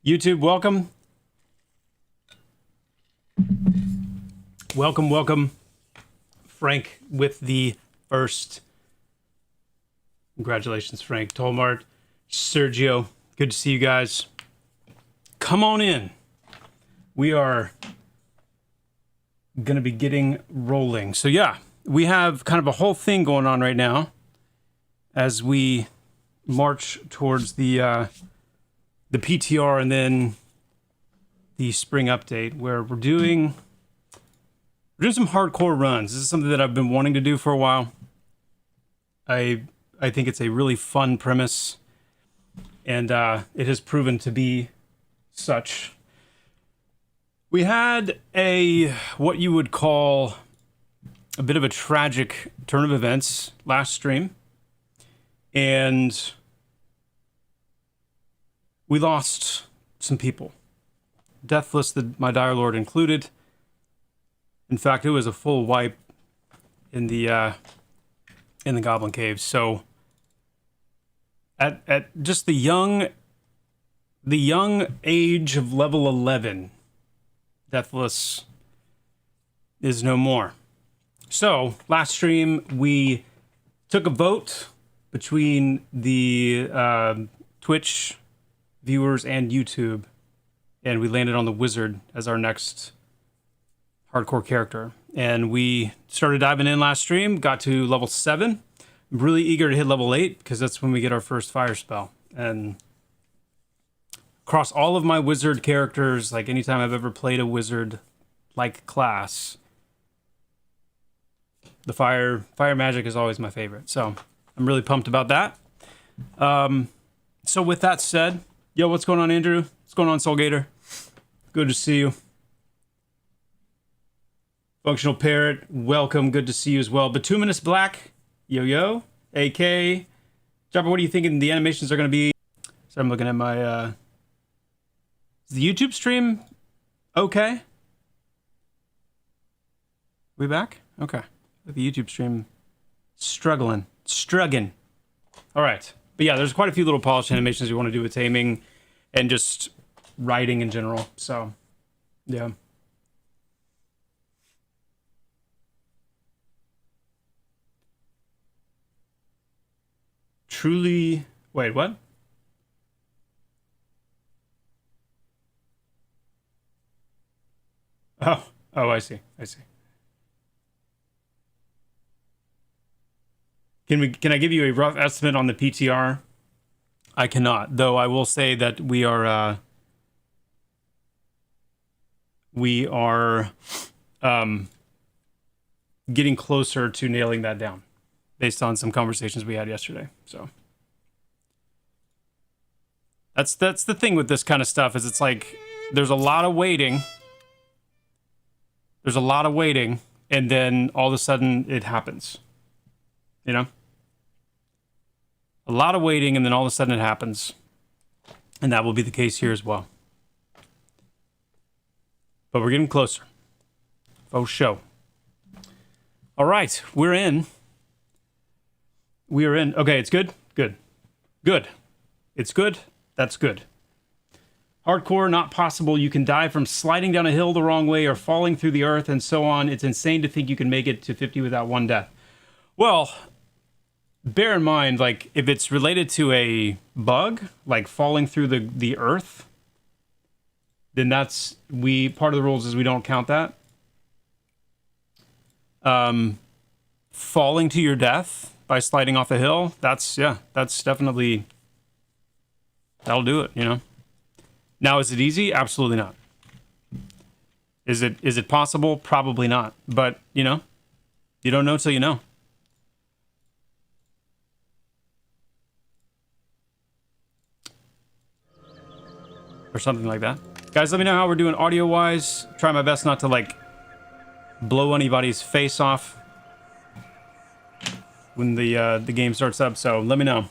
YouTube, welcome. Welcome. Frank with the first. Congratulations, Frank. Tolmart, Sergio, good to see you guys. Come on in. We are going to be getting rolling. So yeah, we have kind of a whole thing going on right now as we march towards the PTR and then the spring update, where we're doing some hardcore runs. This is something that I've been wanting to do for a while. I think it's a really fun premise, and it has proven to be such. We had what you would call a bit of a tragic turn of events last stream, and we lost some people. Deathless, my Dire Lord included. In fact, it was a full wipe in the Goblin Caves. So at just the young age of level 11, Deathless is no more. So last stream we took a vote between the Twitch viewers and YouTube, and we landed on the Wizard as our next hardcore character. And we started diving in last stream, got to level 7. I'm really eager to hit level 8 because that's when we get our first fire spell. And across all of my Wizard characters, like anytime I've ever played a Wizard like class, the fire magic is always my favorite. So I'm really pumped about that. So with that said, yo, what's going on, Andrew? What's going on, Soulgator? Good to see you. Functional Parrot, welcome. Good to see you as well. Bituminous Black, yo. AK. Joppa, what are you thinking the animations are going to be? So I'm looking at my... Is the YouTube stream okay? We back? Okay. The YouTube stream struggling. All right. But yeah, there's quite a few little polished animations we want to do with taming and just riding in general. So, yeah. Truly... Wait, what? Oh, I see. Can I give you a rough estimate on the PTR? I cannot, though I will say that we are getting closer to nailing that down based on some conversations we had yesterday. So that's the thing with this kind of stuff, is it's like there's a lot of waiting. And then all of a sudden it happens. You know? A lot of waiting, and then all of a sudden it happens. And that will be the case here as well. But we're getting closer. Oh, show. All right, we're in. We are in. Okay, it's good? Good. It's good? That's good. Hardcore, not possible. You can die from sliding down a hill the wrong way or falling through the earth and so on. It's insane to think you can make it to 50 without one death. Well, bear in mind, like, if it's related to a bug, like falling through the earth, then that's... part of the rules is we don't count that. Falling to your death by sliding off a hill, that's definitely... That'll do it, you know? Now, is it easy? Absolutely not. Is it possible? Probably not. But, you know, you don't know till you know. Or something like that. Guys, let me know how we're doing audio-wise. Try my best not to, like, blow anybody's face off when the game starts up, so let me know.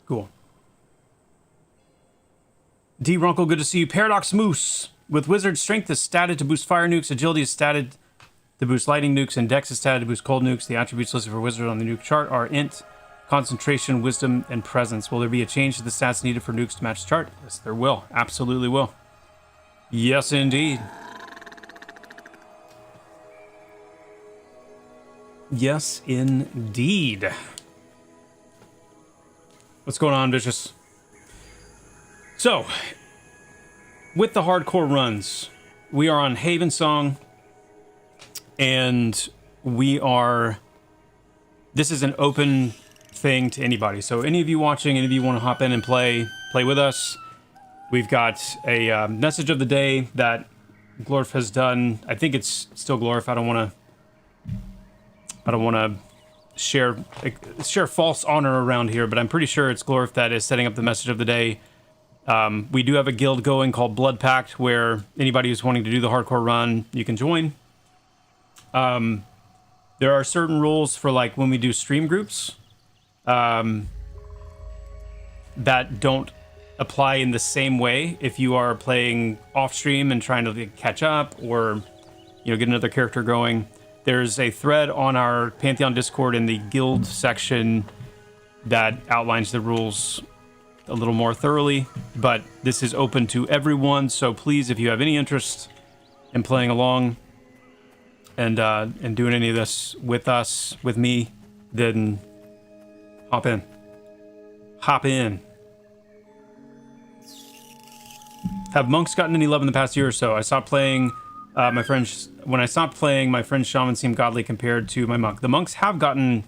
Cool. D. Runkle, good to see you. Paradox Moose. With Wizard, Strength is statted to boost fire nukes, Agility is statted to boost lightning nukes, and Dex is statted to boost cold nukes. The attributes listed for Wizard on the nuke chart are Int, concentration, wisdom, and presence. Will there be a change to the stats needed for nukes to match the chart? Yes, there will. Absolutely will. Yes, indeed. Yes, indeed. What's going on, Vicious? So, with the hardcore runs, we are on Haven Song, and this is an open thing to anybody. So any of you watching, any of you want to hop in and play with us, we've got a message of the day that Glorf has done. I think it's still Glorf. I don't want to share false honor around here, but I'm pretty sure it's Glorf that is setting up the message of the day. We do have a guild going called Blood Pact, where anybody who's wanting to do the hardcore run, you can join. There are certain rules for like when we do stream groups that don't apply in the same way if you are playing off stream and trying to catch up or get another character going. There's a thread on our Pantheon Discord in the guild section that outlines the rules a little more thoroughly, but this is open to everyone, so please, if you have any interest in playing along and doing any of this with us, with me, then hop in. Have monks gotten any love in the past year or so? I stopped playing. When I stopped playing, my friend's shaman seemed godly compared to my monk. The monks have gotten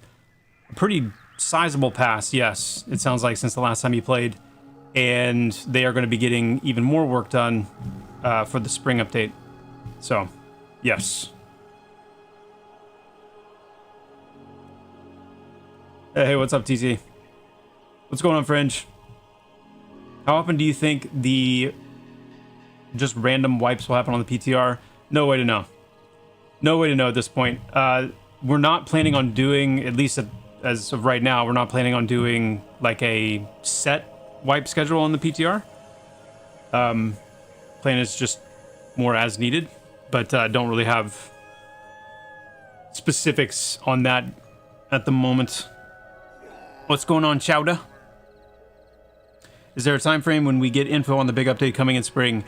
a pretty sizable pass, yes, it sounds like, since the last time you played, and they are going to be getting even more work done for the spring update. So, yes. Hey, what's up, TC? What's going on, Fringe? How often do you think the just random wipes will happen on the PTR? No way to know. No way to know at this point. We're not planning on doing, at least as of right now, we're not planning on doing like a set wipe schedule on the PTR. Plan is just more as needed, but don't really have specifics on that at the moment. What's going on, Chowda? Is there a time frame when we get info on the big update coming in spring?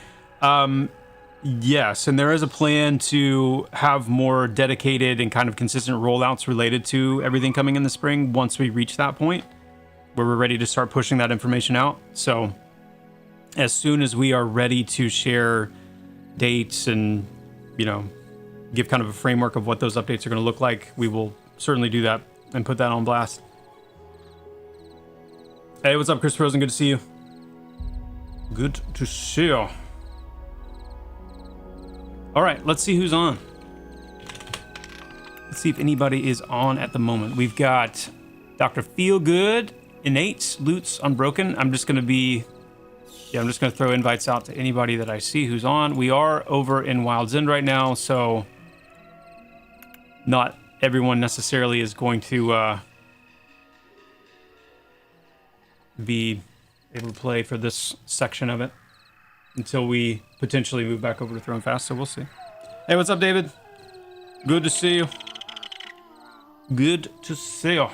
Yes, and there is a plan to have more dedicated and kind of consistent rollouts related to everything coming in the spring once we reach that point where we're ready to start pushing that information out. So as soon as we are ready to share dates and, give kind of a framework of what those updates are going to look like, we will certainly do that and put that on blast. Hey, what's up, Chris Frozen? Good to see you. Good to see you. All right, let's see who's on. Let's see if anybody is on at the moment. We've got Dr. Feelgood, Innate, Loots, Unbroken. I'm just going to throw invites out to anybody that I see who's on. We are over in Wild's End right now, so not everyone necessarily is going to be able to play for this section of it until we potentially move back over to Throne Fast, so we'll see. Hey, what's up, David? Good to see you. Good to see you.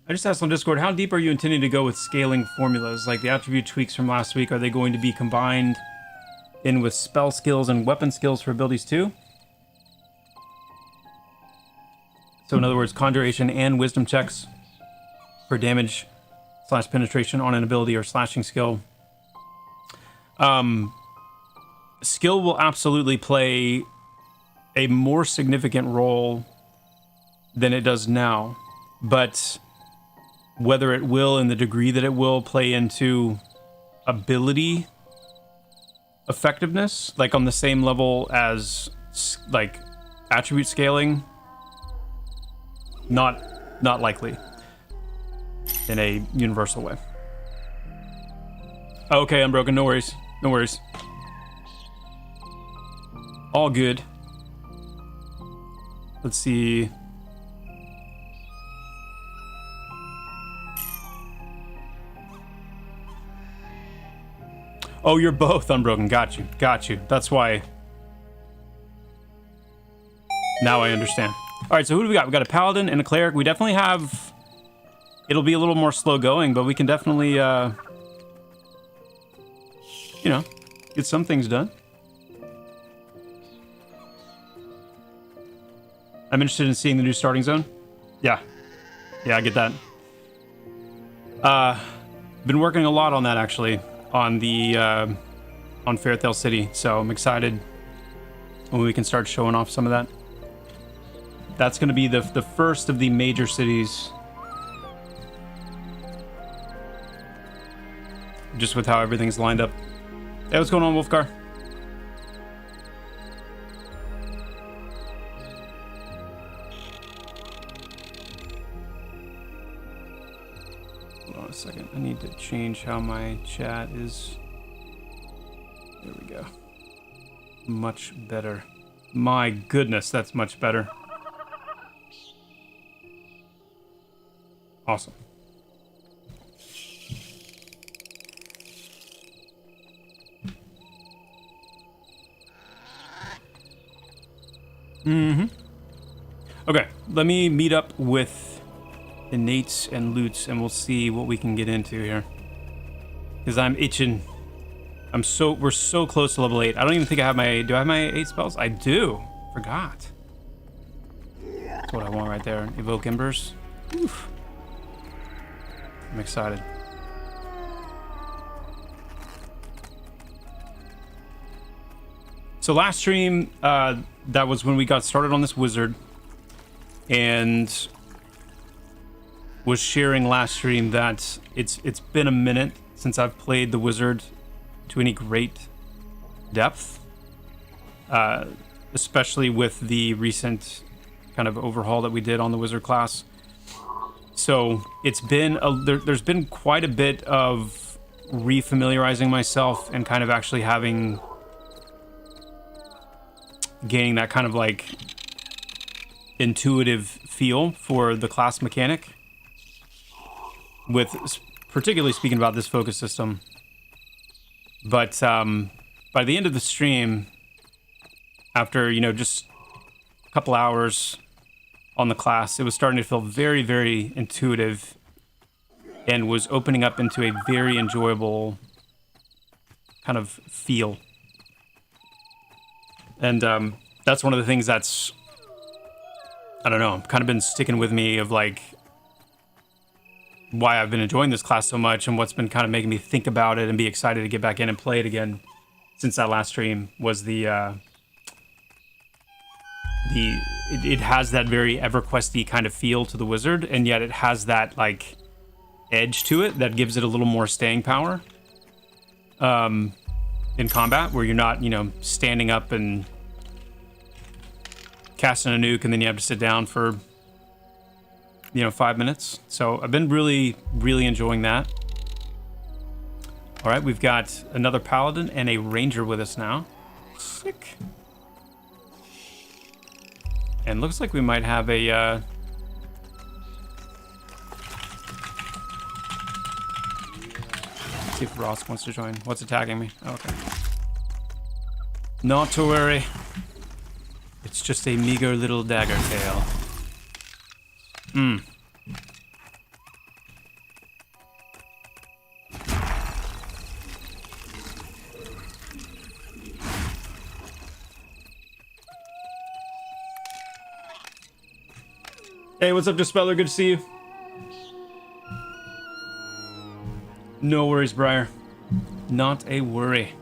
I just asked on Discord, how deep are you intending to go with scaling formulas? Like the attribute tweaks from last week, are they going to be combined in with spell skills and weapon skills for abilities too? So in other words, conjuration and wisdom checks for damage / penetration on an ability or slashing skill. Skill will absolutely play a more significant role than it does now, but whether it will and the degree that it will play into ability effectiveness, like on the same level as like attribute scaling, not likely in a universal way. Okay, Unbroken, no worries. No worries. All good. Let's see. Oh, you're both unbroken. Got you. Got you. That's why. Now I understand. All right, so who do we got? We got a paladin and a cleric. We definitely have... It'll be a little more slow going, but we can definitely, you know, get some things done. I'm interested in seeing the new starting zone. Yeah. Yeah, I get that. Been working a lot on that, actually, on the, on Fairthale City, so I'm excited when we can start showing off some of that. That's going to be the first of the major cities, just with how everything's lined up. Hey, what's going on, Wolfgar? Hold on a second. I need to change how my chat is. There we go. Much better. My goodness, that's much better. Awesome. Okay, let me meet up with innates and loots, and we'll see what we can get into here. Because I'm itching. We're so close to level 8. I don't even think I have my... Do I have my 8 spells? I do. Forgot. That's what I want right there. Evoke Embers. Oof. I'm excited. So last stream, that was when we got started on this wizard, and was sharing last stream that it's been a minute since I've played the wizard to any great depth, especially with the recent kind of overhaul that we did on the wizard class. So it's been there's been quite a bit of refamiliarizing myself and kind of actually gaining that kind of like intuitive feel for the class mechanic, with particularly speaking about this focus system. But by the end of the stream, after, you know, just a couple hours on the class, it was starting to feel very, very intuitive and was opening up into a very enjoyable kind of feel. And that's one of the things that's, I don't know, kind of been sticking with me of like why I've been enjoying this class so much, and what's been kind of making me think about it and be excited to get back in and play it again since that last stream was it has that very EverQuest-y kind of feel to the wizard, and yet it has that like edge to it that gives it a little more staying power in combat, where you're not, you know, standing up and casting a nuke and then you have to sit down for, you know, 5 minutes. So I've been really, really enjoying that. All right, we've got another paladin and a ranger with us now. Sick. And looks like we might have a see if Ross wants to join. What's attacking me? Oh, okay. Not to worry. It's just a meager little dagger tail. Hey, what's up, Dispeller? Good to see you. No worries, Briar. Not a worry.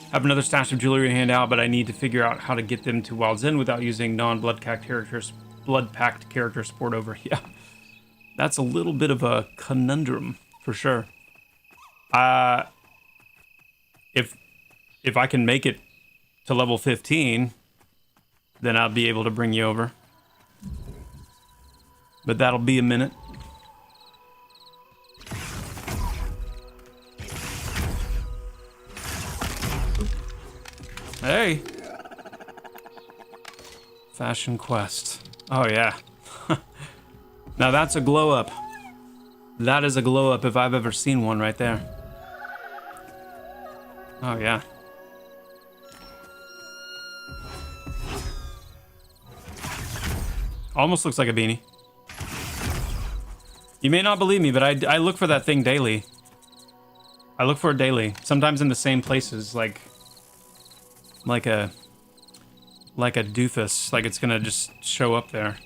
I have another stash of jewelry to hand out, but I need to figure out how to get them to Wild's End without using non-blood pact characters, blood pact character support over. Yeah, that's a little bit of a conundrum for sure. If I can make it to level 15, then I'll be able to bring you over. But that'll be a minute. Hey! Fashion Quest. Oh, yeah. Now that's a glow up. That is a glow up if I've ever seen one right there. Oh, yeah. Almost looks like a beanie. You may not believe me, but I look for that thing daily. I look for it daily. Sometimes in the same places, like a doofus. Like it's gonna just show up there.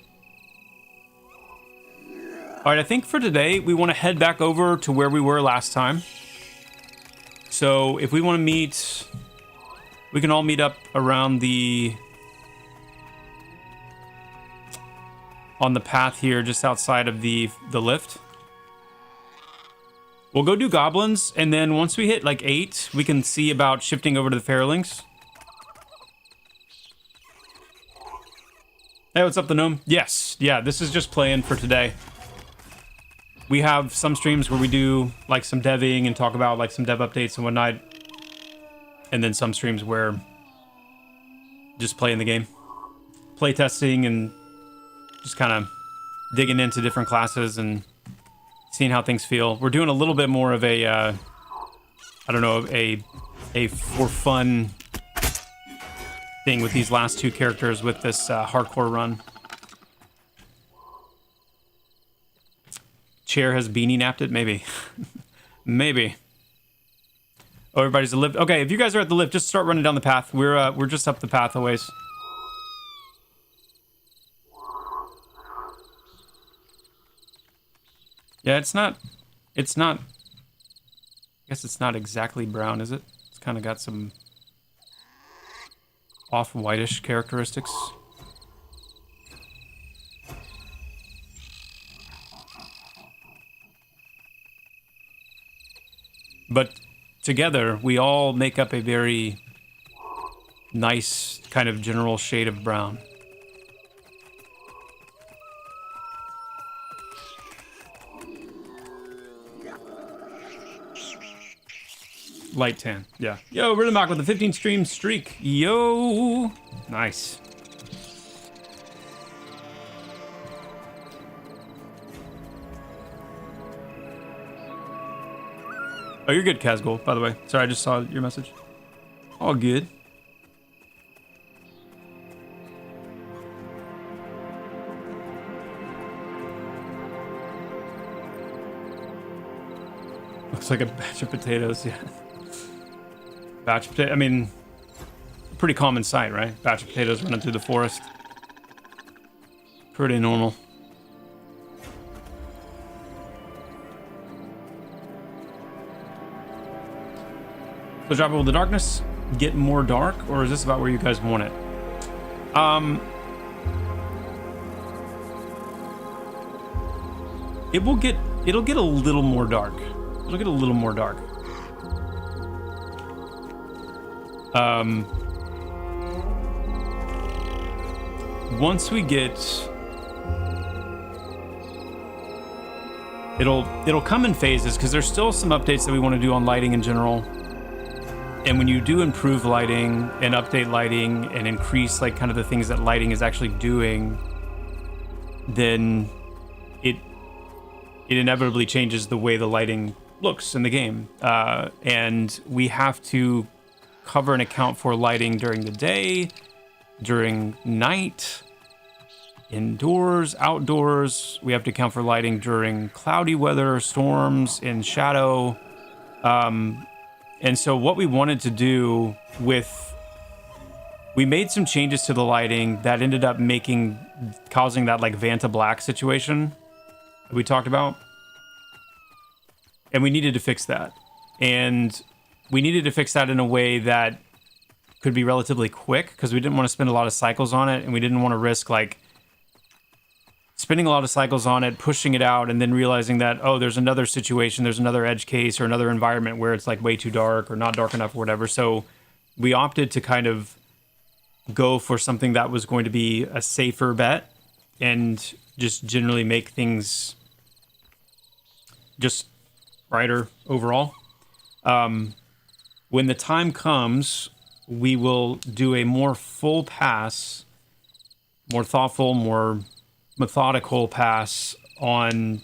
Alright, I think for today, we want to head back over to where we were last time. So, if we want to meet... We can all meet up around the... on the path here, just outside of the lift. We'll go do goblins, and then once we hit, like, 8, we can see about shifting over to the Fairlings. Hey, what's up, the gnome? Yes, yeah, this is just playing for today. We have some streams where we do like some deving and talk about like some dev updates and whatnot. And then some streams where just playing the game. Play testing and just kind of digging into different classes and seeing how things feel. We're doing a little bit more of a, I don't know, a for fun thing with these last 2 characters with this hardcore run. Chair has beanie napped it? Maybe. Maybe. Oh, everybody's at the lift. Okay, if you guys are at the lift, just start running down the path. We're just up the path a ways. Yeah, it's not... I guess it's not exactly brown, is it? It's kind of got some off-whitish characteristics. But together, we all make up a very nice kind of general shade of brown. Light tan, yeah. Yo, Rhythmac with a 15 stream streak. Yo! Nice. Oh, you're good, Casgol, by the way. Sorry, I just saw your message. All good. Looks like a batch of potatoes, yeah. Batch of potatoes, I mean, pretty common sight, right? Batch of potatoes running through the forest. Pretty normal. So, Joppa, will the darkness get more dark, or is this about where you guys want it? It'll get a little more dark. It'll get a little more dark. Once we get... It'll come in phases, because there's still some updates that we want to do on lighting in general. And when you do improve lighting and update lighting and increase like kind of the things that lighting is actually doing, then it inevitably changes the way the lighting looks in the game. And we have to cover and account for lighting during the day, during night, indoors, outdoors. We have to account for lighting during cloudy weather, storms, in shadow. And so what we wanted to do we made some changes to the lighting that ended up causing that like Vanta Black situation that we talked about. And we needed to fix that. And we needed to fix that in a way that could be relatively quick, because we didn't want to spend a lot of cycles on it, and we didn't want to risk like spending a lot of cycles on it, pushing it out, and then realizing that, oh, there's another situation, there's another edge case or another environment where it's like way too dark or not dark enough or whatever. So we opted to kind of go for something that was going to be a safer bet and just generally make things just brighter overall. When the time comes, we will do a more full pass, more thoughtful, more methodical pass on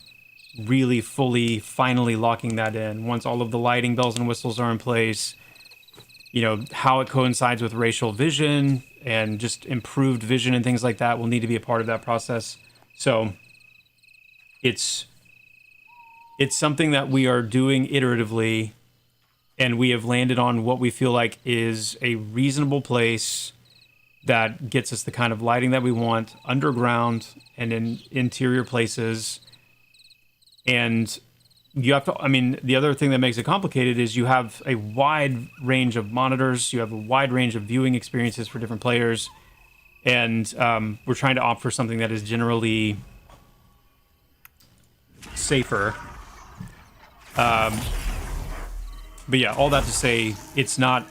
really fully, finally locking that in. Once all of the lighting bells and whistles are in place, you know, how it coincides with racial vision and just improved vision and things like that will need to be a part of that process. So it's something that we are doing iteratively, and we have landed on what we feel like is a reasonable place that gets us the kind of lighting that we want underground and in interior places. And you have to, I mean, the other thing that makes it complicated is you have a wide range of monitors, you have a wide range of viewing experiences for different players, and we're trying to opt for something that is generally safer. But yeah, all that to say, it's not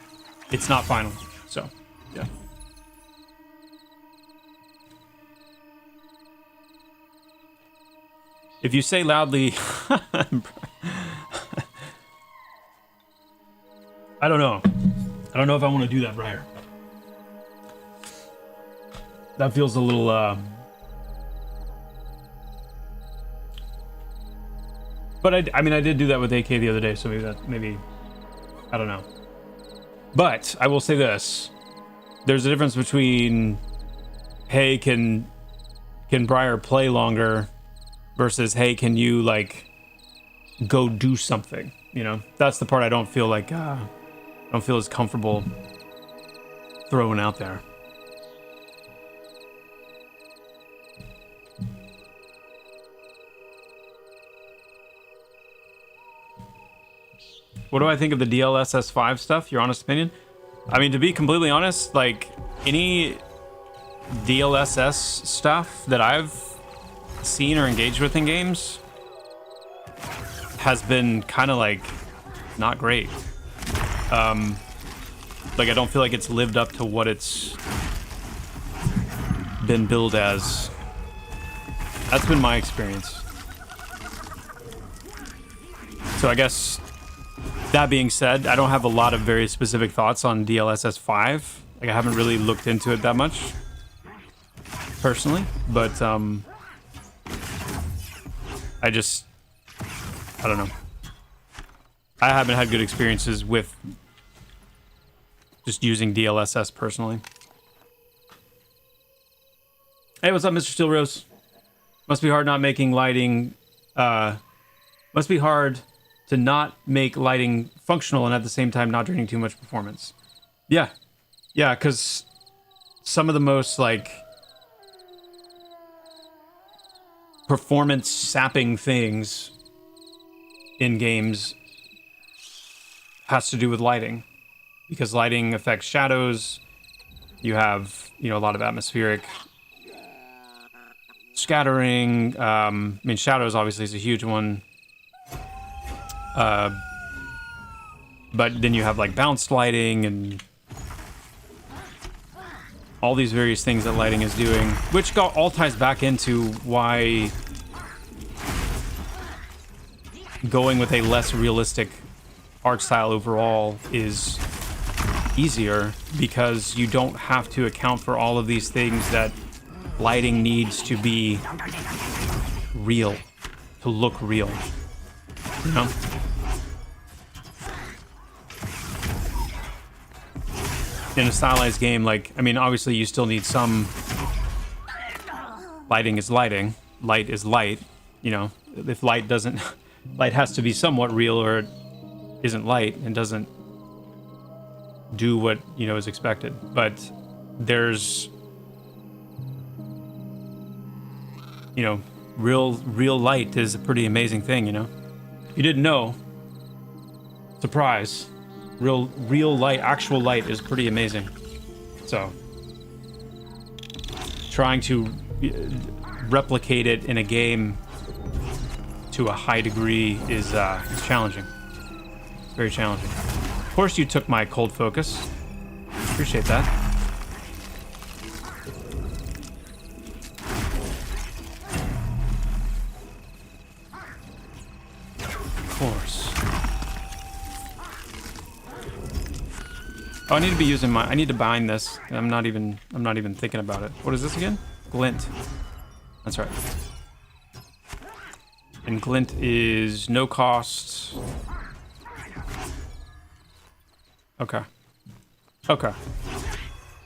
final. So, yeah. If you say loudly, I don't know. I don't know if I want to do that, Briar. That feels a little, But I mean, I did do that with AK the other day, so maybe, I don't know. But I will say this: there's a difference between, hey, can Briar play longer, versus, hey, can you like go do something? You know, that's the part I don't feel like I don't feel as comfortable throwing out there. What do I think of the DLSS 5 stuff? Your honest opinion? I mean, to be completely honest, like any DLSS stuff that I've seen or engaged with in games has been kind of like not great. Like I don't feel like it's lived up to what it's been billed as. That's been my experience. So I guess that being said, I don't have a lot of very specific thoughts on DLSS 5. Like I haven't really looked into it that much personally, but I don't know. I haven't had good experiences with just using DLSS personally. Hey, what's up, Mr. Steel Rose? Must be hard not making lighting. Must be hard to not make lighting functional and at the same time not draining too much performance. Yeah, because some of the most like performance sapping things in games has to do with lighting, because lighting affects shadows. You have, you know, a lot of atmospheric scattering. I mean, shadows obviously is a huge one. But then you have like bounced lighting and all these various things that lighting is doing, which all ties back into why going with a less realistic art style overall is easier, because you don't have to account for all of these things that lighting needs to be real, to look real, you know? In a stylized game, like, I mean, obviously you still need some lighting is lighting, light is light, you know? If light doesn't, light has to be somewhat real or it isn't light and doesn't do what, you know, is expected. But there's, you know, real light is a pretty amazing thing, you know? If you didn't know, surprise. Real light, actual light is pretty amazing. So, trying to replicate it in a game to a high degree is challenging. Very challenging. Of course, you took my cold focus. Appreciate that. Of course. Oh, I need to be using I need to bind this. I'm not even thinking about it. What is this again? Glint. That's right. And glint is no cost. Okay. Okay.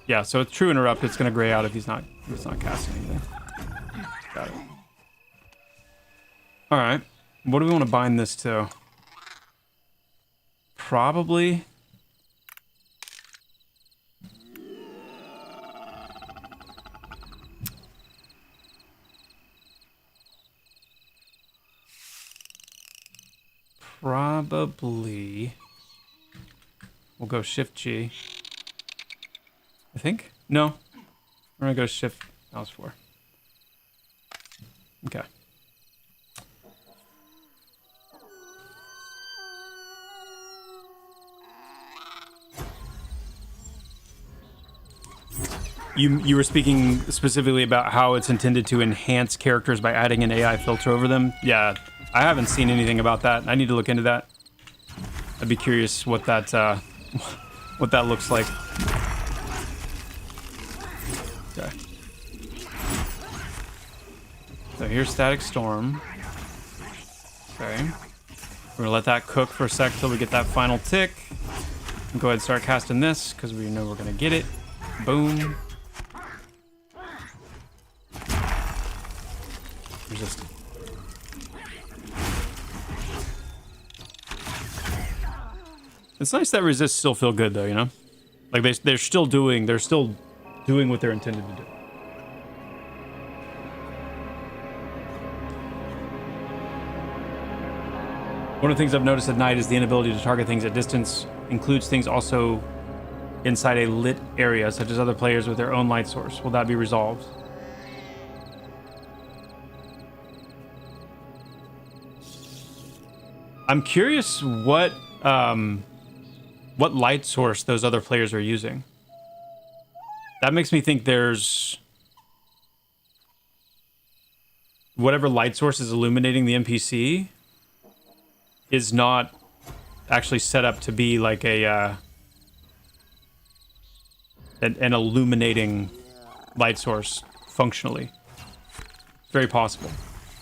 Yeah, so it's true interrupt. It's gonna gray out if he's not casting anything. Got it. All right. What do we want to bind this to? Probably. We'll go Shift G. I think? No. We're gonna go Shift Mouse 4. Okay. You were speaking specifically about how it's intended to enhance characters by adding an AI filter over them. Yeah, I haven't seen anything about that. I need to look into that. I'd be curious what that looks like. Okay. So here's Static Storm. Okay. We're gonna let that cook for a sec till we get that final tick. Go ahead and start casting this because we know we're gonna get it. Boom. Resist. It's nice that resists still feel good though, you know? Like they're still doing what they're intended to do. One of the things I've noticed at night is the inability to target things at distance includes things also inside a lit area, such as other players with their own light source. Will that be resolved? I'm curious what light source those other players are using. That makes me think there's whatever light source is illuminating the NPC is not actually set up to be like an illuminating light source functionally. It's very possible.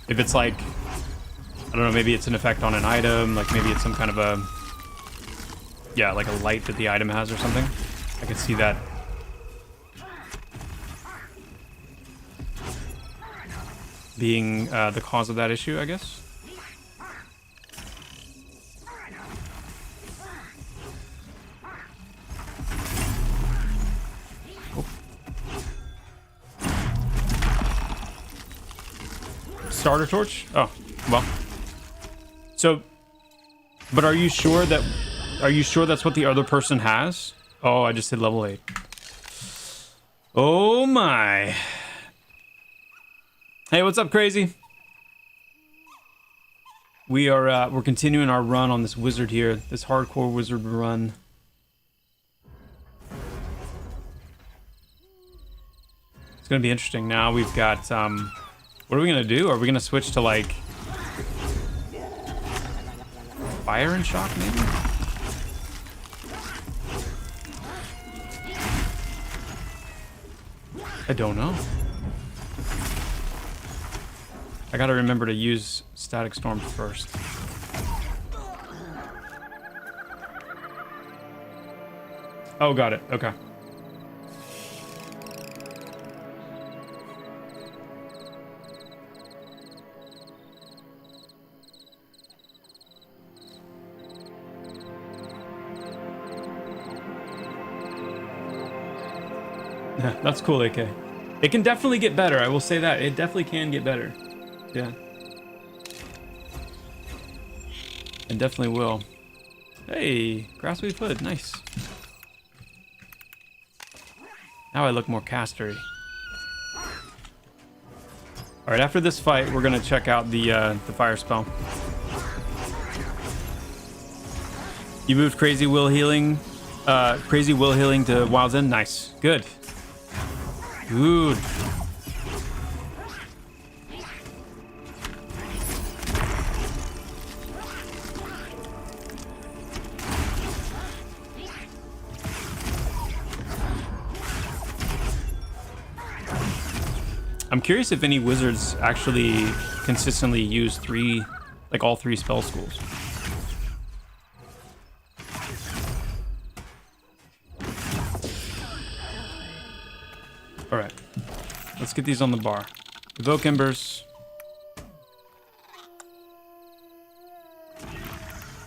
If it's like, I don't know, maybe it's an effect on an item, like maybe it's some kind of a, yeah, like a light that the item has or something. I can see that. Being the cause of that issue, I guess. Oh. Starter torch? Oh, well. So, but are you sure that's what the other person has? Oh, I just hit level 8. Oh my. Hey, what's up, Crazy? We're continuing our run on this wizard here, this hardcore wizard run. It's gonna be interesting. Now we've got what are we gonna do? Are we gonna switch to like fire and shock, maybe? I don't know. I gotta remember to use Static Storm first. Oh, got it. Okay. That's cool, AK. It can definitely get better. I will say that. It definitely can get better. Yeah. It definitely will. Hey, grassweed hood. Nice. Now I look more castery. Alright, after this fight, we're going to check out the fire spell. You moved Crazy Will Healing to Wild's End? Nice. Good. Good. I'm curious if any wizards actually consistently use all three spell schools. All right, let's get these on the bar. Evoke Embers.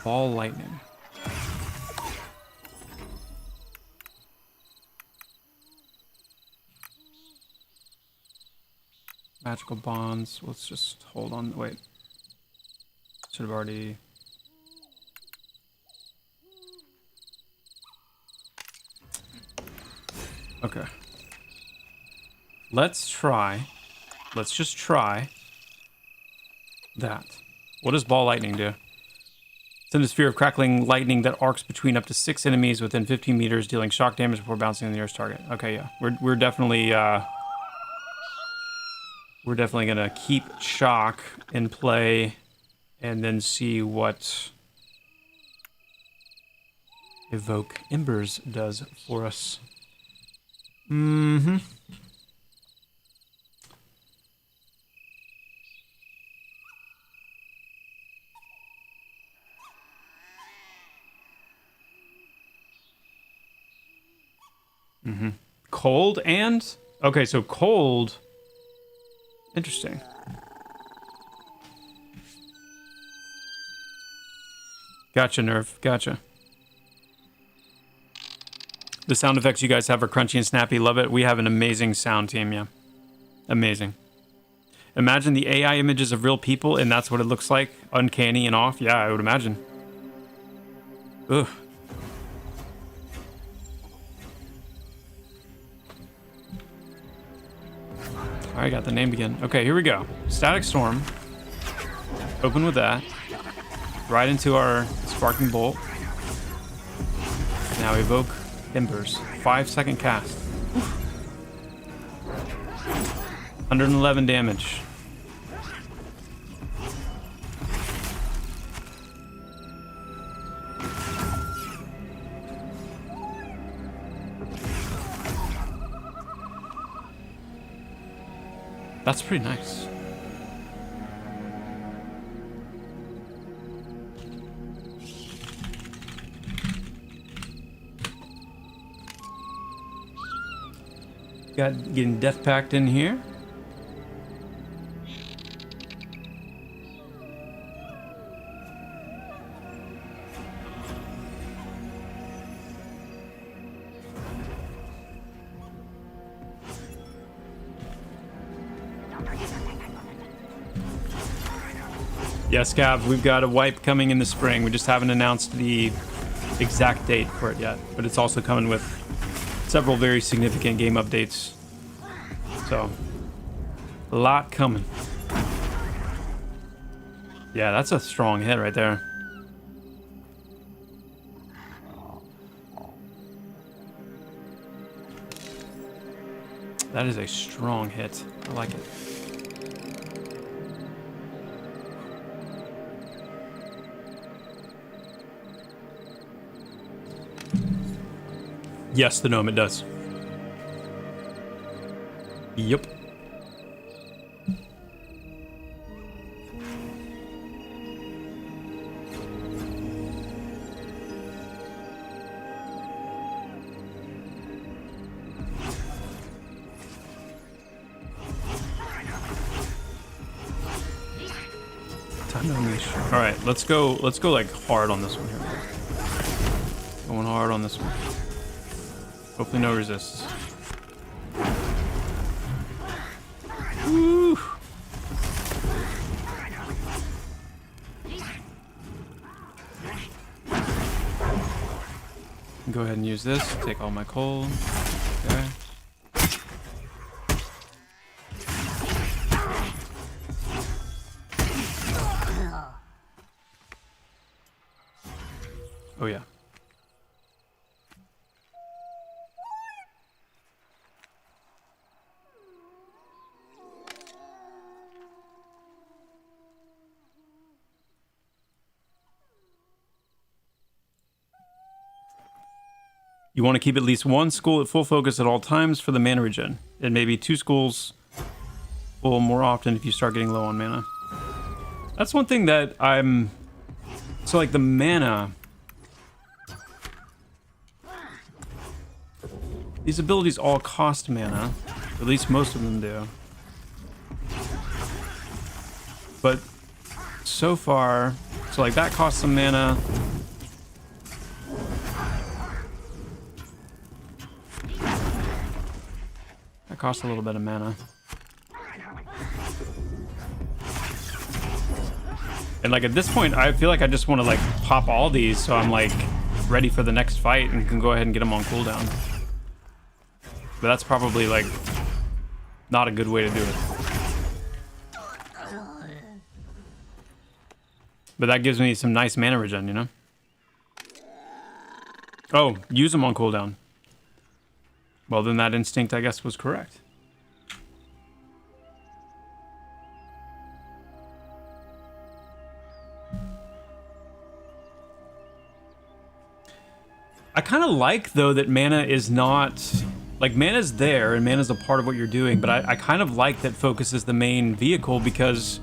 Ball Lightning. Magical Bonds. Let's just hold on. Wait. Should have already... Okay. Let's just try that. What does Ball Lightning do? Send a sphere of crackling lightning that arcs between up to 6 enemies within 15 meters, dealing shock damage before bouncing on the nearest target. Okay, yeah. We're definitely gonna keep shock in play and then see what Evoke Embers does for us. Mm-hmm. Mm-hmm. Cold and... Okay, so cold... Interesting. Gotcha, Nerve. Gotcha. The sound effects you guys have are crunchy and snappy. Love it. We have an amazing sound team, yeah. Amazing. Imagine the AI images of real people, and that's what it looks like. Uncanny and off. Yeah, I would imagine. Ugh. Alright, got the name again. Okay, here we go. Static Storm. Open with that. Right into our Sparking Bolt. Now Evoke Embers. 5-second cast. 111 damage. That's pretty nice. Getting Death Pact in here. Yes, Gav, we've got a wipe coming in the spring. We just haven't announced the exact date for it yet, but it's also coming with several very significant game updates. So, a lot coming. Yeah, that's a strong hit right there. That is a strong hit. I like it. Yes, the gnome, it does. Yep. Time to unleash. All right, let's go like hard on this one here. Going hard on this one. Hopefully no resists. Woo. Go ahead and use this. Take all my coal. Okay. Oh yeah. You want to keep at least one school at full focus at all times for the mana regen. And maybe 2 schools full more often if you start getting low on mana. That's one thing that I'm... So, like, the mana... These abilities all cost mana. At least most of them do. But so far... So, like, that costs some mana. That costs a little bit of mana. And like at this point, I feel like I just want to like pop all these so I'm like ready for the next fight and can go ahead and get them on cooldown. But that's probably like not a good way to do it. But that gives me some nice mana regen, you know? Oh, use them on cooldown. Well, then that instinct, I guess, was correct. I kind of like, though, that mana is not... Like, mana's there, and mana's a part of what you're doing, but I kind of like that focus is the main vehicle, because...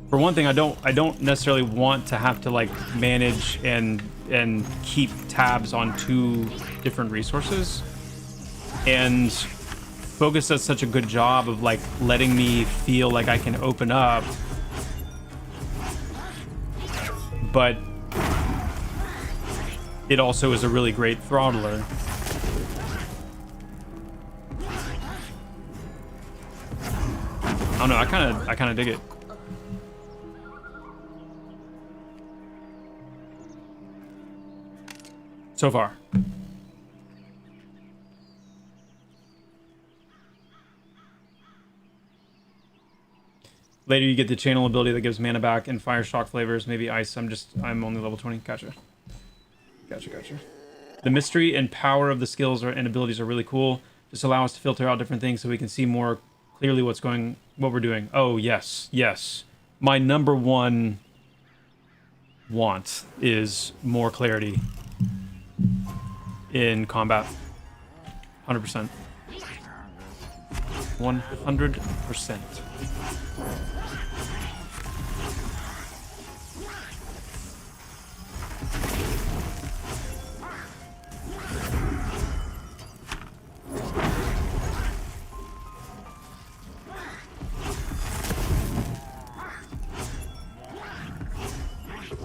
For one thing, I don't necessarily want to have to, like, manage and keep tabs on 2 different resources. And focus does such a good job of, like, letting me feel like I can open up. But... it also is a really great throttler. I don't know, I kind of dig it. So far. Later you get the channel ability that gives mana back and fire shock flavors, maybe ice. I'm only level 20. Gotcha. Gotcha. The mystery and power of the skills and abilities are really cool. Just allow us to filter out different things so we can see more clearly what we're doing. Oh, yes. My number one want is more clarity in combat. 100%. 100%.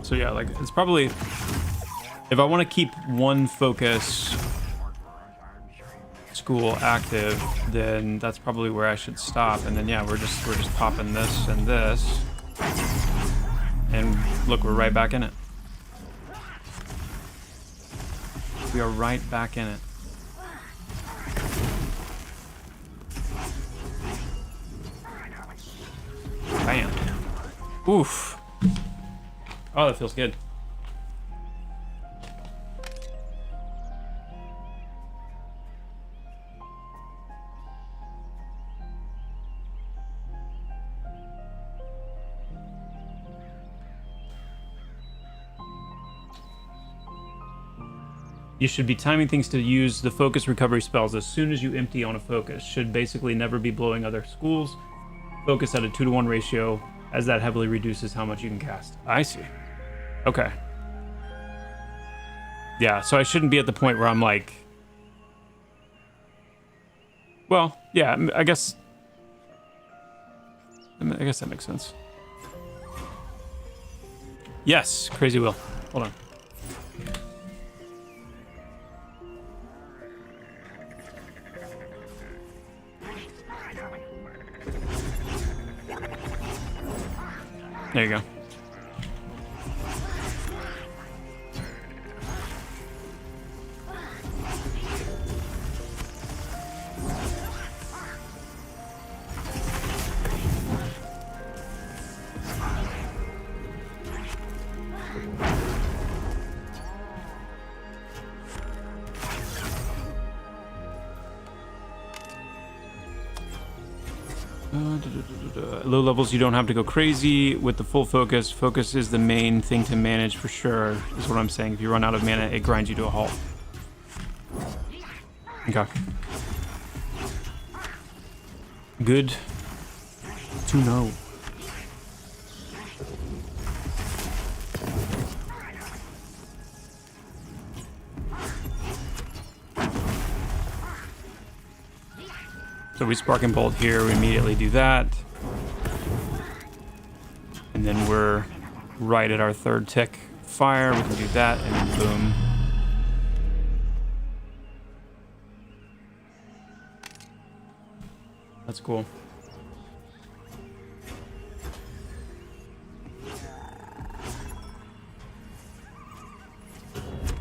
So yeah, like, it's probably... If I want to keep one focus school active, then that's probably where I should stop. And then yeah, we're just popping this and this. And look, we're right back in it. We are right back in it. Bam. Oof. Oh, that feels good. You should be timing things to use the focus recovery spells as soon as you empty on a focus. Should basically never be blowing other schools. Focus at a 2-to-1 ratio, as that heavily reduces how much you can cast. I see. Okay. Yeah, so I shouldn't be at the point where I'm like... Well, yeah, I guess that makes sense. Yes, Crazy Will. Hold on. There you go. Low levels, you don't have to go crazy with the full focus. Focus is the main thing to manage for sure, is what I'm saying. If you run out of mana, it grinds you to a halt. Okay. Good to know. So we Sparking Bolt here, we immediately do that. And then we're right at our third tick fire, we can do that, and then boom. That's cool.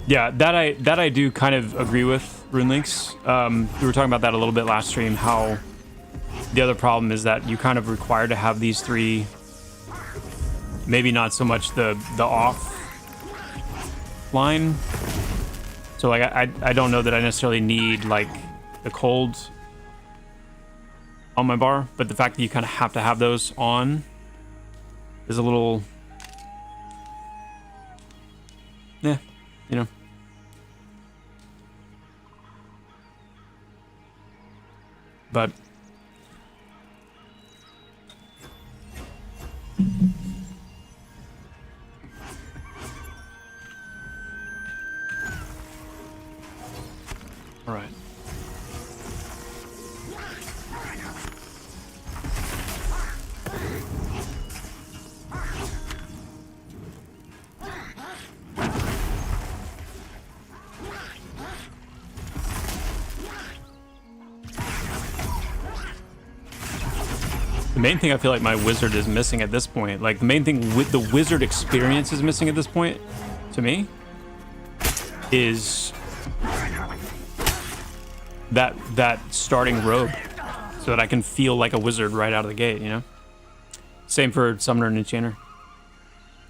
Yeah, that I do kind of agree with, RuneLinks. We were talking about that a little bit last stream, how the other problem is that you kind of require to have these three, maybe not so much the off line. So like I don't know that I necessarily need like the cold on my bar, but the fact that you kind of have to have those on is a little, yeah, you know. But all right. The main thing I feel like my wizard is missing at this point, like the main thing with the wizard experience is missing at this point, to me, is that starting robe, so that I can feel like a wizard right out of the gate, you know? Same for Summoner and Enchanter.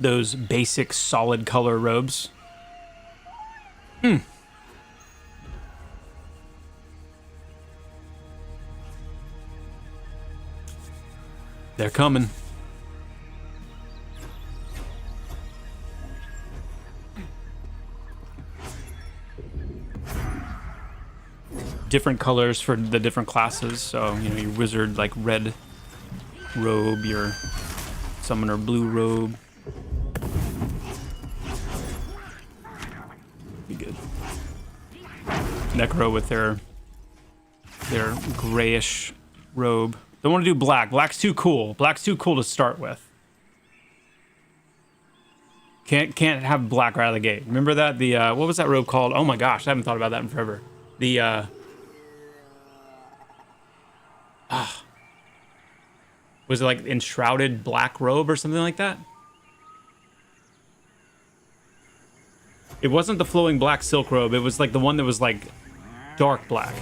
Those basic solid color robes. They're coming. Different colors for the different classes. So, you know, your wizard like red robe, your summoner blue robe. Be good. Necro with their grayish robe. Don't want to do black. Black's too cool. Black's too cool to start with. Can't have black right out of the gate. Remember that? The what was that robe called? Oh my gosh, I haven't thought about that in forever. The was it like enshrouded black robe or something like that? It wasn't the flowing black silk robe. It was like the one that was like dark black.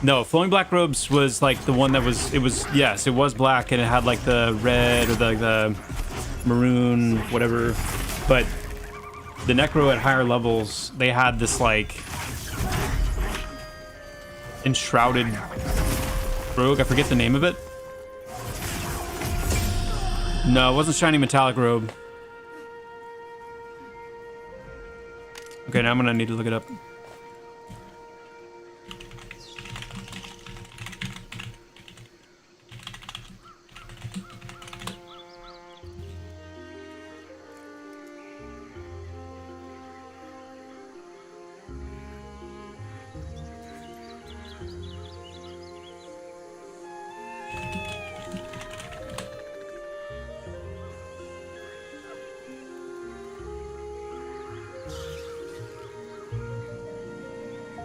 No, flowing black robes was like the one that was, yes, it was black and it had like the red or the maroon, whatever. But the Necro at higher levels, they had this like enshrouded robe. I forget the name of it. No, it wasn't shiny metallic robe. Okay, now I'm gonna need to look it up.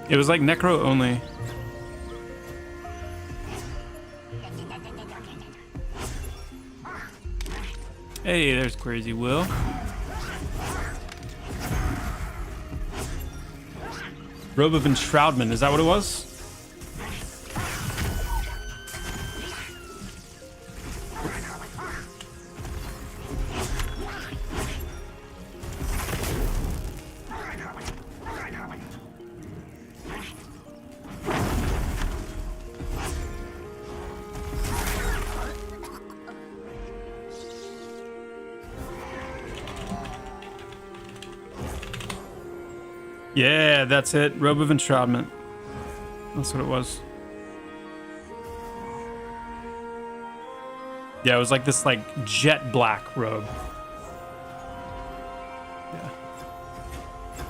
It was like Necro only. Hey, there's Crazy Will. Robe of Enshroudment, is that what it was? Yeah, that's it. Robe of Enshroudment. That's what it was. Yeah, it was like this like jet black robe. Yeah.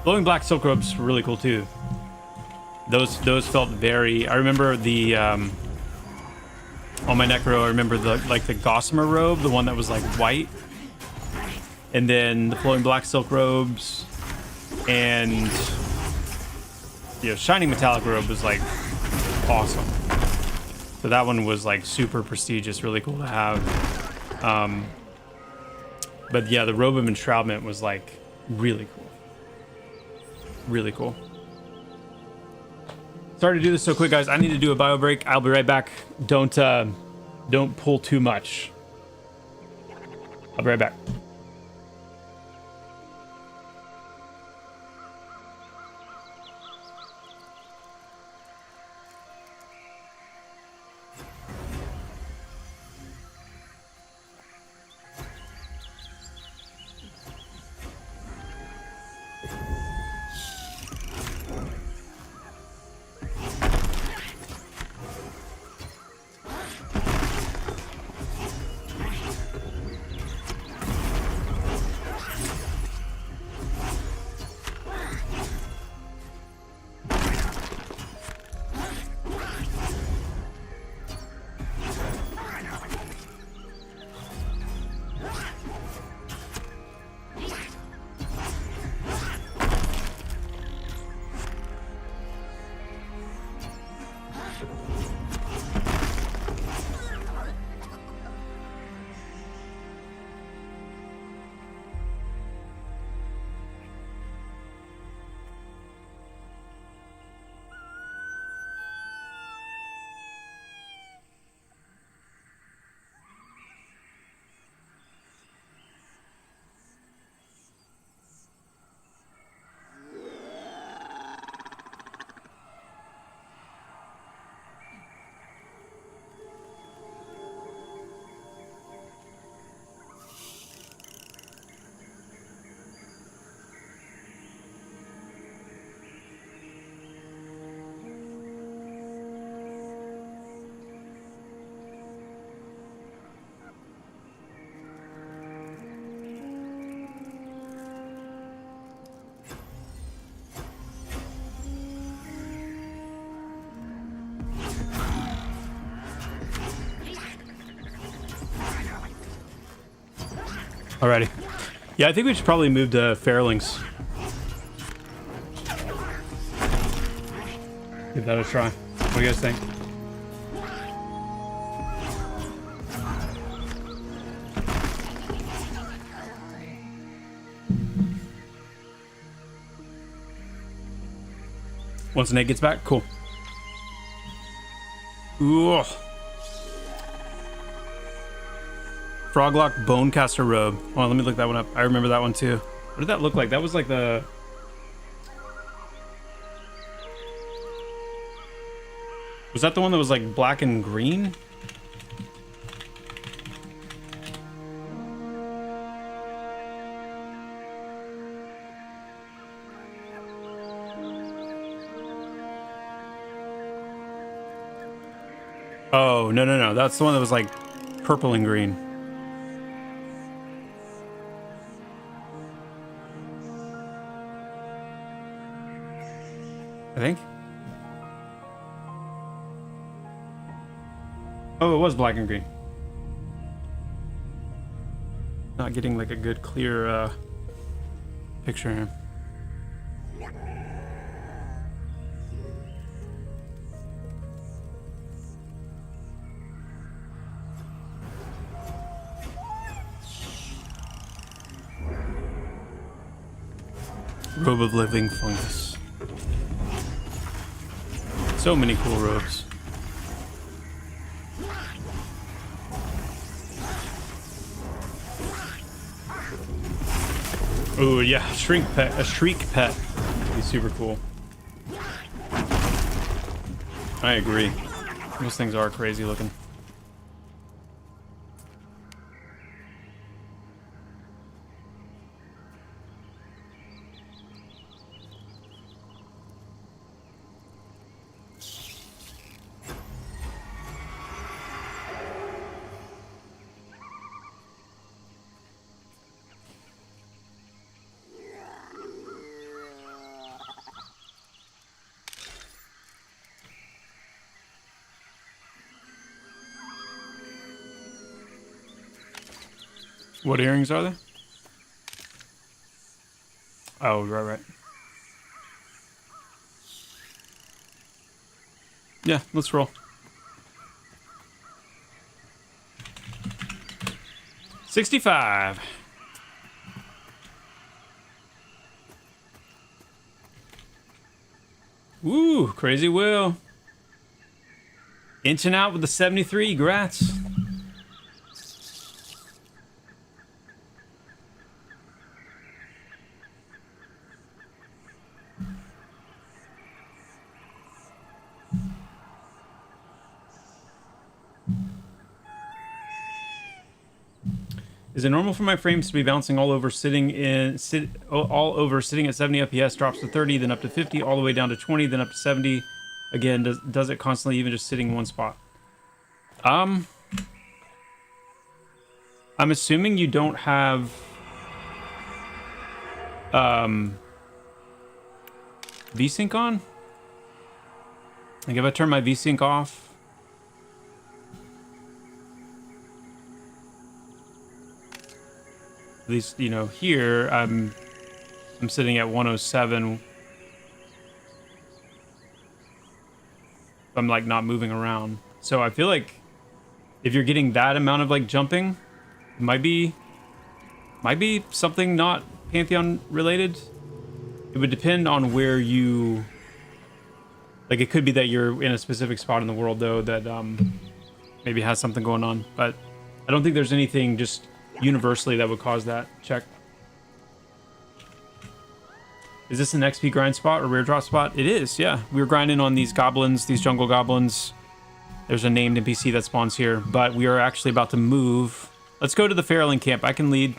Glowing black silk robes were really cool too. Those felt very. I remember the on my necro. I remember the gossamer robe, the one that was like white, and then the flowing black silk robes, and shining metallic robe was like awesome. So that one was like super prestigious, really cool to have. But yeah, the robe of enshroudment was like really cool. Really cool. Sorry to do this so quick, guys. I need to do a bio break. I'll be right back. Don't pull too much. I'll be right back. Alrighty. Yeah, I think we should probably move to Fairlings. Give that a try. What do you guys think? Once Nate gets back, cool. Ooh. Froglock Bonecaster Robe. Hold on, let me look that one up. I remember that one too. What did that look like? That was like the... Was that the one that was like black and green? Oh, no. That's the one that was like purple and green. I think. Oh, it was black and green. Not getting like a good clear picture here. Robe of Living Fungus. So many cool robes. Oh yeah, shrink pet, a shriek pet would be super cool. I agree. Those things are crazy looking. What earrings are they? Oh, right. Yeah, let's roll. 65. Woo, crazy Will. Inching out with the 73, grats. Is it normal for my frames to be bouncing all over sitting at 70 FPS, drops to 30, then up to 50, all the way down to 20, then up to 70? Again, does it constantly, even just sitting in one spot? I'm assuming you don't have VSync on? Like if I turn my VSync off, at least, you know, here I'm sitting at 107. I'm like not moving around. So I feel like if you're getting that amount of like jumping, it might be something not Pantheon related. It would depend on where you, like it could be that you're in a specific spot in the world though that maybe has something going on, but I don't think there's anything just universally that would cause that. Check. Is this an XP grind spot or rare drop spot? It is, yeah. We were grinding on these goblins, these jungle goblins. There's a named NPC that spawns here, but we are actually about to move. Let's go to the Feral camp. I can lead.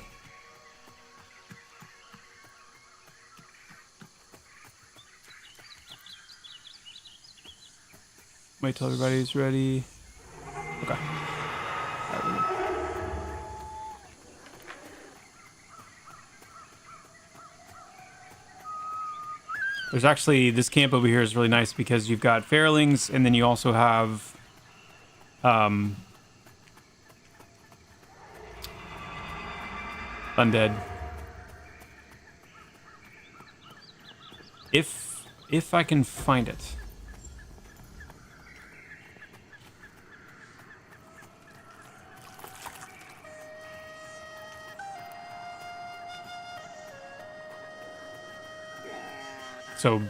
Wait till everybody's ready. Okay. There's actually, this camp over here is really nice because you've got Feralings and then you also have undead. If I can find it. So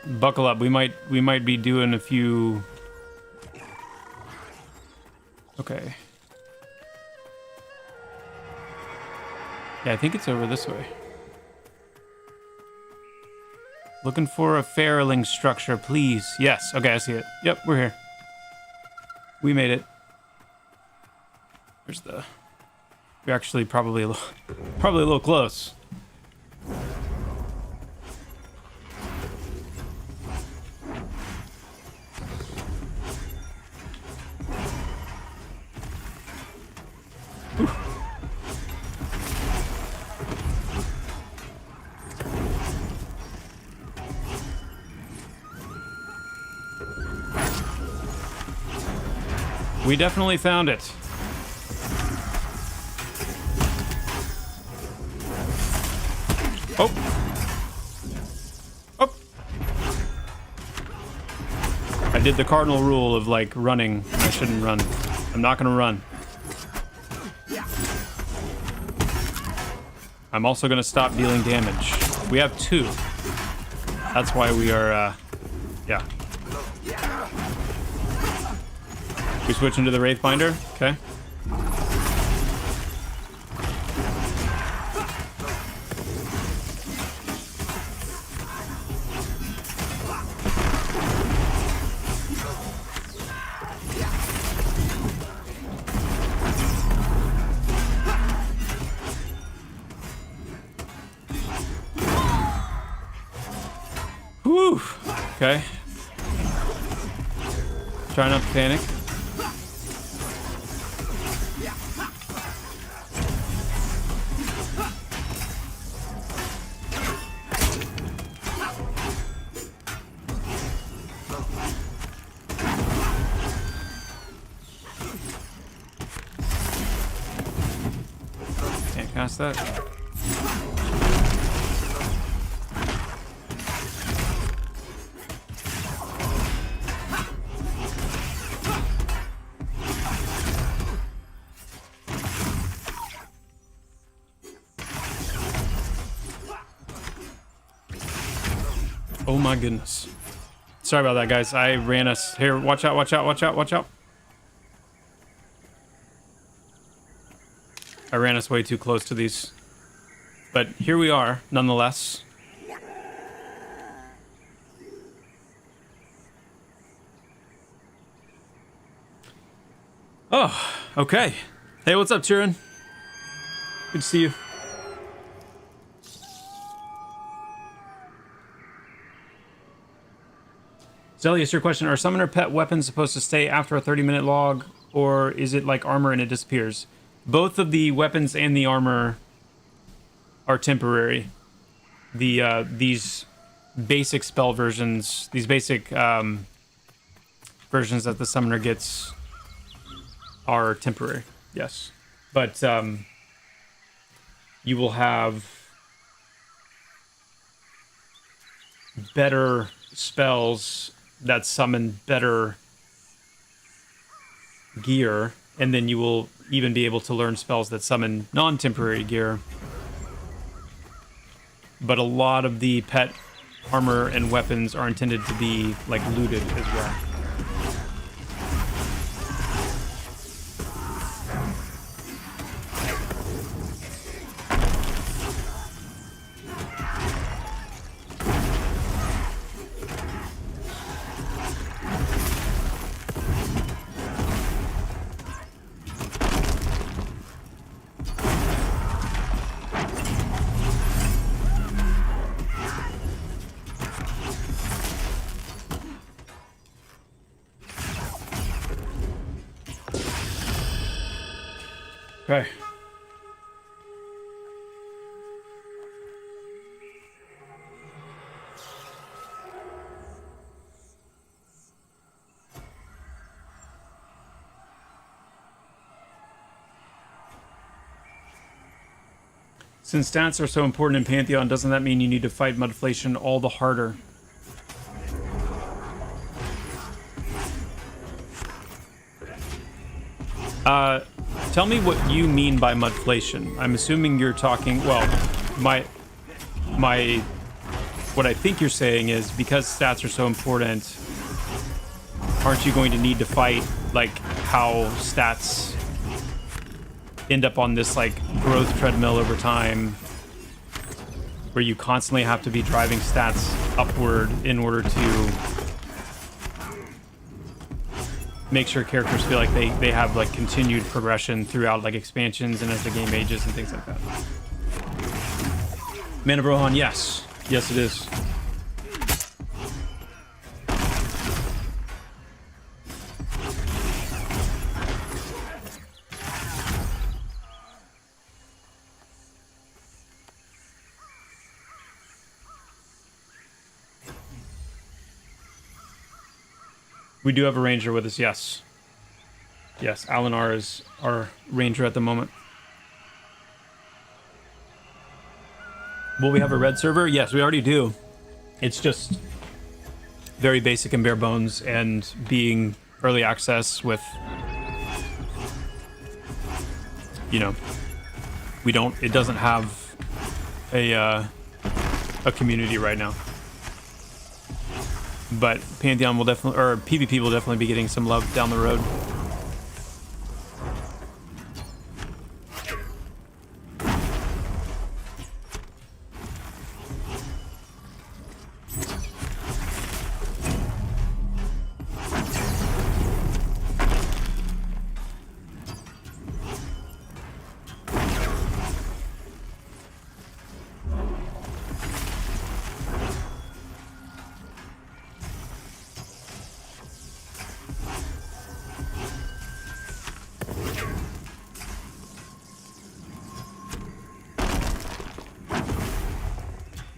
buckle up. We might be doing a few. Okay. Yeah, I think it's over this way. Looking for a Feraling structure, please. Yes. Okay, I see it. Yep, we're here. We made it. There's the. We're actually probably a little close. We definitely found it. Oh. Oh. I did the cardinal rule of like running. I shouldn't run. I'm not gonna run. I'm also gonna stop dealing damage. We have 2. That's why we are, yeah. We switch into the Wraithbinder? Okay. Whew. Okay. Try not to panic. past that. Oh my goodness. Sorry about that, guys. I ran us here. Watch out, watch out, watch out, watch out. I ran us way too close to these. But here we are, nonetheless. Oh, okay. Hey, what's up, Tyrion? Good to see you. Zelius, your question, are summoner pet weapons supposed to stay after a 30-minute log, or is it like armor and it disappears? Both of the weapons and the armor are temporary. These basic spell versions, these basic versions that the summoner gets are temporary, yes. But you will have better spells that summon better gear, and then you will even be able to learn spells that summon non-temporary gear. But a lot of the pet armor and weapons are intended to be like looted as well. Okay. Since stats are so important in Pantheon, doesn't that mean you need to fight mudflation all the harder? Tell me what you mean by mudflation. I'm assuming you're talking, well, what I think you're saying is because stats are so important, aren't you going to need to fight like how stats end up on this like growth treadmill over time where you constantly have to be driving stats upward in order to make sure characters feel like they have like continued progression throughout like expansions and as the game ages and things like that. Man of Rohan, yes. Yes, it is. We do have a ranger with us, yes. Yes, Alinar is our ranger at the moment. Will we have a red server? Yes, we already do. It's just very basic and bare bones, and being early access with, you know, it doesn't have a community right now. But Pantheon will definitely, or PvP will definitely be getting some love down the road.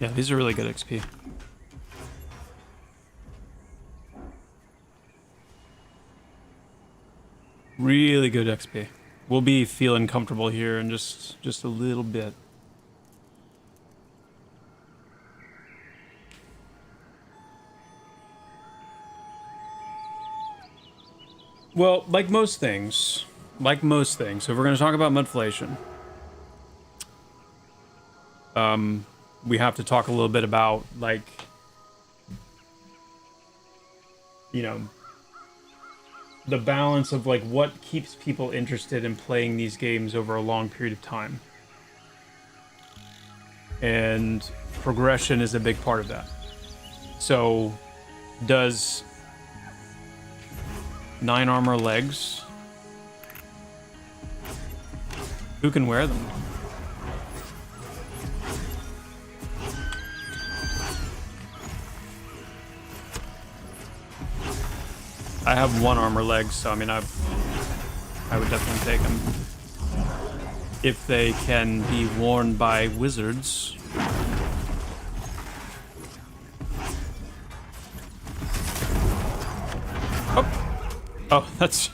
Yeah, these are really good XP. Really good XP. We'll be feeling comfortable here in just a little bit. Well, like most things, if we're going to talk about mudflation, we have to talk a little bit about, like, you know, the balance of, like, what keeps people interested in playing these games over a long period of time. And progression is a big part of that. So, does 9 armor legs? Who can wear them? I have 1 armor leg, so I mean, I would definitely take them if they can be worn by wizards. Oh, that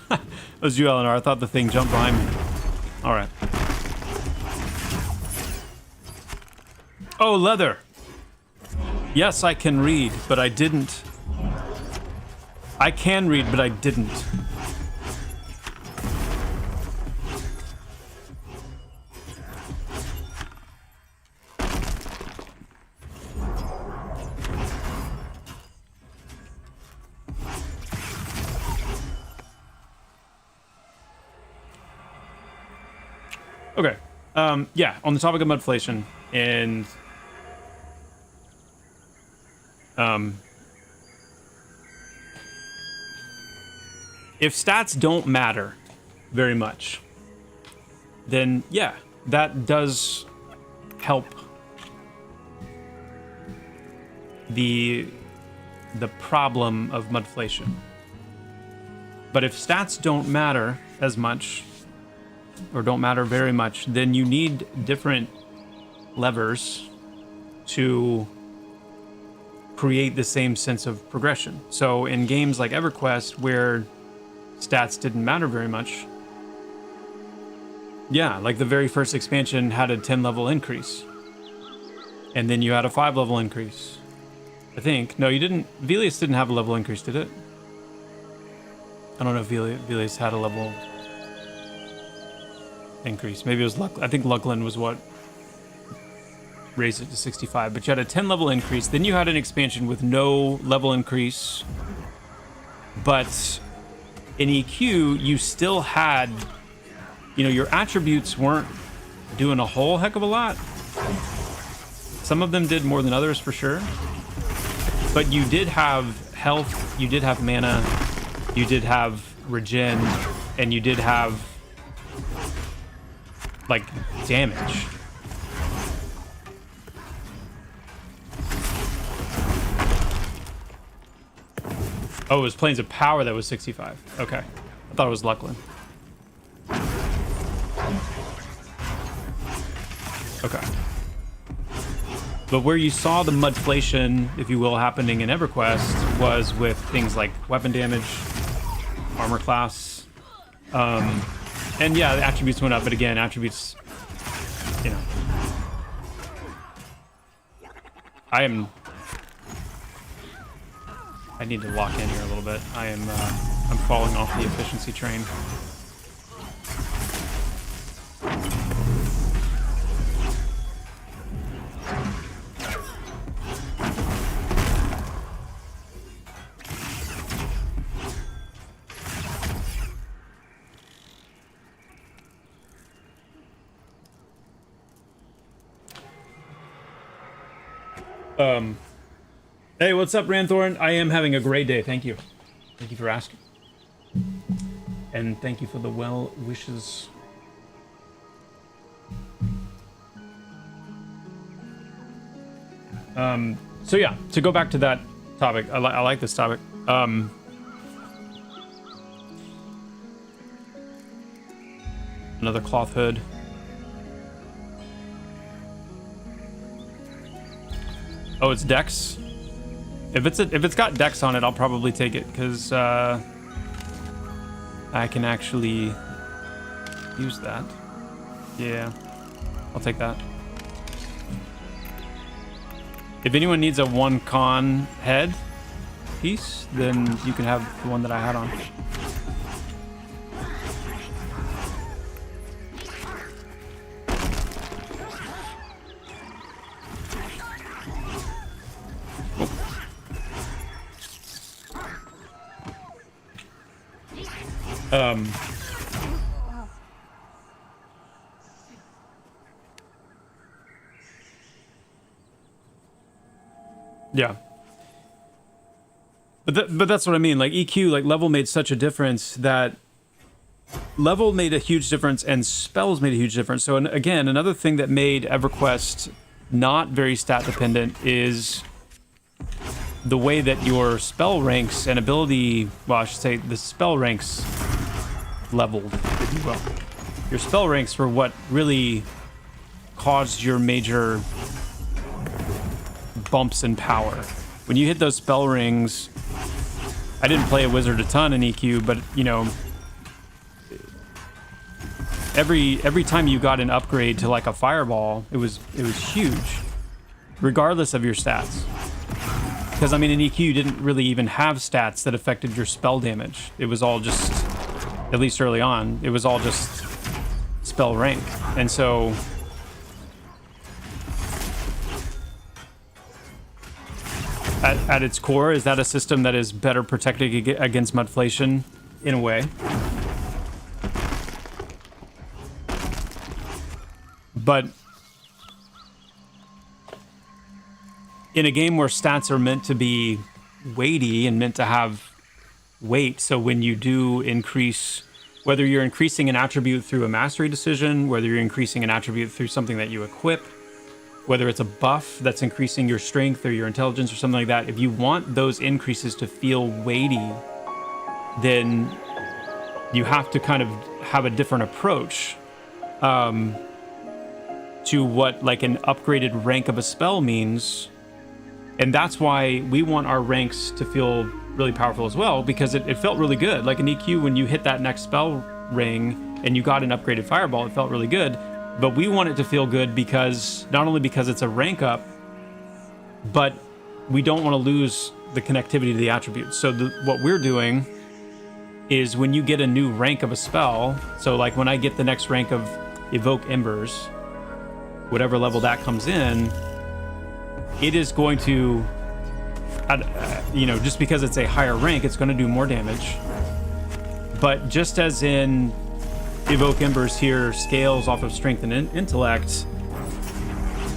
was you, Eleanor. I thought the thing jumped behind me. All right. Oh, leather. Yes, I can read, but I didn't. I can read, but I didn't. Okay. Yeah, on the topic of mudflation and if stats don't matter very much, then yeah, that does help the problem of mudflation. But if stats don't matter as much, or don't matter very much, then you need different levers to create the same sense of progression. So in games like EverQuest, where stats didn't matter very much, yeah, like the very first expansion had a 10 level increase, and then you had a 5 level increase, I think. No, you didn't. Velius didn't have a level increase, did it? I don't know if Velius had a level increase. Maybe it was Luck. I think Luckland was what raised it to 65. But you had a 10 level increase. Then you had an expansion with no level increase. But in EQ, you still had, you know, your attributes weren't doing a whole heck of a lot. Some of them did more than others for sure. But you did have health, you did have mana, you did have regen, and you did have, like, damage. Oh, it was Planes of Power that was 65. Okay. I thought it was Luckland. Okay. But where you saw the mudflation, if you will, happening in EverQuest was with things like weapon damage, armor class, and yeah, the attributes went up, but again, attributes, you know. I need to lock in here a little bit. I'm falling off the efficiency train. Hey, what's up, Ranthorn? I am having a great day. Thank you. Thank you for asking. And thank you for the well wishes. So yeah, to go back to that topic, I like this topic. Another cloth hood. Oh, it's Dex. If it's got Dex on it, I'll probably take it because I can actually use that. Yeah, I'll take that. If anyone needs a 1 con head piece, then you can have the one that I had on. Yeah. But that's what I mean. Like EQ, like level made such a difference that level made a huge difference and spells made a huge difference. So again, another thing that made EverQuest not very stat dependent is the way that your spell ranks and ability, well, I should say the spell ranks leveled, if you will. Your spell ranks were what really caused your major bumps in power. When you hit those spell rings, I didn't play a wizard a ton in EQ, but you know, every time you got an upgrade to like a fireball, it was huge, regardless of your stats. Because I mean, in EQ, you didn't really even have stats that affected your spell damage. It was all just, at least early on, it was all just spell rank, and so. At its core, is that a system that is better protected against mudflation in a way? But in a game where stats are meant to be weighty and meant to have weight, so when you do increase, whether you're increasing an attribute through a mastery decision, whether you're increasing an attribute through something that you equip, whether it's a buff that's increasing your strength or your intelligence or something like that, if you want those increases to feel weighty, then you have to kind of have a different approach to what like an upgraded rank of a spell means. And that's why we want our ranks to feel really powerful as well, because it felt really good. Like in EQ, when you hit that next spell ring and you got an upgraded fireball, it felt really good. But we want it to feel good because, not only because it's a rank up, but we don't want to lose the connectivity to the attributes. So what we're doing is when you get a new rank of a spell, so like when I get the next rank of Evoke Embers, whatever level that comes in, it is going to, you know, just because it's a higher rank, it's going to do more damage. But just as in Evoke Embers here scales off of strength and intellect,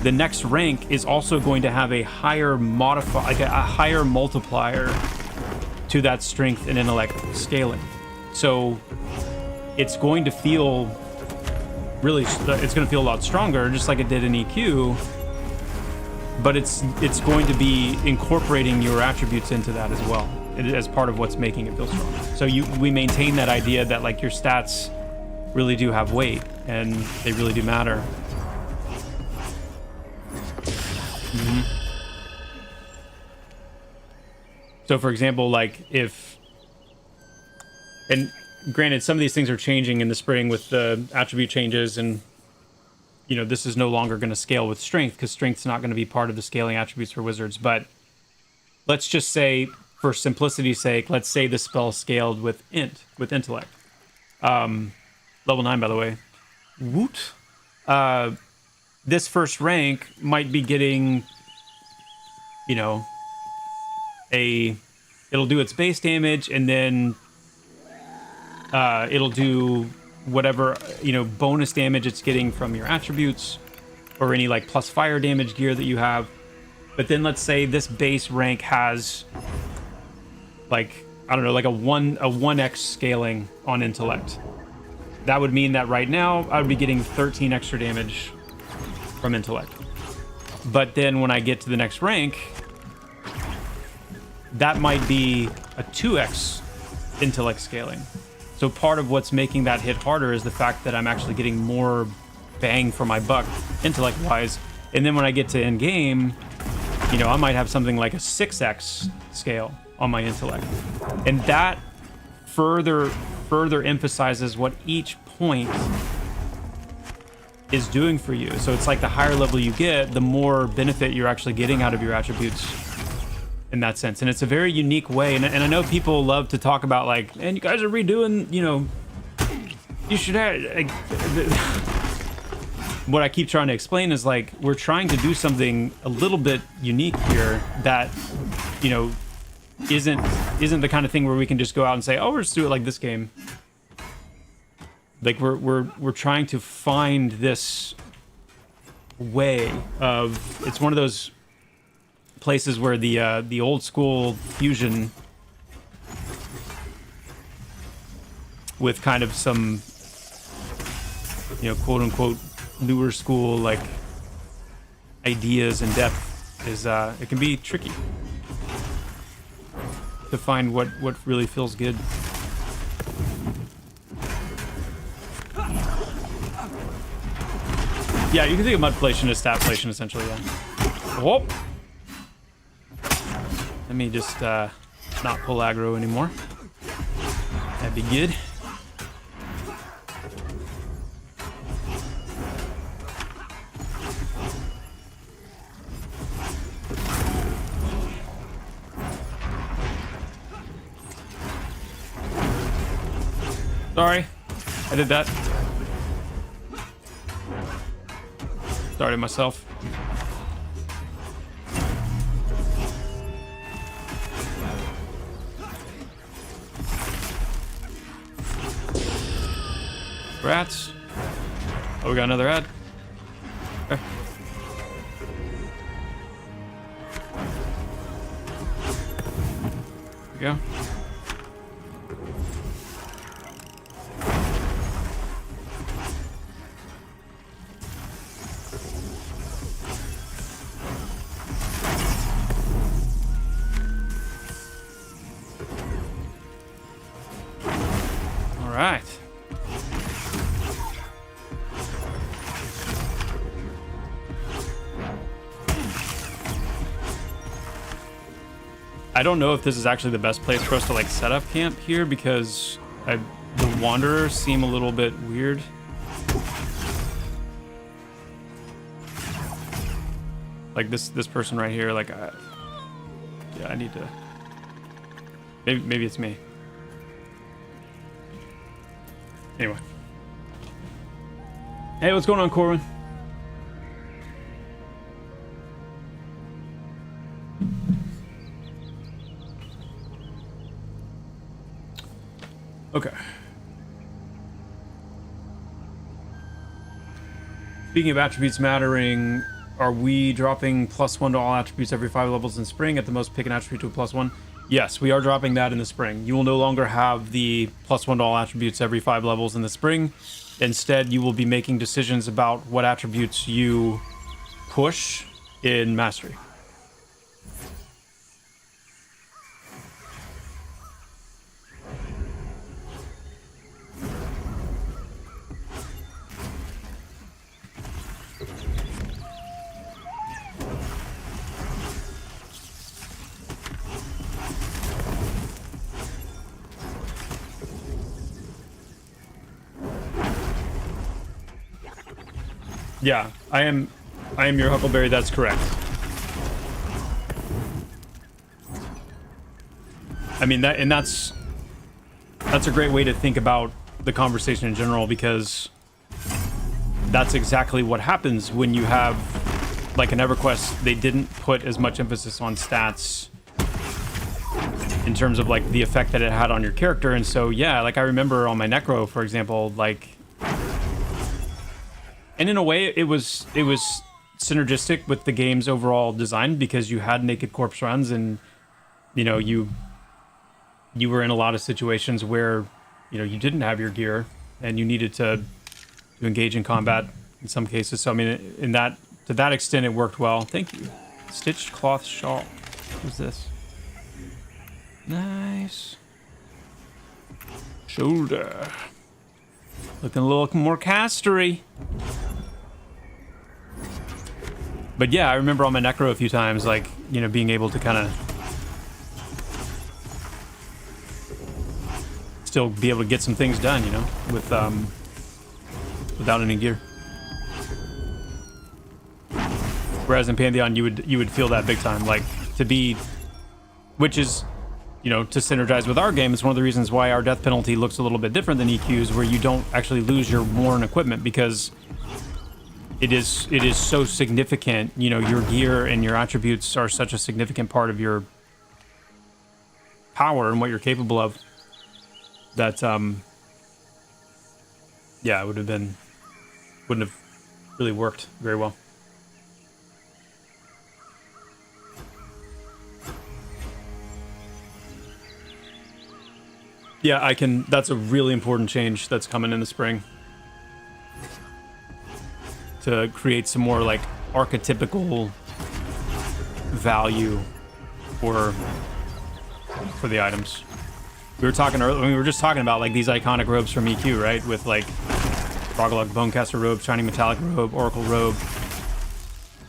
the next rank is also going to have a higher like a higher multiplier to that strength and intellect scaling. So it's going to feel it's going to feel a lot stronger, just like it did in EQ. But it's going to be incorporating your attributes into that as well, as part of what's making it feel strong. So we maintain that idea that like your stats really do have weight and they really do matter. Mm-hmm. So for example, like if, and granted some of these things are changing in the spring with the attribute changes, and you know, this is no longer going to scale with strength because strength's not going to be part of the scaling attributes for wizards. But let's just say, for simplicity's sake, let's say the spell scaled with intellect. Level 9, by the way. Woot. This first rank might be getting, you know, it'll do its base damage, and then it'll do whatever, you know, bonus damage it's getting from your attributes or any like plus fire damage gear that you have. But then let's say this base rank has like, I don't know, like a 1x scaling on intellect. That would mean that right now I would be getting 13 extra damage from intellect. But then when I get to the next rank, that might be a 2x intellect scaling. So part of what's making that hit harder is the fact that I'm actually getting more bang for my buck intellect-wise. And then when I get to end game, you know, I might have something like a 6x scale on my intellect. And that further emphasizes what each point is doing for you. So it's like the higher level you get, the more benefit you're actually getting out of your attributes in that sense. And it's a very unique way. And I know people love to talk about like, and you guys are redoing, you know, you should have, like, what I keep trying to explain is like, we're trying to do something a little bit unique here that, you know, isn't the kind of thing where we can just go out and say, oh, we'll just do it like this game. Like we're trying to find this way of, it's one of those places where the old school fusion with kind of some, you know, quote unquote newer school like ideas and depth is it can be tricky to find what really feels good. Yeah, you can think of mudflation as statflation, essentially, yeah. Whoop! Let me just not pull aggro anymore. That'd be good. Sorry, I did that. Started myself. Rats. Oh, we got another ad. Okay. There we go. I don't know if this is actually the best place for us to like set up camp here because the wanderers seem a little bit weird. Like this person right here, like yeah, I need to. Maybe it's me. Anyway. Hey, what's going on, Corwin? Okay. Speaking of attributes mattering, are we dropping +1 to all attributes every 5 levels in spring? At the most, pick an attribute to a +1. Yes, we are dropping that in the spring. You will no longer have the +1 to all attributes every 5 levels in the spring. Instead, you will be making decisions about what attributes you push in mastery. Yeah, I am your Huckleberry, that's correct. I mean, that's a great way to think about the conversation in general, because that's exactly what happens when you have, like an EverQuest, they didn't put as much emphasis on stats in terms of, like, the effect that it had on your character, and so, yeah, like, I remember on my Necro, for example, like... And in a way, it was synergistic with the game's overall design, because you had naked corpse runs, and you know you were in a lot of situations where you know you didn't have your gear and you needed to engage in combat in some cases. So I mean, to that extent, it worked well. Thank you. Stitched cloth shawl. What's this? Nice. Shoulder. Looking a little more castery. But yeah, I remember on my Necro a few times, like, you know, being able to kind of still be able to get some things done, you know, with without any gear. Whereas in Pantheon, you would feel that big time, like to be, which is, you know, to synergize with our game, it's one of the reasons why our death penalty looks a little bit different than EQ's, where you don't actually lose your worn equipment because it is so significant. You know, your gear and your attributes are such a significant part of your power and what you're capable of that yeah, it wouldn't have really worked very well. Yeah, that's a really important change that's coming in the spring. To create some more, like, archetypical value for the items. We were talking earlier, we were just talking about, like, these iconic robes from EQ, right? With, like, Frogalog Bonecaster robe, Shining Metallic robe, Oracle robe,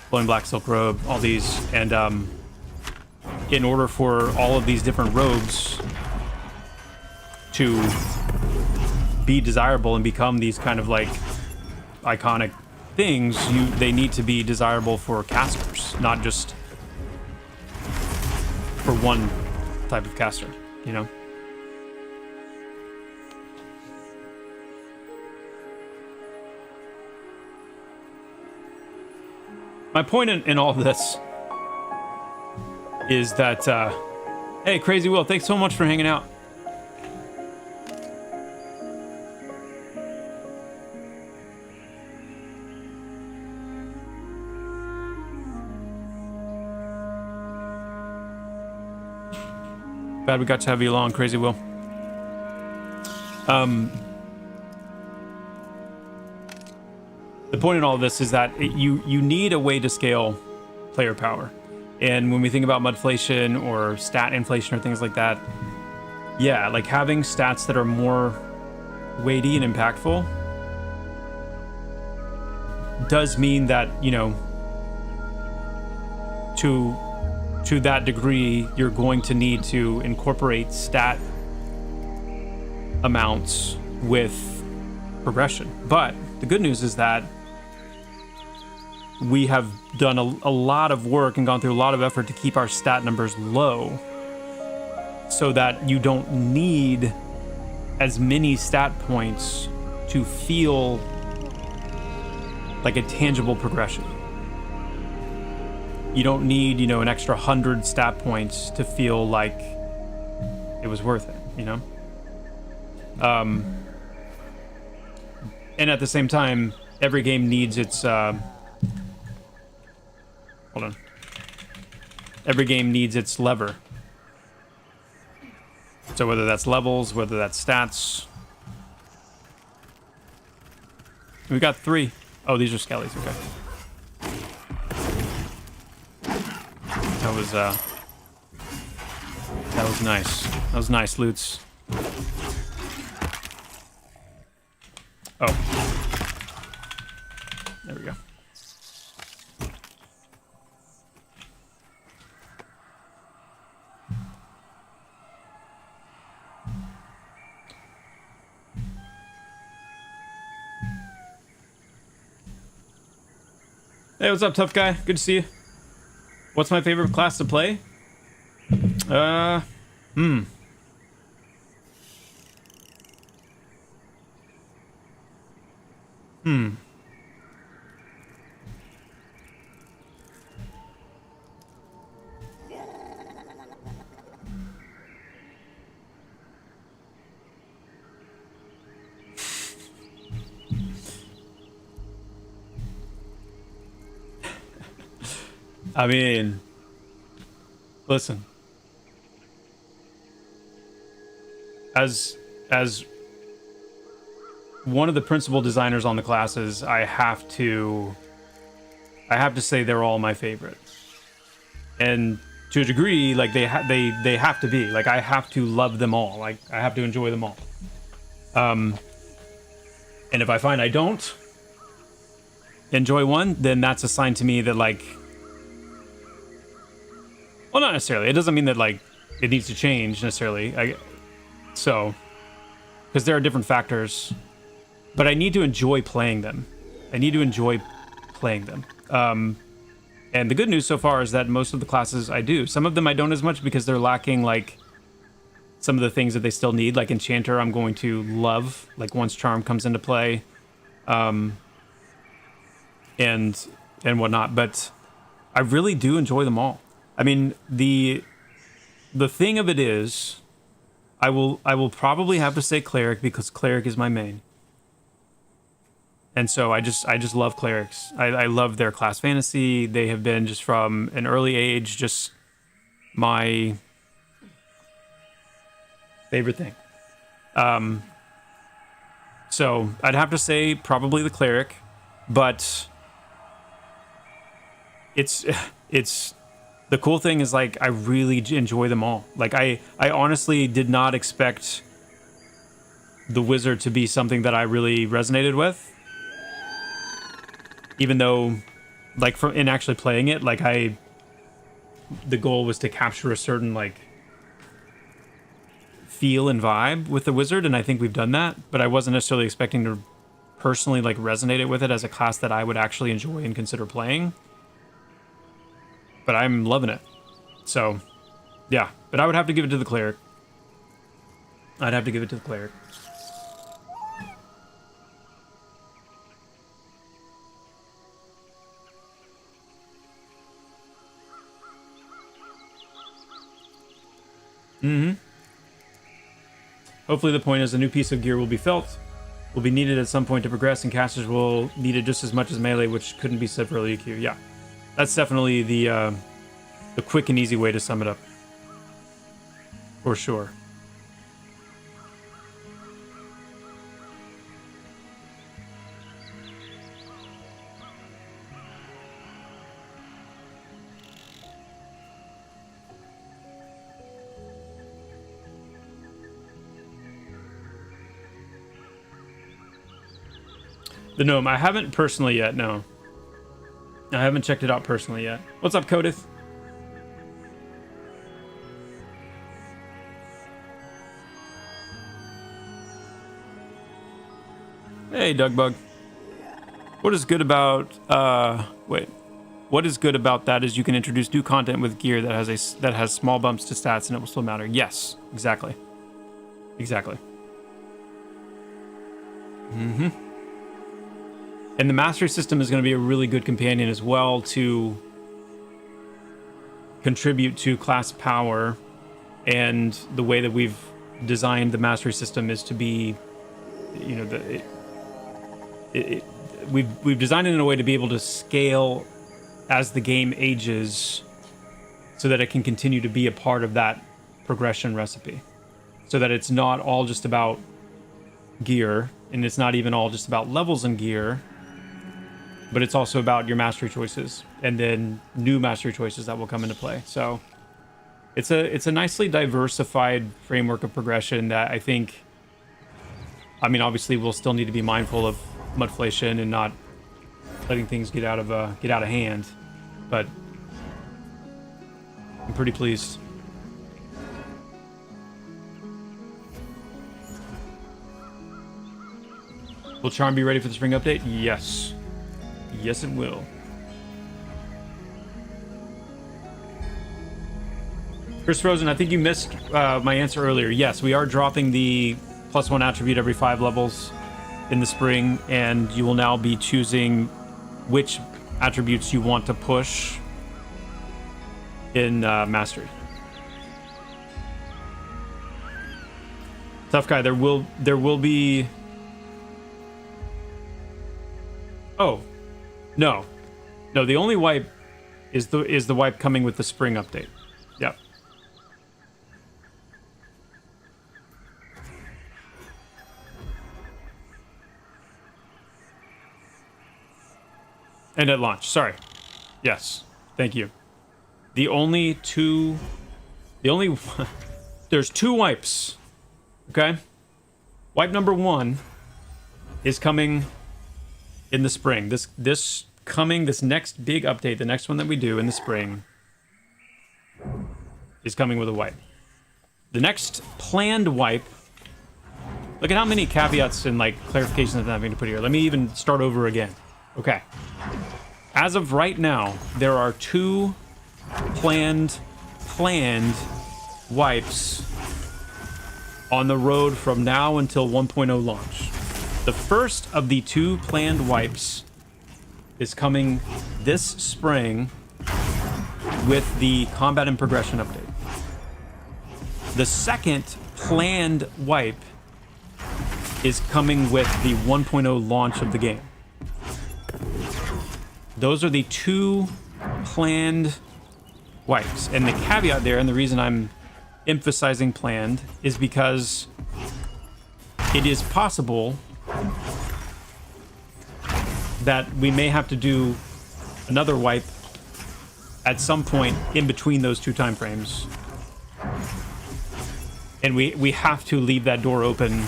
Flowing Black Silk robe, all these. And in order for all of these different robes to be desirable and become these kind of like iconic things, they need to be desirable for casters, not just for one type of caster, you know? My point in all of this is that, hey, Crazy Will, thanks so much for hanging out. Glad we got to have you along, Crazy Will. The point in all of this is that you need a way to scale player power. And when we think about mudflation or stat inflation or things like that, yeah, like having stats that are more weighty and impactful does mean that, you know, to that degree, you're going to need to incorporate stat amounts with progression. But the good news is that we have done a lot of work and gone through a lot of effort to keep our stat numbers low so that you don't need as many stat points to feel like a tangible progression. You don't need, you know, an extra 100 stat points to feel like it was worth it, you know? And at the same time, every game needs its, hold on. Every game needs its lever. So whether that's levels, whether that's stats. We got 3. Oh, these are skellies, okay. That was nice. That was nice, Loots. Oh. There we go. Hey, what's up, tough guy? Good to see you. What's my favorite class to play? I mean, listen. As one of the principal designers on the classes, I have to say they're all my favorite. And to a degree, like they have to be. Like I have to love them all. Like I have to enjoy them all. And if I find I don't enjoy one, then that's a sign to me that like, well, not necessarily. It doesn't mean that like it needs to change necessarily. So, because there are different factors, but I need to enjoy playing them. I need to enjoy playing them. And the good news so far is that most of the classes I do. Some of them I don't as much because they're lacking, like, some of the things that they still need. Like Enchanter, I'm going to love, like, once Charm comes into play. And whatnot. But I really do enjoy them all. I mean, the thing of it is, I will probably have to say Cleric because Cleric is my main. And so I just love clerics. I love their class fantasy. They have been just from an early age just my favorite thing. So I'd have to say probably the cleric, but it's the cool thing is, like, I really enjoy them all. Like I honestly did not expect the wizard to be something that I really resonated with. Even though, like, in actually playing it, like, the goal was to capture a certain, like, feel and vibe with the wizard, and I think we've done that, but I wasn't necessarily expecting to personally, like, resonate it with it as a class that I would actually enjoy and consider playing. But I'm loving it. So, yeah. But I would have to give it to the cleric. I'd have to give it to the cleric. Hopefully the point is a new piece of gear will be felt, will be needed at some point to progress, and casters will need it just as much as melee, which couldn't be said for early EQ. Yeah, that's definitely the quick and easy way to sum it up. For sure. The gnome, I haven't personally yet, no. I haven't checked it out personally yet. What's up, Codith? Hey, Dougbug. What is good about, what is good about that is you can introduce new content with gear that has small bumps to stats and it will still matter. Yes, exactly. Exactly. And the mastery system is going to be a really good companion as well to contribute to class power. And the way that we've designed the mastery system is to be, you know, we've designed it in a way to be able to scale as the game ages so that it can continue to be a part of that progression recipe. So that it's not all just about gear, and it's not even all just about levels in gear, but it's also about your mastery choices and then new mastery choices that will come into play. So it's a nicely diversified framework of progression that I think, I mean, obviously we'll still need to be mindful of mudflation and not letting things get out of hand, but I'm pretty pleased. Will Charm be ready for the spring update? Yes. Yes, it will. Chris Frozen, I think you missed my answer earlier. Yes, we are dropping the +1 attribute every 5 levels in the spring, and you will now be choosing which attributes you want to push in Mastery. Tough guy, there will be... Oh, no, the only wipe is the wipe coming with the spring update. Yep. And at launch, sorry. Yes, thank you. There's 2 wipes, okay? Wipe number 1 is coming in the spring. This next big update, the next one that we do in the spring, is coming with a wipe. The next planned wipe, look at how many caveats and, like, clarifications I'm having to put here. Let me even start over again. Okay. as of right now, there are 2 planned wipes on the road from now until 1.0 launch. The first of the 2 planned wipes is coming this spring with the combat and progression update. The second planned wipe is coming with the 1.0 launch of the game. Those are the 2 planned wipes. And the caveat there, and the reason I'm emphasizing planned, is because it is possible that we may have to do another wipe at some point in between those 2 time frames. And we have to leave that door open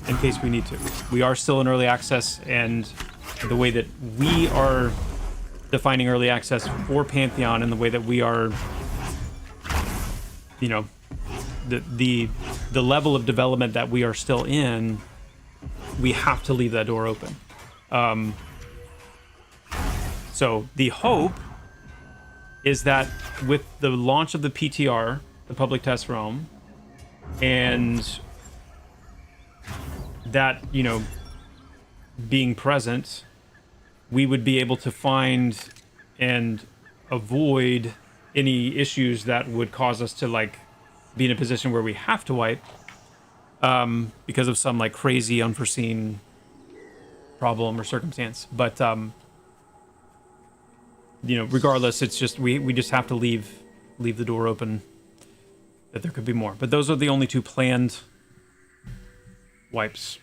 in case we need to. We are still in early access, and the way that we are defining early access for Pantheon and the way that we are, you know, the level of development that we are still in, we have to leave that door open. So the hope is that with the launch of the PTR, the public test realm, and that, you know, being present, we would be able to find and avoid any issues that would cause us to, like, be in a position where we have to wipe because of some, like, crazy unforeseen problem or circumstance. But you know, regardless, it's just we just have to leave the door open that there could be more. But those are the only 2 planned wipes.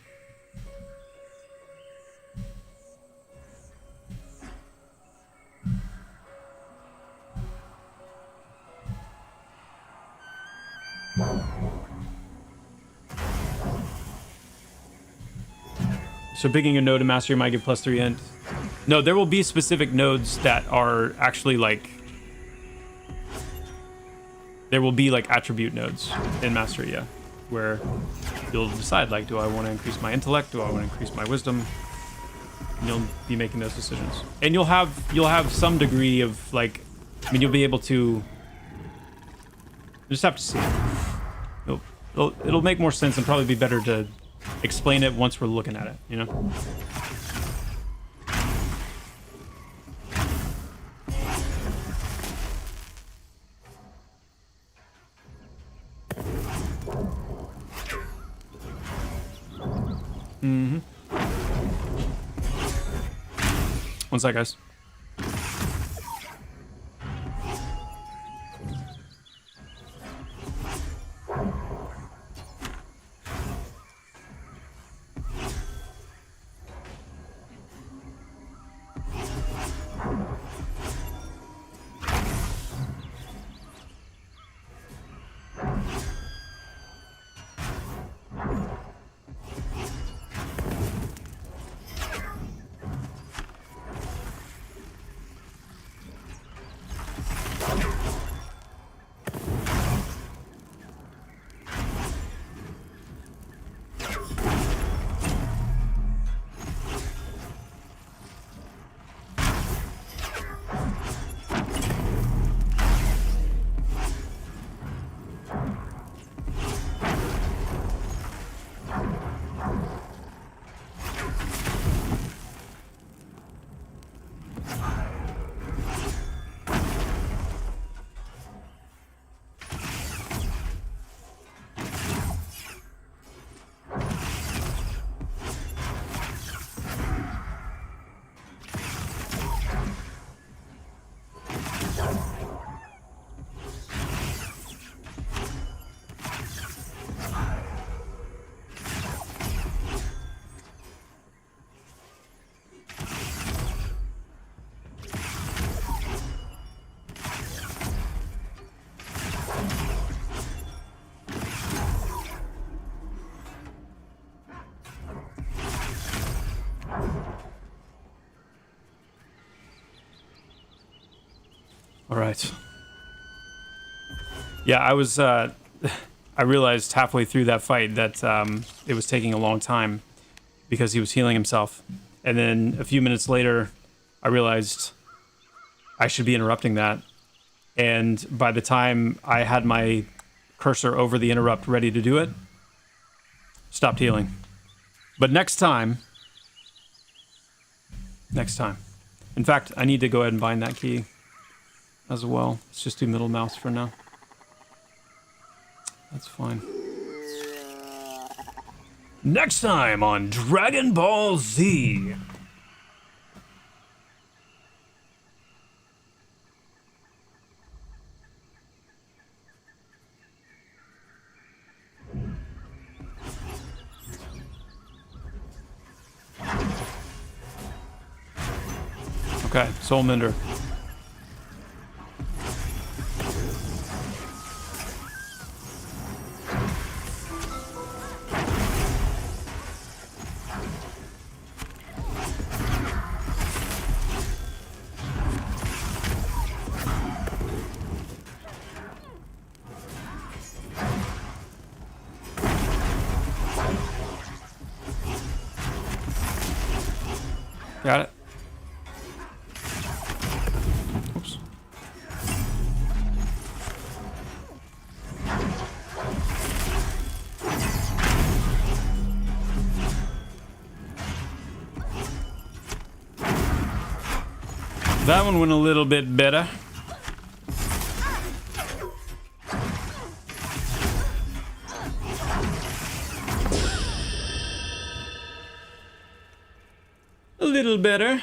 So picking a node to mastery might give +3 int. No, there will be specific nodes that are actually, like, there will be, like, attribute nodes in mastery, yeah, where you'll decide, like, do I want to increase my intellect? Do I want to increase my wisdom? And you'll be making those decisions. And you'll have some degree of, like, I mean, you'll be able to, you just have to see it. It'll make more sense and probably be better to explain it once we're looking at it, you know? Mm-hmm. One sec, guys. All right. Yeah, I was, I realized halfway through that fight that it was taking a long time because he was healing himself. And then a few minutes later, I I realized I should be interrupting that. And by the time I had my cursor over the interrupt ready to do it, stopped healing. But next time. In fact, I need to go ahead and bind that key as well. Let's just do middle mouse for now. That's fine. Next time on Dragon Ball Z. Okay, Soul Mender. Got it. Oops. That one went a little bit better. A little better.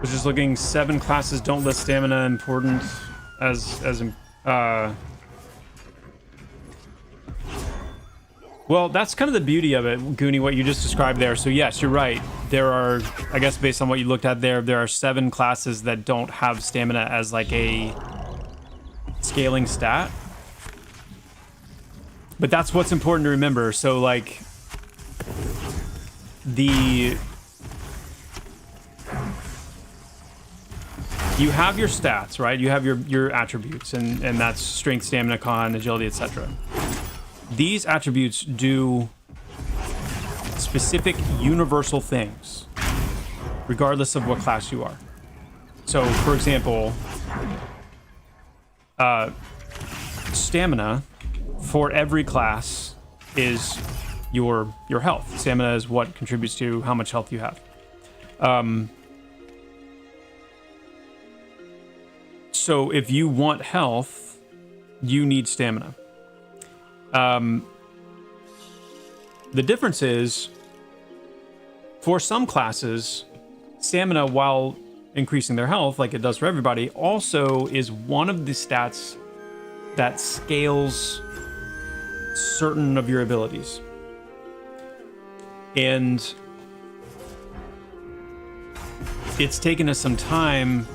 Was just looking, 7 classes don't list stamina important well, that's kind of the beauty of it, Goonie, what you just described there. So yes, you're right. There are, I guess based on what you looked at there are 7 classes that don't have stamina as like a scaling stat. But that's what's important to remember. So like you have your stats, right? You have your attributes, and that's strength, stamina, con, agility, etc. These attributes do specific universal things, regardless of what class you are. So, for example, stamina for every class is your health. Stamina is what contributes to how much health you have. So if you want health, you need stamina. The difference is, for some classes, stamina, while increasing their health, like it does for everybody, also is one of the stats that scales certain of your abilities. And it's taken us some time,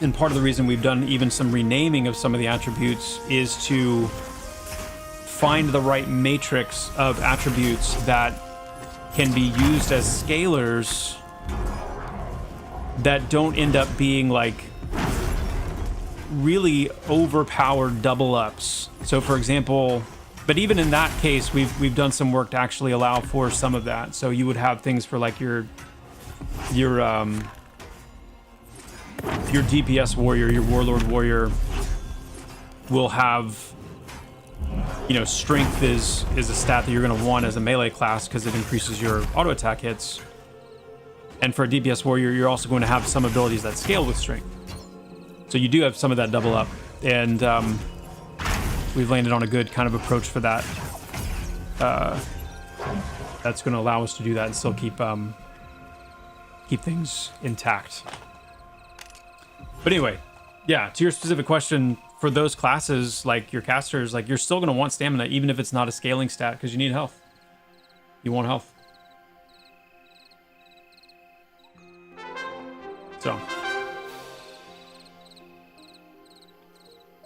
and part of the reason we've done even some renaming of some of the attributes is to find the right matrix of attributes that can be used as scalars that don't end up being like really overpowered double ups. So for example, but even in that case, we've done some work to actually allow for some of that. So you would have things for like your DPS warrior, your warlord warrior will have, you know, strength is a stat that you're going to want as a melee class because it increases your auto attack hits. And for a DPS warrior, you're also going to have some abilities that scale with strength. So you do have some of that double up, and we've landed on a good kind of approach for that. That's going to allow us to do that and still keep things intact. But anyway, yeah, to your specific question, for those classes, like your casters, like you're still going to want stamina, even if it's not a scaling stat, because you need health. You want health. So.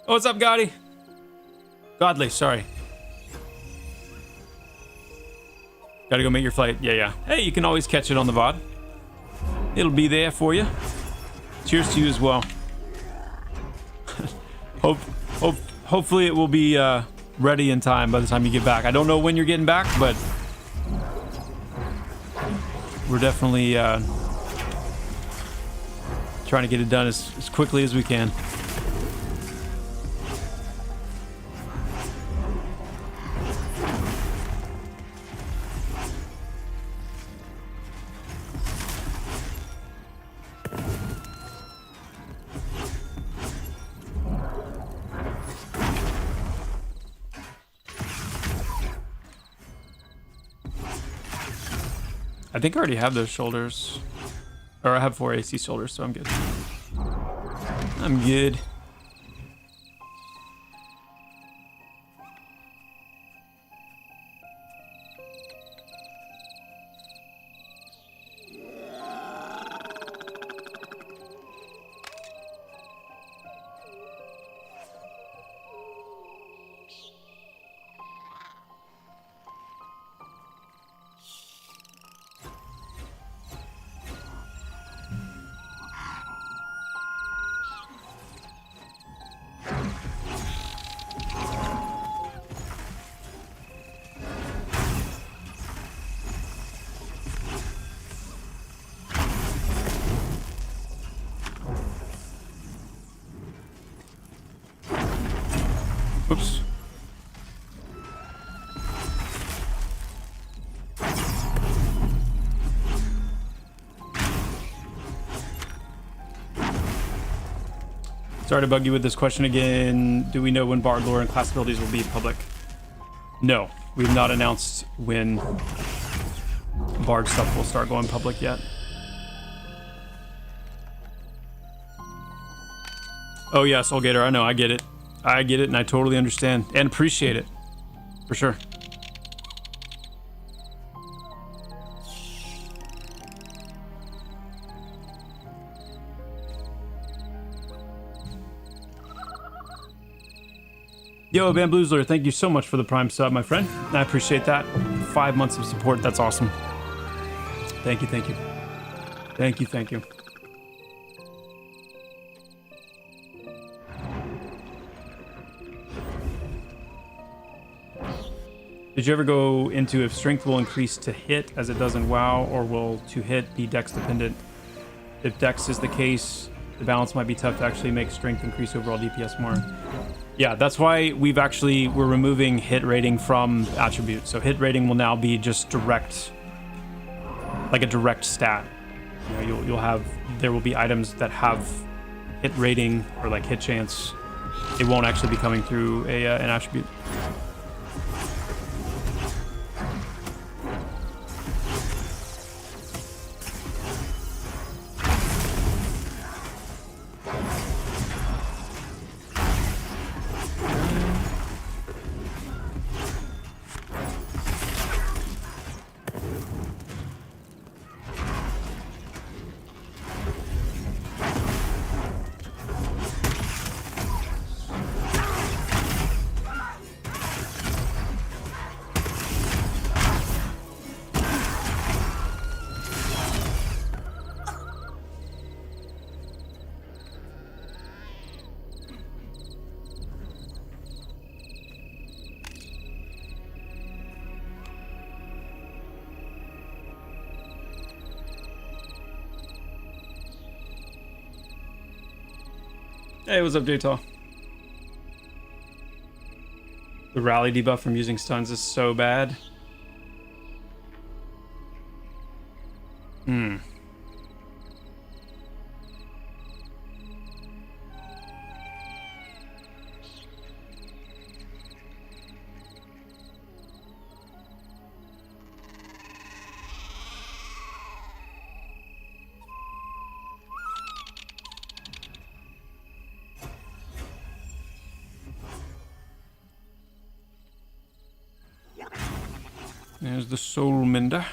Oh, what's up, Gotti? Godly, sorry. Gotta go make your flight. Yeah. Hey, you can always catch it on the VOD. It'll be there for you. Cheers to you as well. Hopefully it will be ready in time by the time you get back. I don't know when you're getting back, but we're definitely trying to get it done as quickly as we can. I think I already have those shoulders. Or I have 4 AC shoulders, so I'm good. I'm good. Oops. Sorry to bug you with this question again. Do we know when Bard lore and class abilities will be public? No, we've not announced when Bard stuff will start going public yet. Oh yeah, Soulgator, I know, I get it. I get it, and I totally understand and appreciate it, for sure. Yo, Bamboozler, thank you so much for the Prime sub, my friend. I appreciate that. 5 months of support, that's awesome. Thank you, thank you. Thank you, thank you. Did you ever go into if strength will increase to hit as it does in WoW, or will to hit be dex dependent? If dex is the case, the balance might be tough to actually make strength increase overall DPS more. Yeah, that's why we're removing hit rating from attribute. So hit rating will now be just direct, like a direct stat. You know, you'll have, there will be items that have hit rating or like hit chance. It won't actually be coming through an attribute. Hey, what's up, Data? The rally debuff from using stuns is so bad. There's the Soul Mender.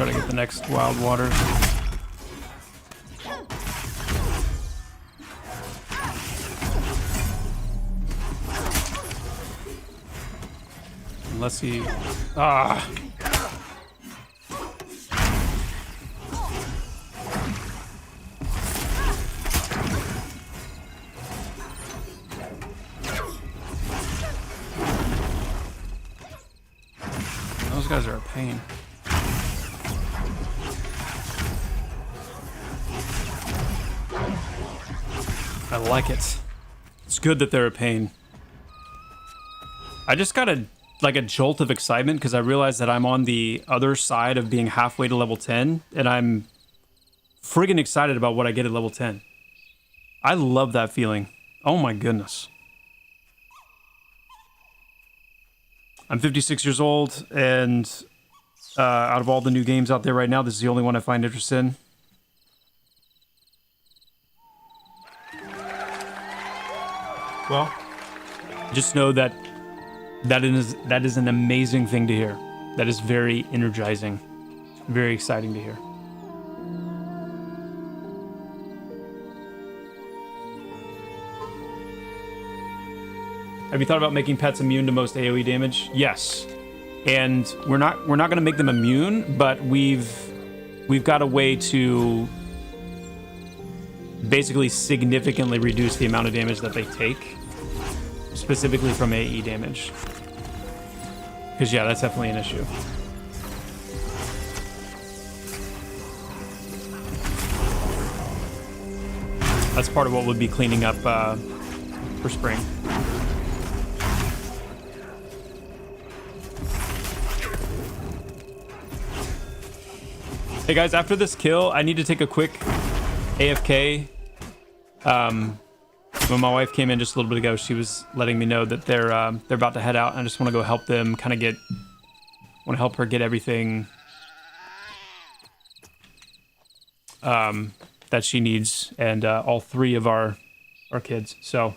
try to get the next wild water. Unless he... Ah! Those guys are a pain. I like it. It's good that they're a pain. I just got a jolt of excitement because I realized that I'm on the other side of being halfway to level 10, and I'm friggin' excited about what I get at level 10. I love that feeling. Oh my goodness. I'm 56 years old, and out of all the new games out there right now, this is the only one I find interest in. Well, just know that that is an amazing thing to hear. That is very energizing, very exciting to hear. Have you thought about making pets immune to most AoE damage? Yes, and we're not going to make them immune, but we've got a way to basically significantly reduce the amount of damage that they take, specifically from AE damage. Because yeah, that's definitely an issue. That's part of what we'll be cleaning up for spring. Hey guys, after this kill, I need to take a quick AFK. When my wife came in just a little bit ago, she was letting me know that they're about to head out. I just want to go help them, want to help her get everything that she needs, and all three of our kids. So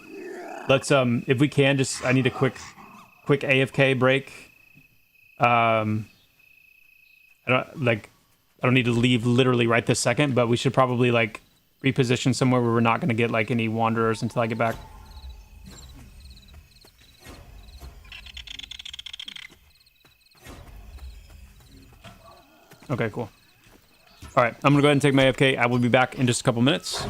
let's if we can, I need a quick AFK break. I don't need to leave literally right this second, but we should probably reposition somewhere where we're not going to get any wanderers until I get back. Okay, cool. All right, I'm going to go ahead and take my AFK. I will be back in just a couple minutes.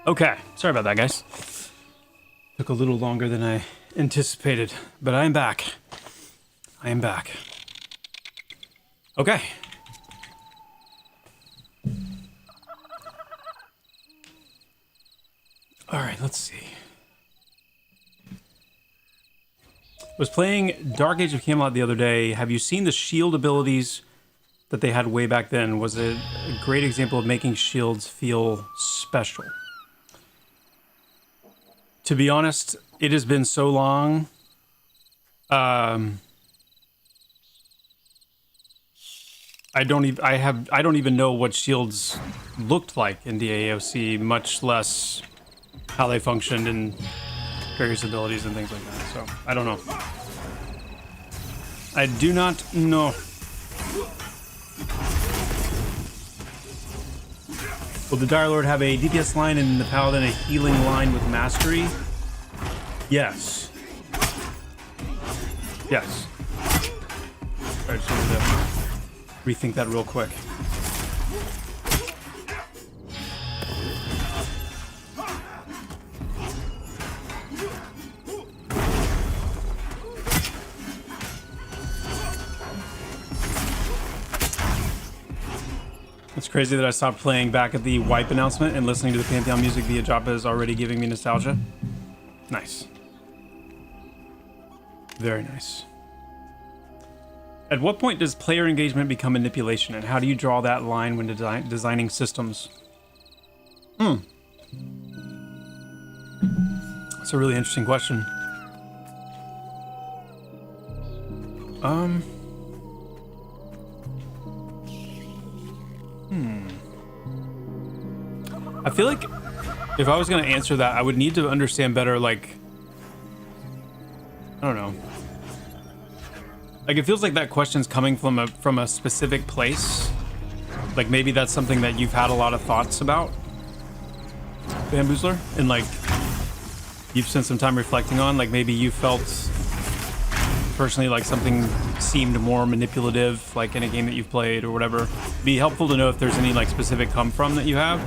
Okay, sorry about that, guys. Took a little longer than I anticipated, but I am back. I am back. Okay. All right, let's see. Was playing Dark Age of Camelot the other day. Have you seen the shield abilities that they had way back then? Was it a great example of making shields feel special? To be honest, it has been so long. I don't even know what shields looked like in the AOC, much less how they functioned in various abilities and things like that. So I don't know. I do not know. Will the Dire Lord have a DPS line and the Paladin a healing line with mastery? Yes. Yes. Alright, just wanted to rethink that real quick. It's crazy that I stopped playing back at the wipe announcement and listening to the Pantheon music via Joppa is already giving me nostalgia. Nice. Very nice. At what point does player engagement become manipulation, and how do you draw that line when designing systems? That's a really interesting question. I feel like if I was going to answer that, I would need to understand better, like, I don't know. Like, it feels like that question's coming from a specific place. Like, maybe that's something that you've had a lot of thoughts about, Bamboozler, and like, you've spent some time reflecting on, like, maybe you felt personally like something seemed more manipulative, like in a game that you've played or whatever. It'd be helpful to know if there's any like specific come from that you have.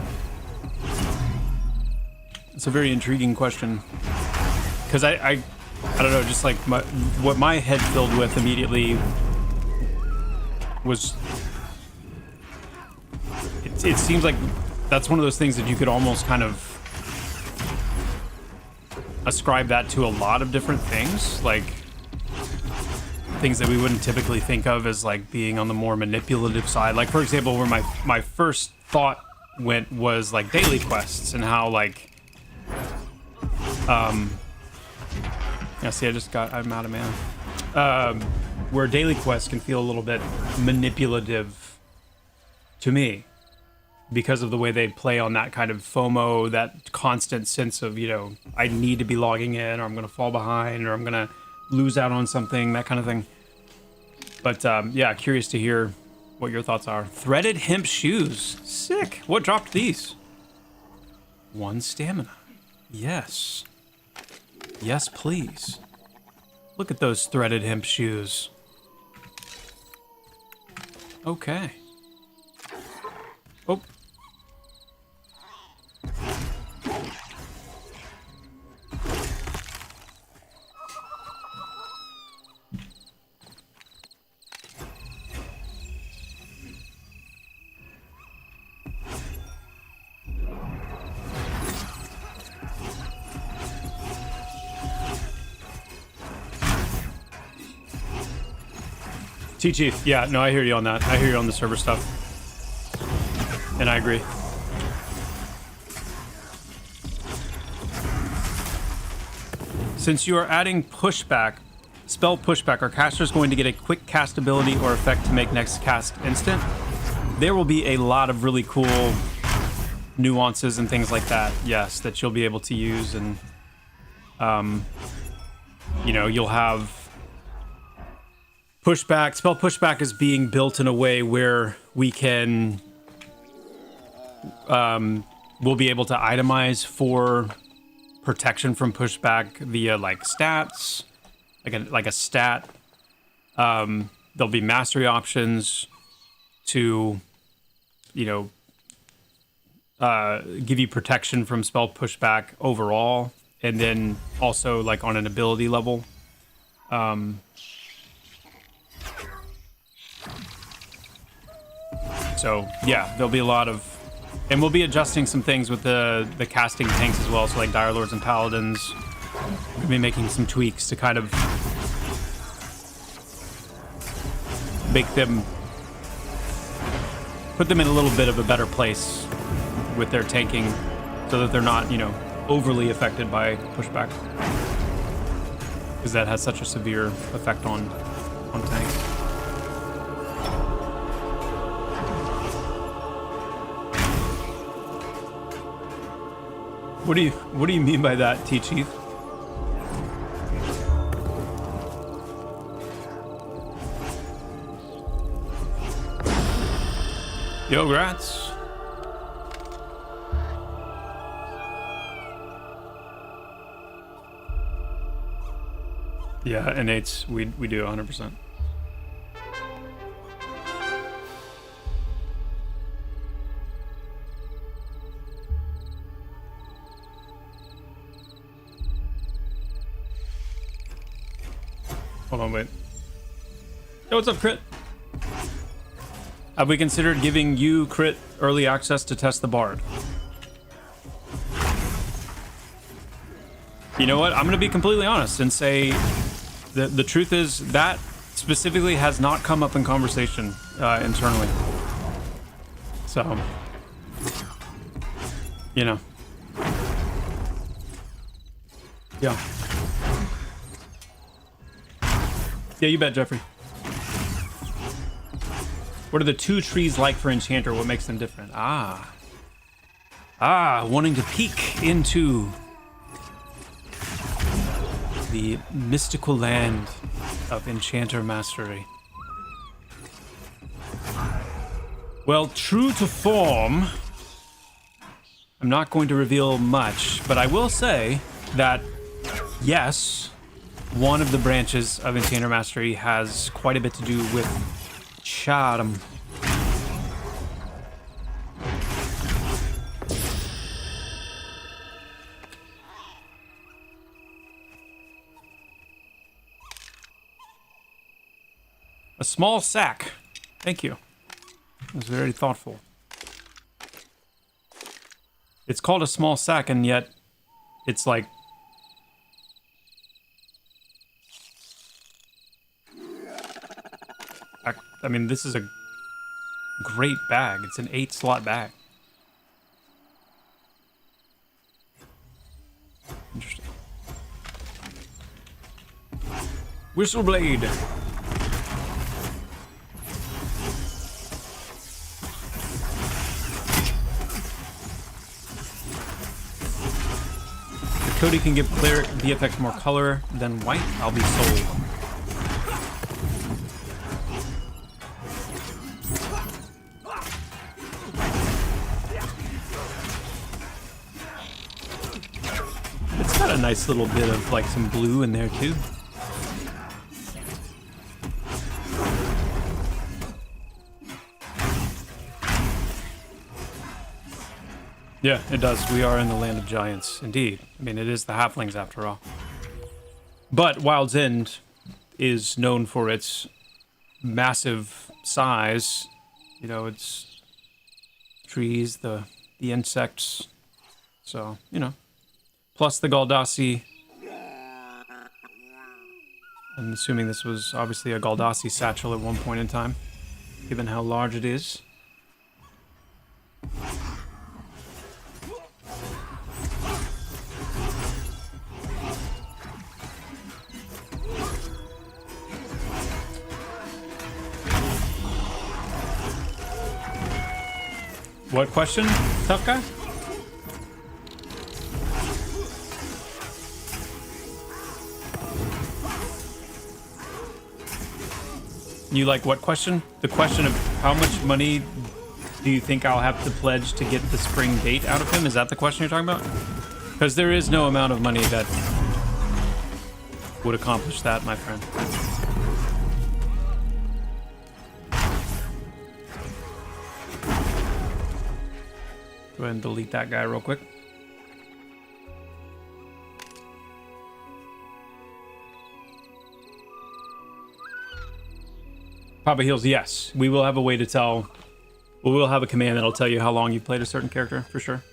It's a very intriguing question, because I don't know, just like what my head filled with immediately was, it seems like that's one of those things that you could almost kind of ascribe that to a lot of different things, like things that we wouldn't typically think of as like being on the more manipulative side. Like, for example, where my first thought went was like daily quests and how like yeah, see, I'm out of mana. Where daily quests can feel a little bit manipulative to me because of the way they play on that kind of FOMO, that constant sense of, you know, I need to be logging in, or I'm going to fall behind, or I'm going to lose out on something, that kind of thing. But yeah, curious to hear what your thoughts are. Threaded hemp shoes. Sick. What dropped these? 1 stamina. Yes. Yes, please. Look at those threaded hemp shoes. Okay. Oh. T-Chief, yeah, no, I hear you on that. I hear you on the server stuff. And I agree. Since you are adding pushback, spell pushback, our caster is going to get a quick cast ability or effect to make next cast instant. There will be a lot of really cool nuances and things like that, yes, that you'll be able to use. And, you know, you'll have pushback. Spell pushback is being built in a way where we can, we'll be able to itemize for protection from pushback via like stats, like a stat. There'll be mastery options to, you know, give you protection from spell pushback overall, and then also like on an ability level. So yeah, there'll be a lot of, and we'll be adjusting some things with the casting tanks as well. So like Dire Lords and Paladins, we'll be making some tweaks to kind of make them, put them in a little bit of a better place with their tanking, so that they're not, you know, overly affected by pushback, because that has such a severe effect on tanks. What do you mean by that, T-Chief? Yo, grats. Yeah, innates, we do 100%. Hold on, wait. Yo, what's up, Crit? Have we considered giving you, Crit, early access to test the Bard? You know what? I'm going to be completely honest and say the truth is that specifically has not come up in conversation internally. So, you know. Yeah. Yeah, you bet, Jeffrey. What are the two trees like for Enchanter? What makes them different? Wanting to peek into the mystical land of Enchanter Mastery. Well, true to form, I'm not going to reveal much, but I will say that, yes, one of the branches of Enchanter Mastery has quite a bit to do with charm. A small sack. Thank you. That was very thoughtful. It's called a small sack, and yet it's like... I mean, this is a great bag. It's an 8-slot bag. Interesting. Whistleblade. If Cody can give cleric the effect more color than white, I'll be sold. It's got a nice little bit of like some blue in there too. Yeah, it does. We are in the land of giants, indeed. I mean, it is the halflings after all. But Wild's End is known for its massive size. You know, it's trees, the insects. So, you know. Plus the Galdassi. I'm assuming this was obviously a Galdassi satchel at one point in time, given how large it is. What question, tough guy? You like what question? The question of how much money do you think I'll have to pledge to get the spring date out of him? Is that the question you're talking about? Because there is no amount of money that would accomplish that, my friend. Go ahead and delete that guy real quick. Papa Heals, yes. We will have a way to tell. We will have a command that'll tell you how long you've played a certain character, for sure.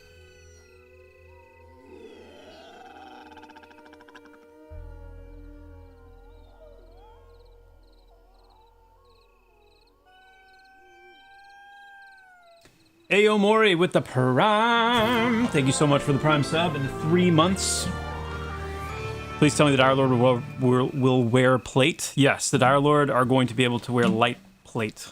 Ayo Mori with the Prime. Thank you so much for the Prime sub in the 3 months. Please tell me the Dire Lord will wear plate. Yes, the Dire Lord are going to be able to wear light plate.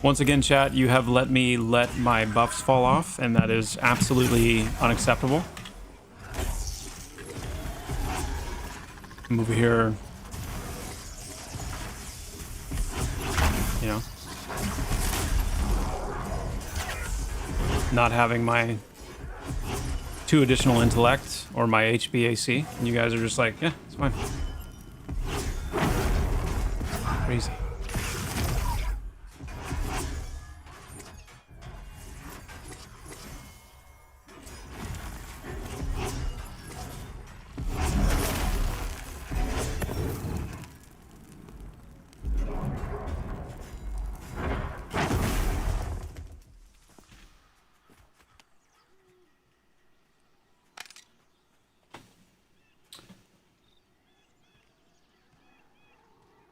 Once again, chat, you have let me let my buffs fall off, and that is absolutely unacceptable. I'm over here, you know, not having my 2 additional intellect or my HBAC, and you guys are just like, yeah, it's fine. Crazy.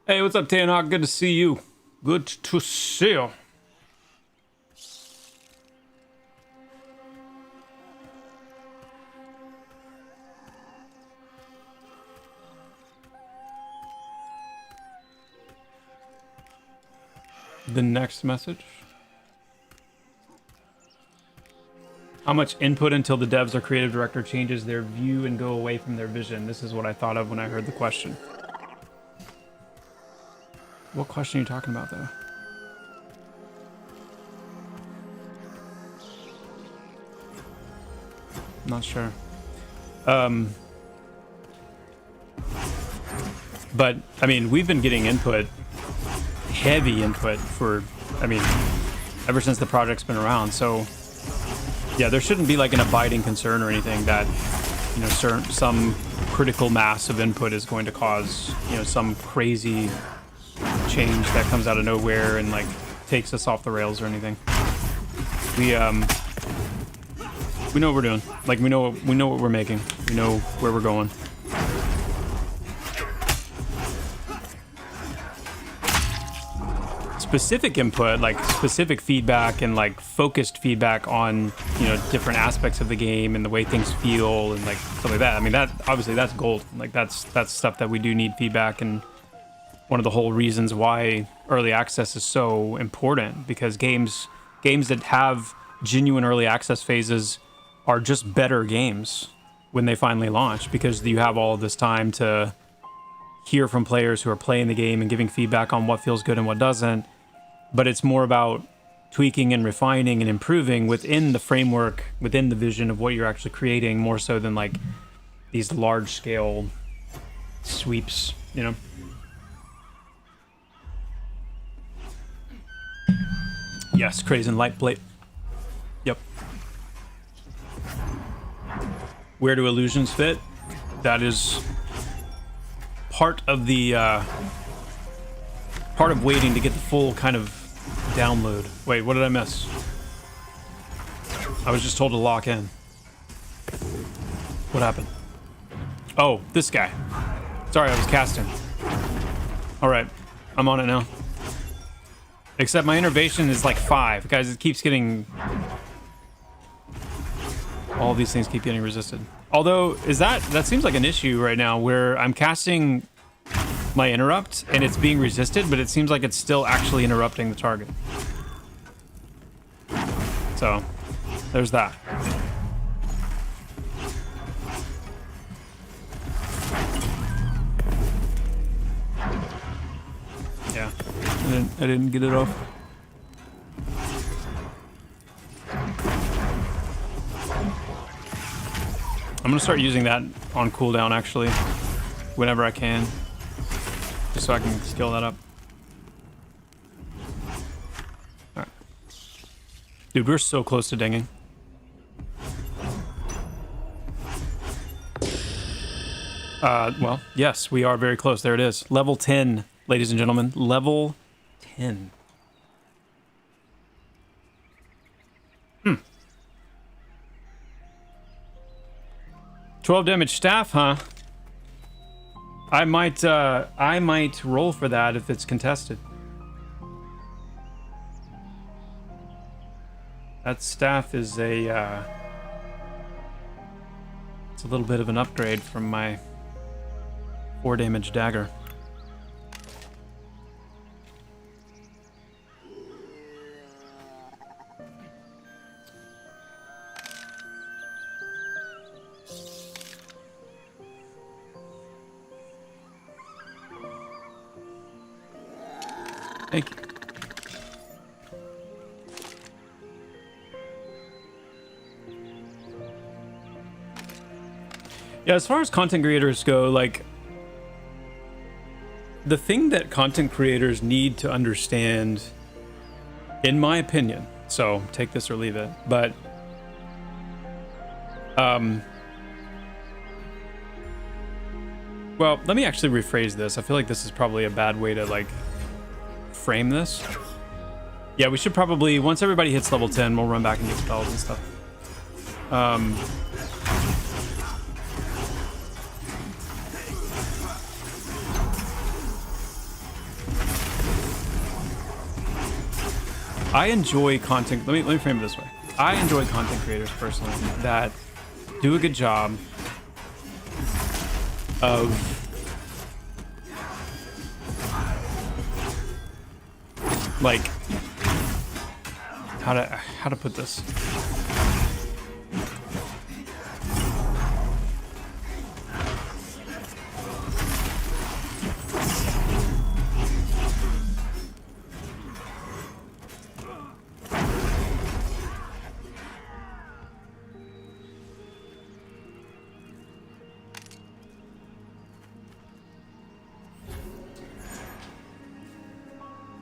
Hey, what's up, Tanhawk? Good to see you. Good to see you. The next message. How much input until the devs or creative director changes their view and go away from their vision? This is what I thought of when I heard the question. What question are you talking about, though? Not sure. But, I mean, we've been getting input, heavy input for, I mean, ever since the project's been around. So, yeah, there shouldn't be like an abiding concern or anything that, you know, some critical mass of input is going to cause, you know, some crazy change that comes out of nowhere and like takes us off the rails or anything. We know what we're doing. Like we know what we're making. We know where we're going. Specific input, like specific feedback and like focused feedback on, you know, different aspects of the game and the way things feel and like stuff like that. I mean, that obviously that's gold. Like that's stuff that we do need feedback, and one of the whole reasons why early access is so important, because games that have genuine early access phases are just better games when they finally launch, because you have all of this time to hear from players who are playing the game and giving feedback on what feels good and what doesn't. But it's more about tweaking and refining and improving within the framework, within the vision of what you're actually creating, more so than like these large scale sweeps, you know? Yes, Crazen light plate. Yep. Where do illusions fit? That is part of the part of waiting to get the full kind of download. Wait, what did I miss? I was just told to lock in. What happened? Oh, this guy. Sorry, I was casting. All right, I'm on it now. Except my innervation is like 5. Guys, it keeps getting... All of these things keep getting resisted. Although, that seems like an issue right now where I'm casting my interrupt and it's being resisted, but it seems like it's still actually interrupting the target. So, there's that. Yeah, I didn't get it off. I'm gonna start using that on cooldown actually, whenever I can, just so I can skill that up. All right. Dude, we're so close to dinging. Well, yes, we are very close. There it is. Level 10, ladies and gentlemen. Level 10. 12 damage staff, huh? I might roll for that if it's contested. That staff is a it's a little bit of an upgrade from my 4 damage dagger. Thank you. Yeah, as far as content creators go, like, the thing that content creators need to understand, in my opinion, so take this or leave it, but well, let me actually rephrase this. I feel like this is probably a bad way to, like, frame this. Yeah, we should probably, once everybody hits level 10, we'll run back and get spells and stuff. I enjoy content, let me frame it this way. I enjoy content creators personally that do a good job of like how to put this.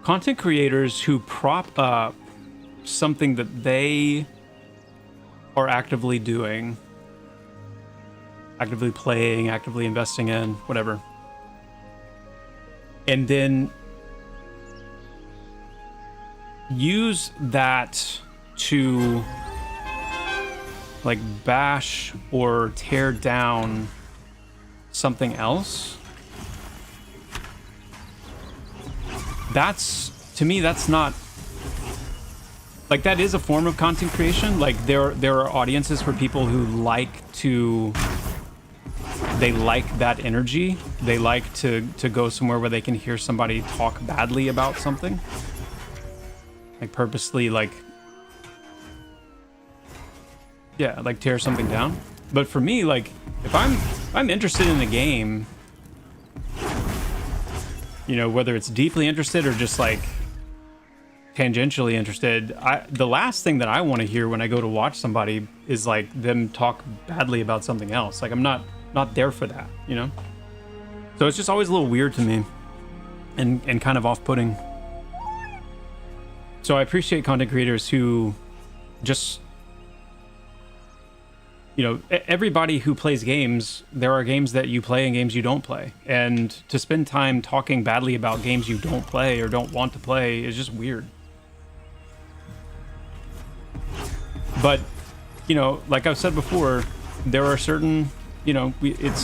Content creators who prop up something that they are actively doing, actively playing, actively investing in, whatever, and then use that to like bash or tear down something else. That's, to me, that's not, like, that is a form of content creation. Like, there are audiences for people who like to, they like that energy. They like to go somewhere where they can hear somebody talk badly about something. Like, purposely, like, yeah, like, tear something down. But for me, like, if I'm interested in a game, you know, whether it's deeply interested or just like tangentially interested, the last thing that I want to hear when I go to watch somebody is like them talk badly about something else. Like, I'm not there for that, you know? So it's just always a little weird to me and kind of off-putting. So I appreciate content creators who just you know, everybody who plays games, there are games that you play and games you don't play. And to spend time talking badly about games you don't play or don't want to play is just weird. But, you know, like I've said before, there are certain, you know, you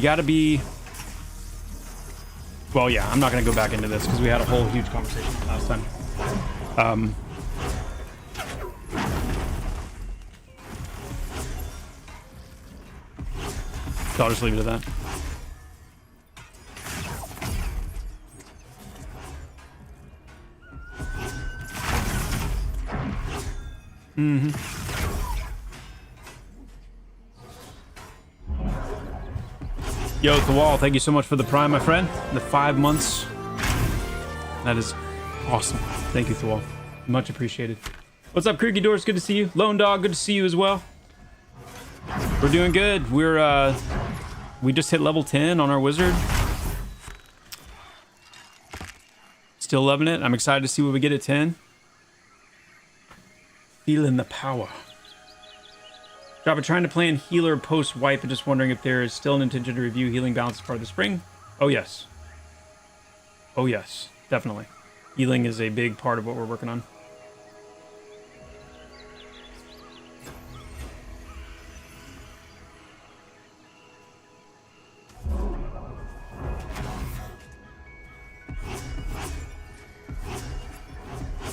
gotta be, well, yeah, I'm not gonna go back into this because we had a whole huge conversation last time. So I'll just leave it at that. Yo, The Wall, thank you so much for the Prime, my friend. The 5 months. That is awesome. Thank you, The Wall. Much appreciated. What's up, Creaky Doors? Good to see you. Lone Dog, good to see you as well. We're doing good. We just hit level 10 on our wizard. Still loving it. I'm excited to see what we get at 10. Feeling the power. Joppa, trying to plan healer post-wipe and just wondering if there is still an intention to review healing balance as part of the spring. Oh, yes. Oh, yes. Definitely. Healing is a big part of what we're working on.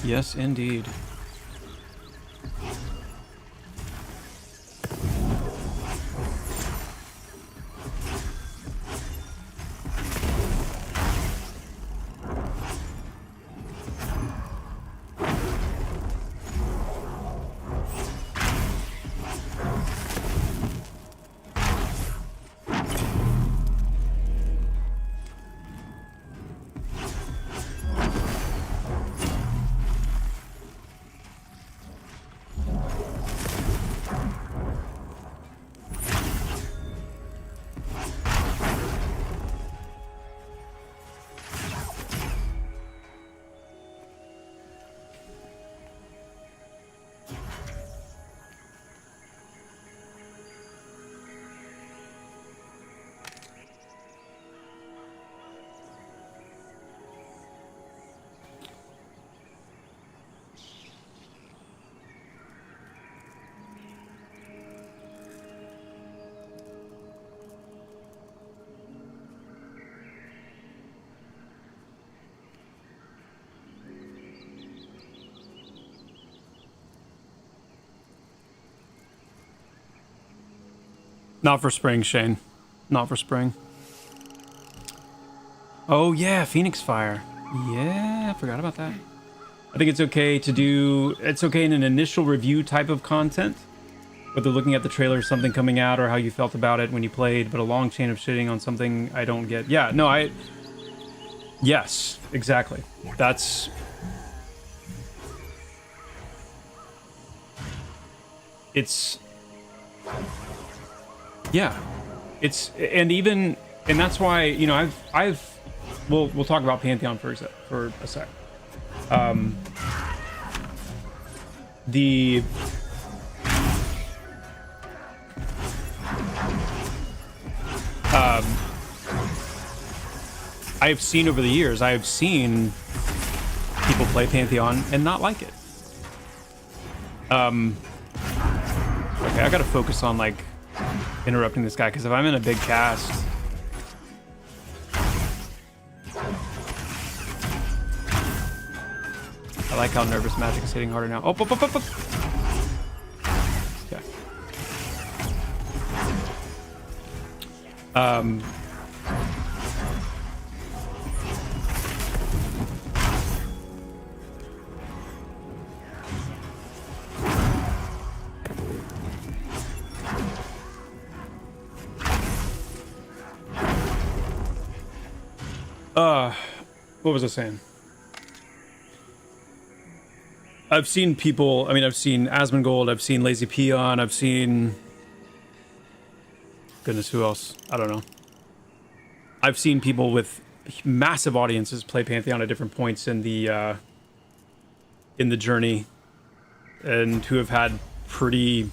Yes, indeed. Not for spring, Shane. Not for spring. Oh, yeah, Phoenix Fire. Yeah, I forgot about that. I think it's okay to do... It's okay in an initial review type of content. Whether looking at the trailer, something coming out, or how you felt about it when you played, but a long chain of shitting on something I don't get. Yeah, no, Yes, exactly. That's... It's... Yeah, it's, and even, and that's why, you know, we'll talk about Pantheon for a sec. I've seen over the years, I've seen people play Pantheon and not like it. Okay, I gotta focus on, like, interrupting this guy, because if I'm in a big cast... I like how nervous magic is hitting harder now. Oh, up. Okay. What was I saying? I've seen people, I mean, I've seen Asmongold, I've seen Lazy Peon, I've seen... Goodness, who else? I don't know. I've seen people with massive audiences play Pantheon at different points in the journey, and who have had pretty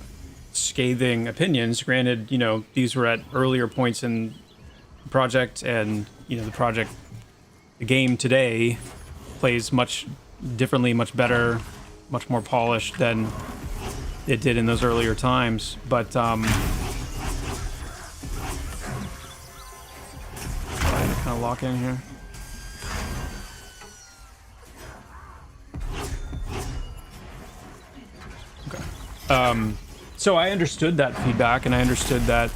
scathing opinions. Granted, you know, these were at earlier points in the project, and you know, the game today plays much differently, much better, much more polished than it did in those earlier times. But kind of lock in here. Okay. So I understood that feedback, and I understood that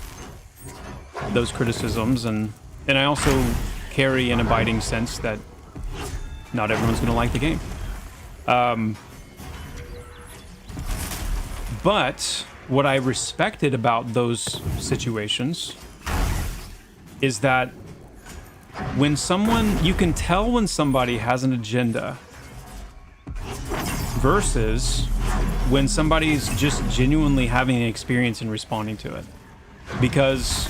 those criticisms, and I also carry an abiding sense that not everyone's going to like the game. But what I respected about those situations is that when you can tell when somebody has an agenda versus when somebody's just genuinely having an experience and responding to it. Because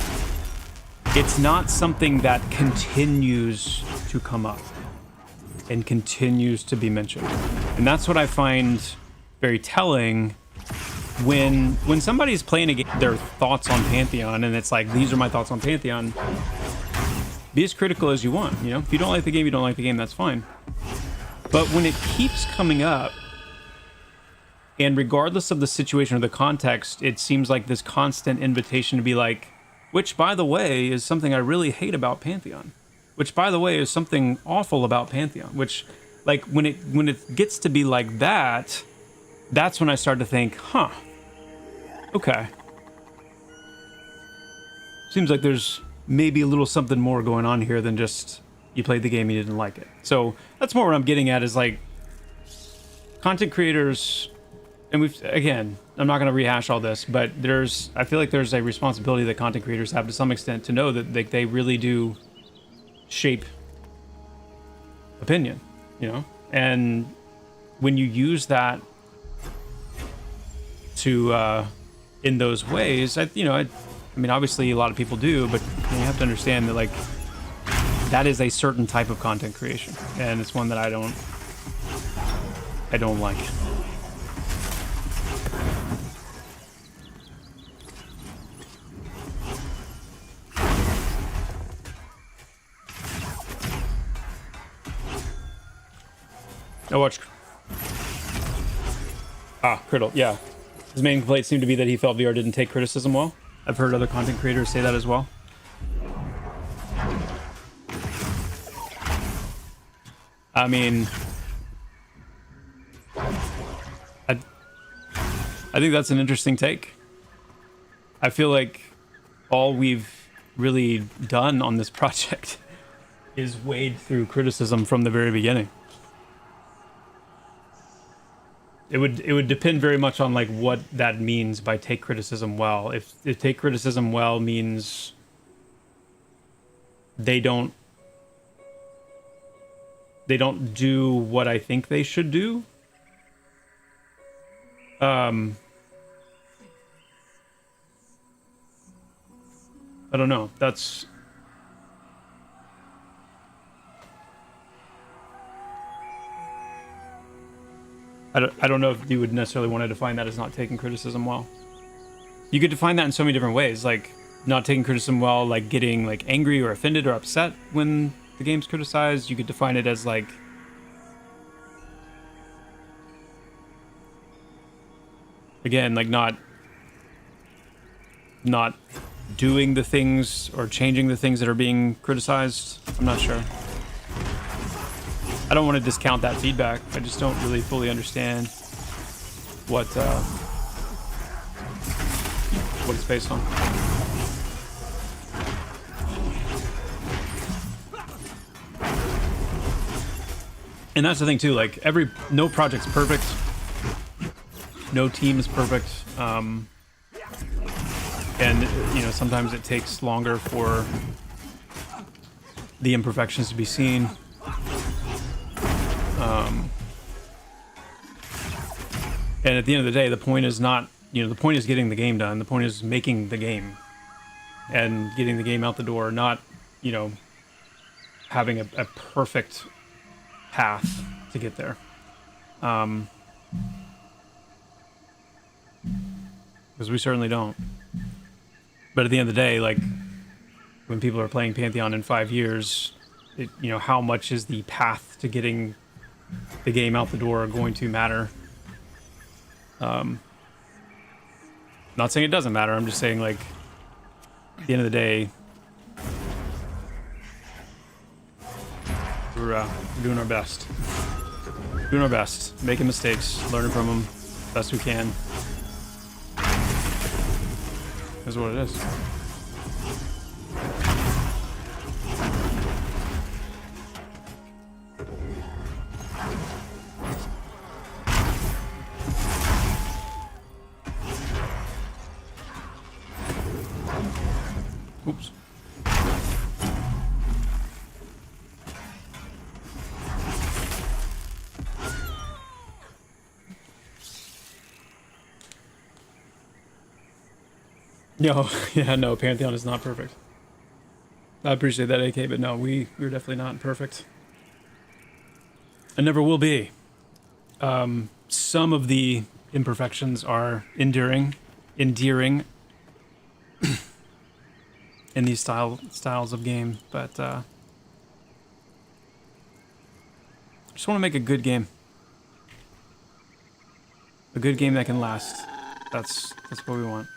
it's not something that continues to come up and continues to be mentioned. And that's what I find very telling when somebody's playing a game, their thoughts on Pantheon, and it's like, these are my thoughts on Pantheon. Be as critical as you want, you know? If you don't like the game, you don't like the game, that's fine. But when it keeps coming up, and regardless of the situation or the context, it seems like this constant invitation to be like, which, by the way, is something I really hate about Pantheon. Which, by the way, is something awful about Pantheon. Which, like, when it gets to be like that, that's when I start to think, huh, okay. Seems like there's maybe a little something more going on here than just you played the game and you didn't like it. So that's more what I'm getting at, is like, content creators, and again, I'm not going to rehash all this, but I feel like there's a responsibility that content creators have to some extent to know that they really do shape opinion, you know? And when you use that to, in those ways, I mean, obviously a lot of people do, but you have to understand that, like, that is a certain type of content creation, and it's one that I don't like. I watched... Criddle, yeah. His main complaint seemed to be that he felt VR didn't take criticism well. I've heard other content creators say that as well. I mean... I think that's an interesting take. I feel like all we've really done on this project is wade through criticism from the very beginning. It would depend very much on, like, what that means by take criticism well. If take criticism well means they don't do what I think they should do, I don't know. That's... I don't know if you would necessarily want to define that as not taking criticism well. You could define that in so many different ways, like not taking criticism well, like getting like angry or offended or upset when the game's criticized. You could define it as like again, like not doing the things or changing the things that are being criticized. I'm not sure. I don't want to discount that feedback. I just don't really fully understand what it's based on. And that's the thing too, like no project's perfect. No team is perfect. And you know, sometimes it takes longer for the imperfections to be seen. And at the end of the day, the point is not, you know, the point is getting the game done. The point is making the game and getting the game out the door, not, you know, having a perfect path to get there. because we certainly don't. But at the end of the day, like, when people are playing Pantheon in 5 years, you know, how much is the path to getting the game out the door going to matter? Not saying it doesn't matter. I'm just saying, like, at the end of the day, we're doing our best. Doing our best. Making mistakes. Learning from them best we can. That's what it is. Oops. No, yeah, no, Pantheon is not perfect. I appreciate that, AK, but no, we're definitely not perfect. And never will be. Some of the imperfections are endearing in these styles of game, but I just want to make a good game. A good game that can last. That's what we want.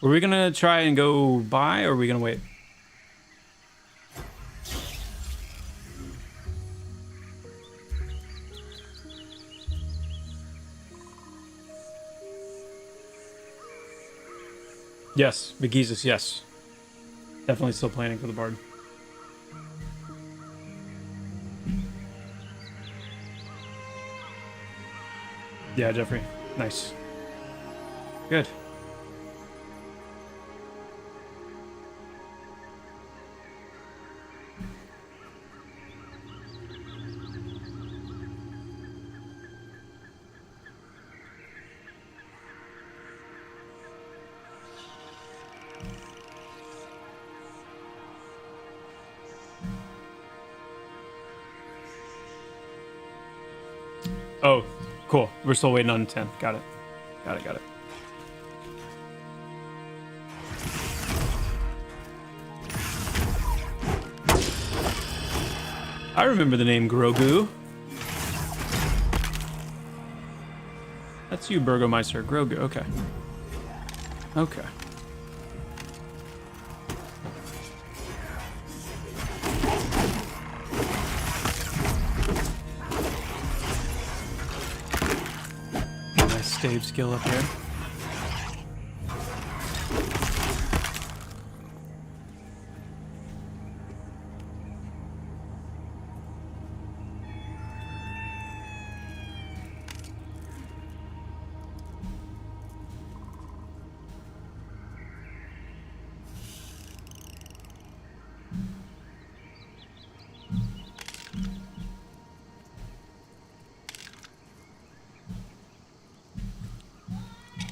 Were we gonna try and go by, or are we gonna wait? Yes, McGeezus, yes. Definitely still planning for the Bard. Yeah, Jeffrey. Nice. Good. Oh, cool. We're still waiting on 10. Got it. Got it. I remember the name Grogu. That's you, Burgomeister. Grogu. Okay. Okay. Stave skill up here.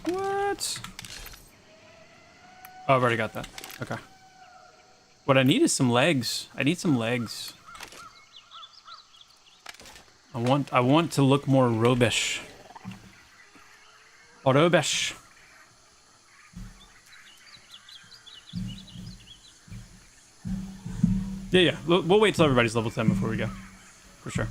What? Oh, I've already got that. Okay. What I need is some legs. I need some legs. I want to look more robish. Or robish. Yeah. We'll wait till everybody's level 10 before we go. For sure.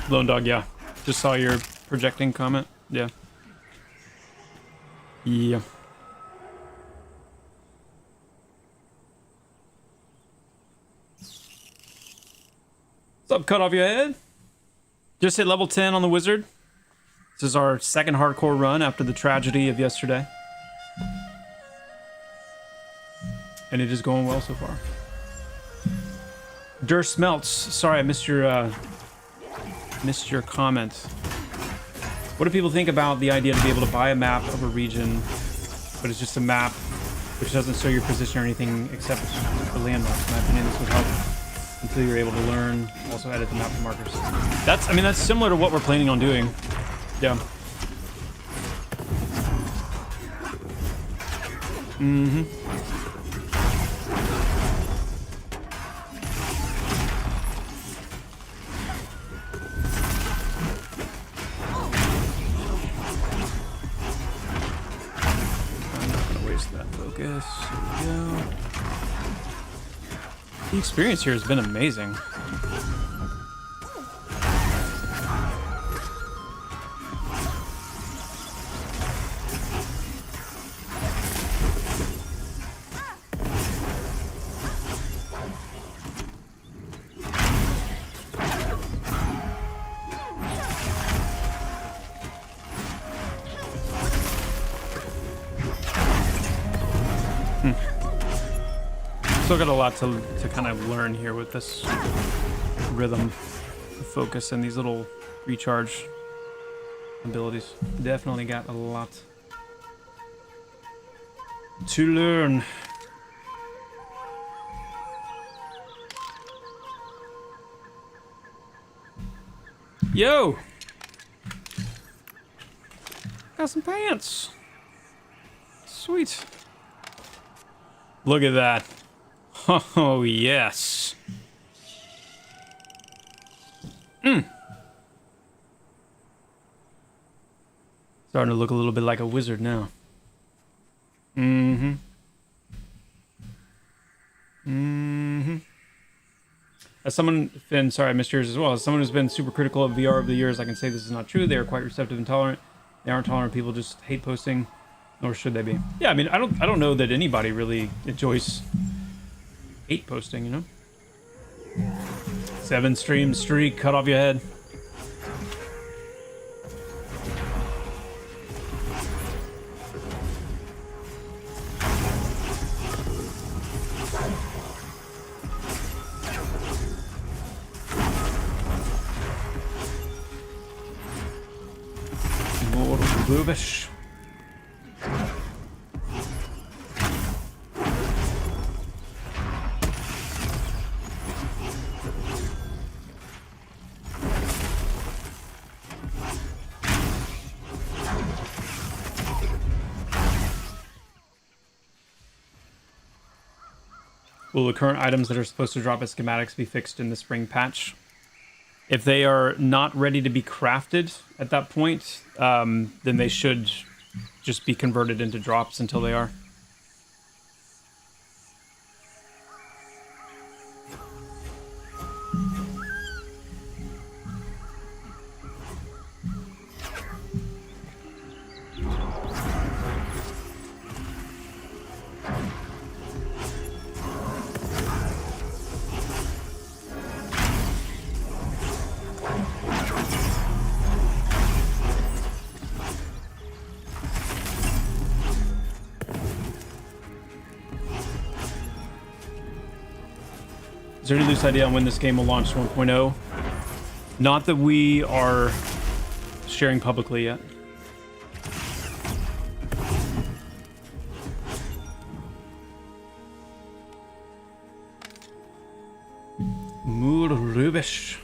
Lone Dog, yeah. Just saw your projecting comment. Yeah. Yeah. What's up, cut off your head? Just hit level 10 on the wizard. This is our second hardcore run after the tragedy of yesterday. And it is going well so far. Durst Smelts. Sorry, I missed your Missed your comment. What do people think about the idea to be able to buy a map of a region, but it's just a map which doesn't show your position or anything except the landmarks? In my opinion, this would help until you're able to learn. Also edit the map markers. That's, I mean, that's similar to what we're planning on doing. Yeah. Mm-hmm. I'm not gonna waste that focus. Here we go. The experience here has been amazing. Still got a lot to kind of learn here with this rhythm, the focus, and these little recharge abilities. Definitely got a lot to learn. Yo! Got some pants. Sweet. Look at that. Oh, yes. Starting to look a little bit like a wizard now. As someone, Finn, sorry I missed yours as well. As someone who's been super critical of VR over the years, I can say this is not true. They are quite receptive and tolerant. They aren't tolerant people, just hate posting, nor should they be. Yeah, I mean, I don't know that anybody really enjoys hate posting, you know? 7 stream streak, cut off your head. More rubbish. Will the current items that are supposed to drop as schematics be fixed in the spring patch? If they are not ready to be crafted at that point, then they should just be converted into drops until they are. Is there any loose idea on when this game will launch 1.0? Not that we are sharing publicly yet. More rubbish.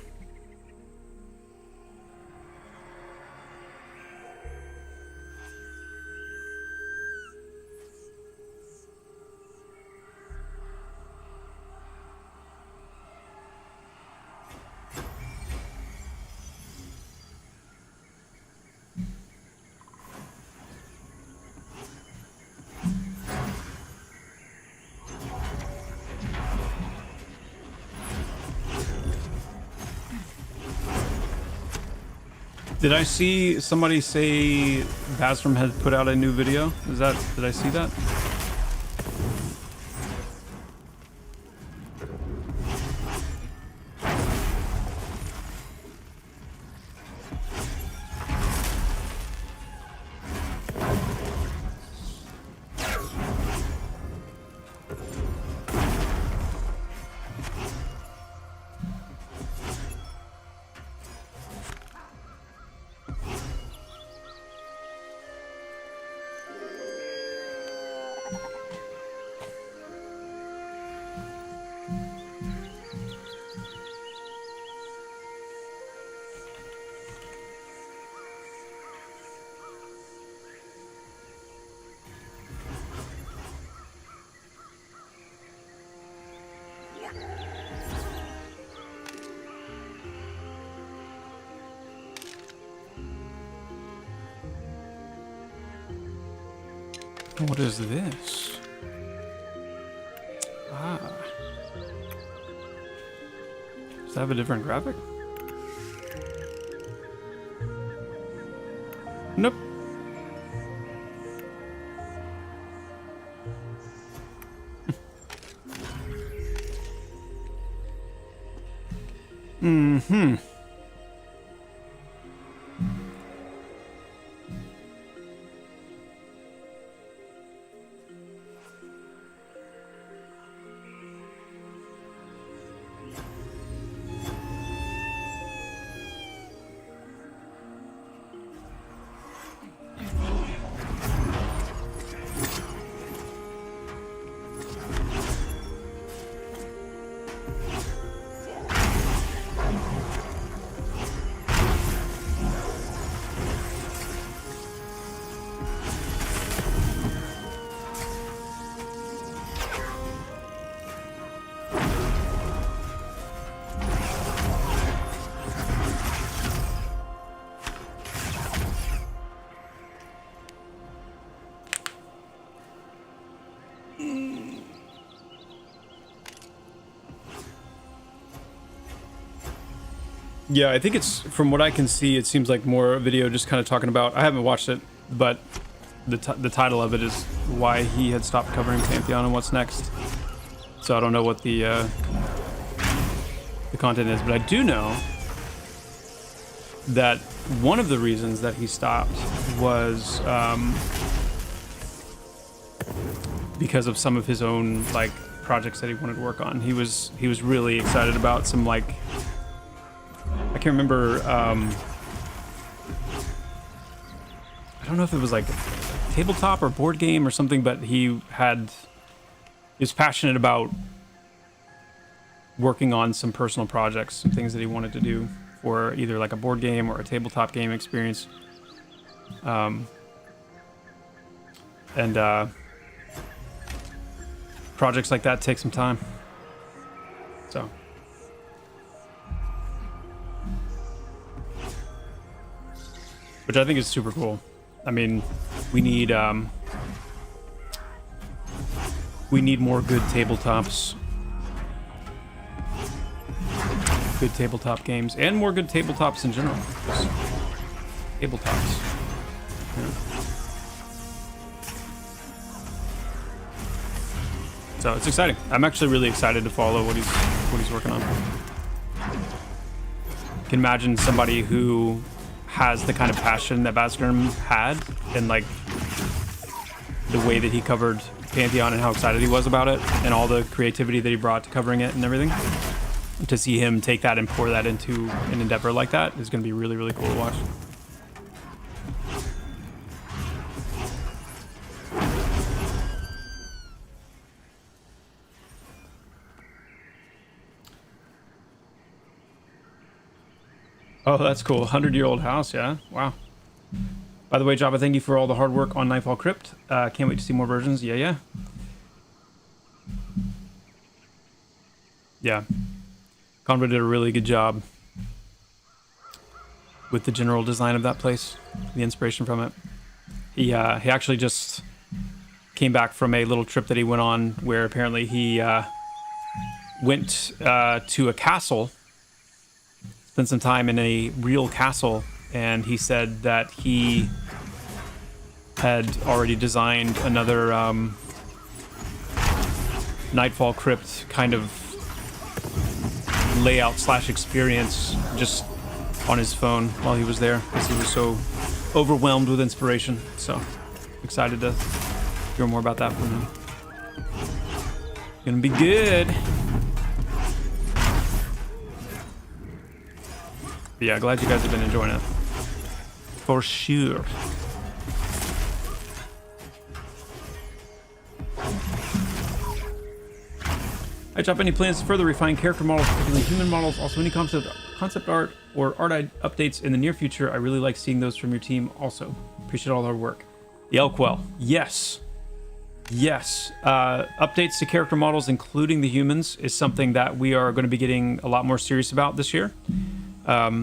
Did I see somebody say Basram had put out a new video? Did I see that? What is this? Ah. Does that have a different graphic? Nope. Mm-hmm. Yeah, I think it's, from what I can see, it seems like more a video just kind of talking about, I haven't watched it, but the title of it is why he had stopped covering Pantheon and what's next. So I don't know what the content is, but I do know that one of the reasons that he stopped was because of some of his own like projects that he wanted to work on. He was really excited about some, like, I can't remember, I don't know if it was like a tabletop or board game or something, but he was passionate about working on some personal projects, some things that he wanted to do for either like a board game or a tabletop game experience. Projects like that take some time. So. Which I think is super cool. I mean, we need more good tabletops. Good tabletop games, and more good tabletops in general. Just tabletops. Yeah. So it's exciting. I'm actually really excited to follow what he's working on. I can imagine somebody who has the kind of passion that Basgrim had, and like the way that he covered Pantheon and how excited he was about it, and all the creativity that he brought to covering it and everything. To see him take that and pour that into an endeavor like that is going to be really, really cool to watch. Oh, that's cool. 100-year-old house, yeah? Wow. By the way, Joppa, thank you for all the hard work on Nightfall Crypt. Can't wait to see more versions. Yeah. Yeah. Conrad did a really good job with the general design of that place, the inspiration from it. He actually just came back from a little trip that he went on where apparently he went to a castle, spent some time in a real castle, and he said that he had already designed another Nightfall Crypt kind of layout / experience just on his phone while he was there, because he was so overwhelmed with inspiration. So excited to hear more about that from him. Gonna be good. But yeah, glad you guys have been enjoying it. For sure. I drop any plans to further refine character models, particularly human models. Also, any concept art or art updates in the near future. I really like seeing those from your team also. Appreciate all the hard work. The Elkwell. Yes. Yes, updates to character models, including the humans, is something that we are going to be getting a lot more serious about this year. A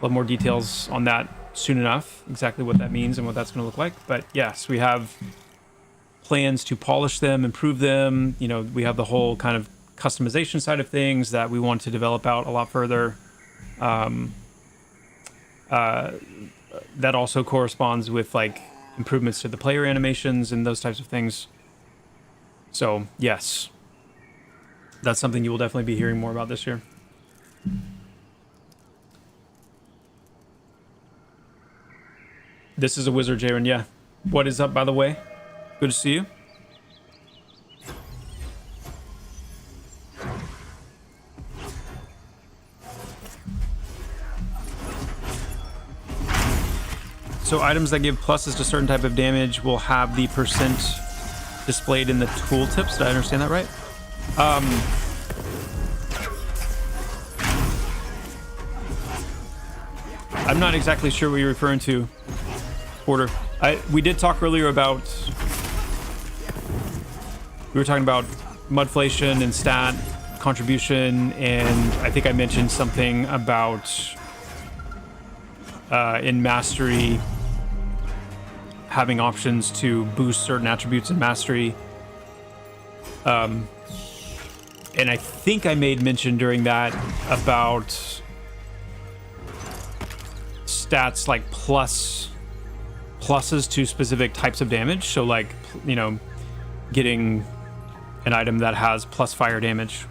lot more details on that soon enough, exactly what that means and what that's going to look like. But yes, we have plans to polish them, improve them. You know, we have the whole kind of customization side of things that we want to develop out a lot further. That also corresponds with like improvements to the player animations and those types of things. So yes, that's something you will definitely be hearing more about this year. This is a wizard, Jaren. Yeah. What is up, by the way? Good to see you. So items that give pluses to certain type of damage will have the percent displayed in the tooltips. Did I understand that right? I'm not exactly sure what you're referring to, Porter. We did talk earlier about... We were talking about mudflation and stat contribution, and I think I mentioned something about in Mastery having options to boost certain attributes in Mastery. And I think I made mention during that about stats like pluses to specific types of damage. So like, you know, getting an item that has plus fire damage.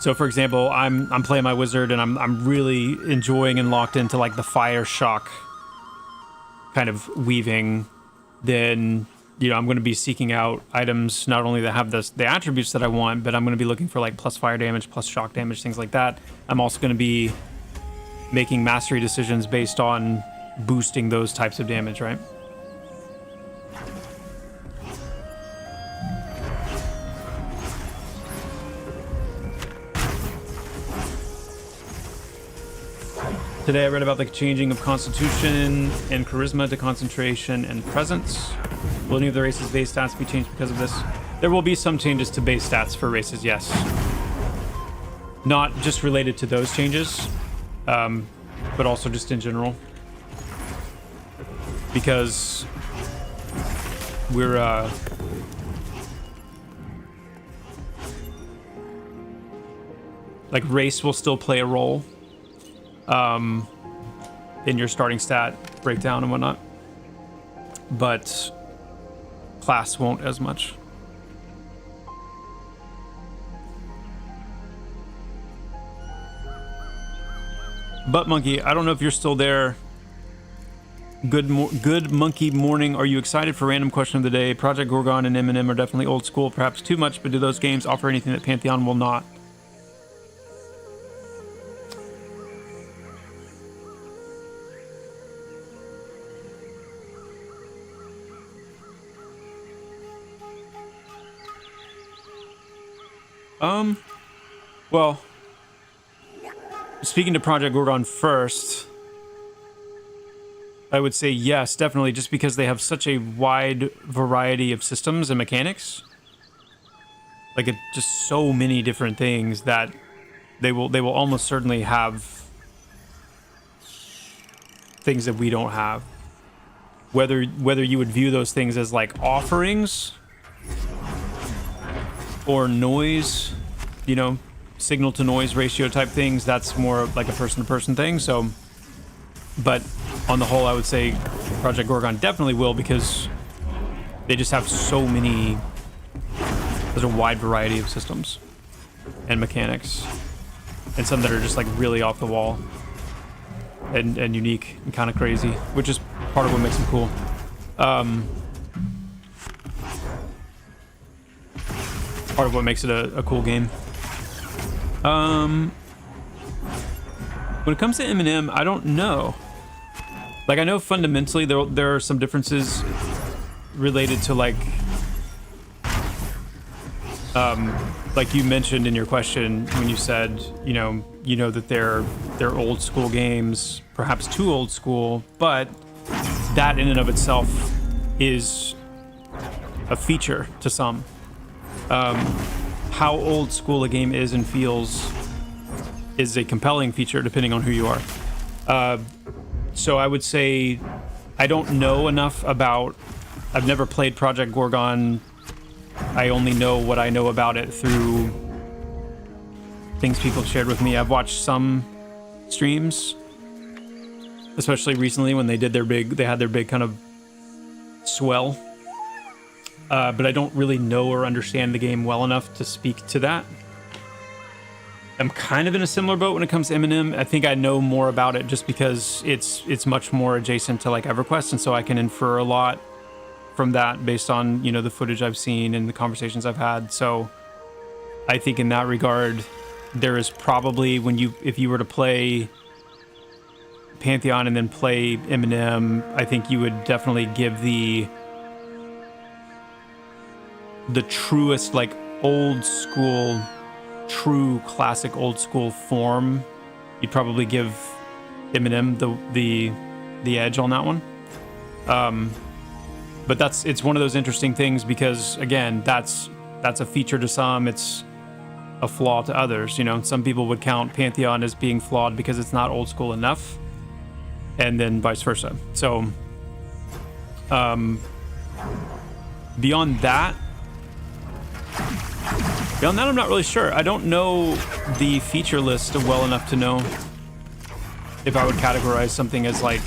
So for example, I'm playing my wizard and I'm really enjoying and locked into like the fire shock kind of weaving. Then, you know, I'm going to be seeking out items not only that have the attributes that I want, but I'm going to be looking for like plus fire damage, plus shock damage, things like that. I'm also going to be making mastery decisions based on boosting those types of damage, right? Today I read about the changing of Constitution and Charisma to Concentration and Presence. Will any of the races' base stats be changed because of this? There will be some changes to base stats for races, yes. Not just related to those changes, but also just in general. Because we're... like, race will still play a role in your starting stat breakdown and whatnot, but class won't as much. But Monkey, I don't know if you're still there. Good Monkey Morning. Are you excited for random question of the day? Project Gorgon and M&M are definitely old school, perhaps too much, but do those games offer anything that Pantheon will not? Well, speaking to Project Gorgon first, I would say yes, definitely, just because they have such a wide variety of systems and mechanics. Like, it's just so many different things that they will almost certainly have things that we don't have. Whether you would view those things as like offerings or noise, you know, signal to noise ratio type things, that's more like a person-to-person thing. So, but on the whole, I would say Project Gorgon definitely will, because they just have so many, there's a wide variety of systems and mechanics, and some that are just like really off the wall and unique and kind of crazy, which is part of what makes them cool. Part of what makes it a cool game. When it comes to M&M, I don't know. Like, I know fundamentally there are some differences related to like you mentioned in your question when you said, you know that they're old school games, perhaps too old school, but that in and of itself is a feature to some. How old school a game is and feels is a compelling feature depending on who you are. So I would say I don't know enough about... I've never played Project Gorgon. I only know what I know about it through things people have shared with me. I've watched some streams, especially recently when they had their big kind of swell. But I don't really know or understand the game well enough to speak to that. I'm kind of in a similar boat when it comes to Eminem. I think I know more about it just because it's much more adjacent to like EverQuest, and so I can infer a lot from that based on, you know, the footage I've seen and the conversations I've had. So I think in that regard, there is probably, if you were to play Pantheon and then play Eminem, I think you would definitely give the truest, like, old school, true classic old school form. You'd probably give Eminem the edge on that one. But it's one of those interesting things because, again, that's a feature to some, it's a flaw to others. You know, some people would count Pantheon as being flawed because it's not old school enough, and then vice versa. So beyond that, I'm not really sure. I don't know the feature list well enough to know if I would categorize something as like...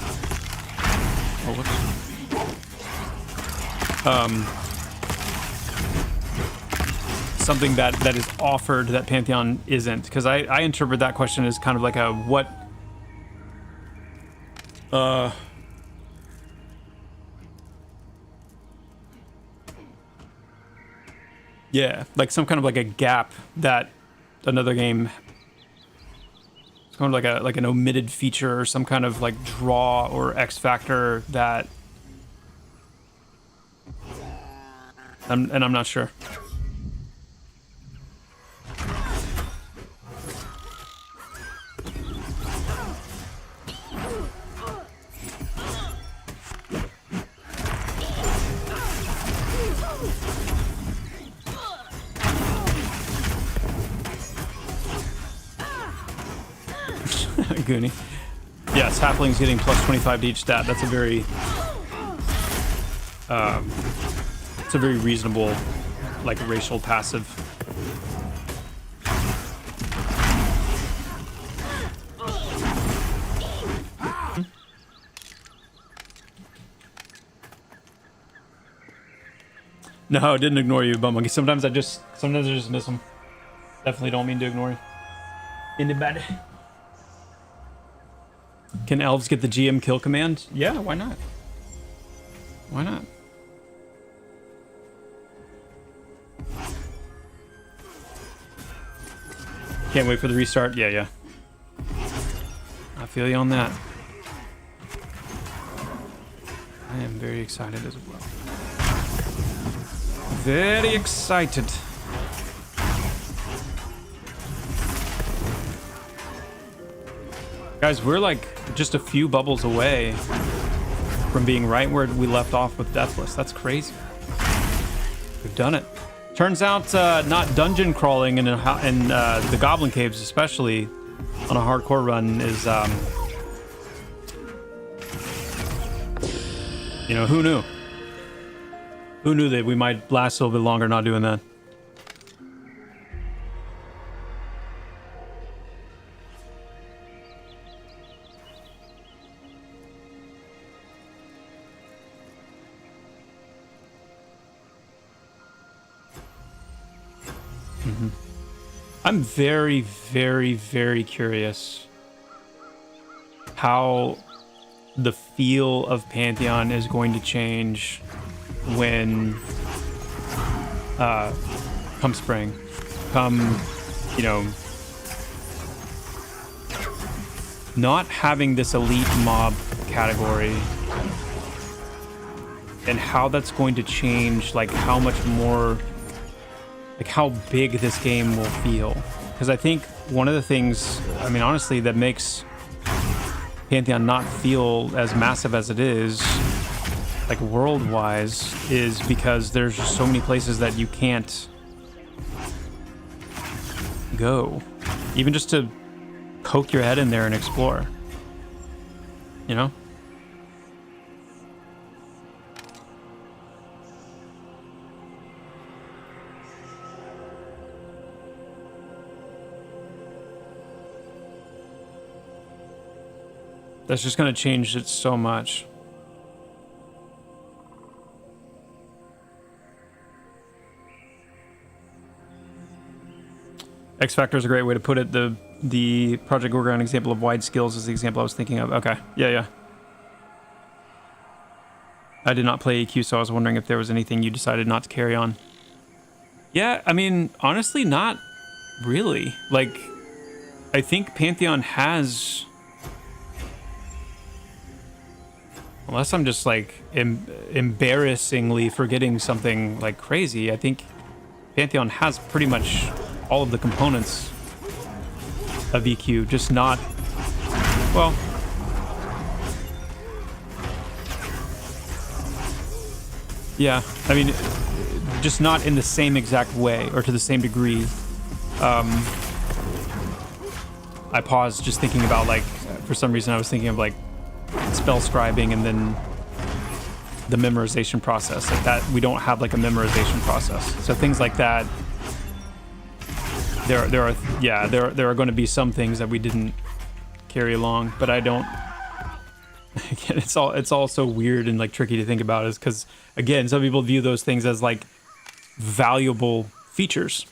Oh, whoops. Something that is offered that Pantheon isn't, because I interpret that question as kind of like a what... Yeah, like some kind of like a gap that another game... It's kind of like an omitted feature or some kind of like draw or X factor that... I'm not sure. Goonie. Yes, halflings getting plus 25 to each stat. That's a very... it's a very reasonable, like, racial passive. No, I didn't ignore you, Bum Monkey. Sometimes I just miss them. Definitely don't mean to ignore you. Anybody? Can elves get the GM kill command? Yeah, why not? Why not? Can't wait for the restart. Yeah. I feel you on that. I am very excited as well. Very excited. Guys, we're like just a few bubbles away from being right where we left off with Deathless. That's crazy. We've done it. Turns out not dungeon crawling in the Goblin Caves, especially on a hardcore run, is... you know, who knew? Who knew that we might last a little bit longer not doing that? I'm very, very, very curious how the feel of Pantheon is going to change when come spring, you know, not having this elite mob category, and how that's going to change, like, how much more, like, how big this game will feel. Because I think one of the things, I mean, honestly, that makes Pantheon not feel as massive as it is like world-wise, is because there's just so many places that you can't go, even just to poke your head in there and explore, you know? That's just going to change it so much. X Factor is a great way to put it. The Project Gorgon example of wide skills is the example I was thinking of. Okay, yeah. I did not play EQ, so I was wondering if there was anything you decided not to carry on. Yeah, I mean, honestly, not really. Like, I think Pantheon has... Unless I'm just, like, embarrassingly forgetting something, like, crazy, I think Pantheon has pretty much all of the components of EQ, just not... Well... Yeah, I mean, just not in the same exact way, or to the same degree. I paused just thinking about, like, for some reason I was thinking of, like, spell scribing and then the memorization process. Like that, we don't have, like, a memorization process. So things like that, there are going to be some things that we didn't carry along, but I don't... Again, it's all so weird and, like, tricky to think about, is because, again, some people view those things as, like, valuable features.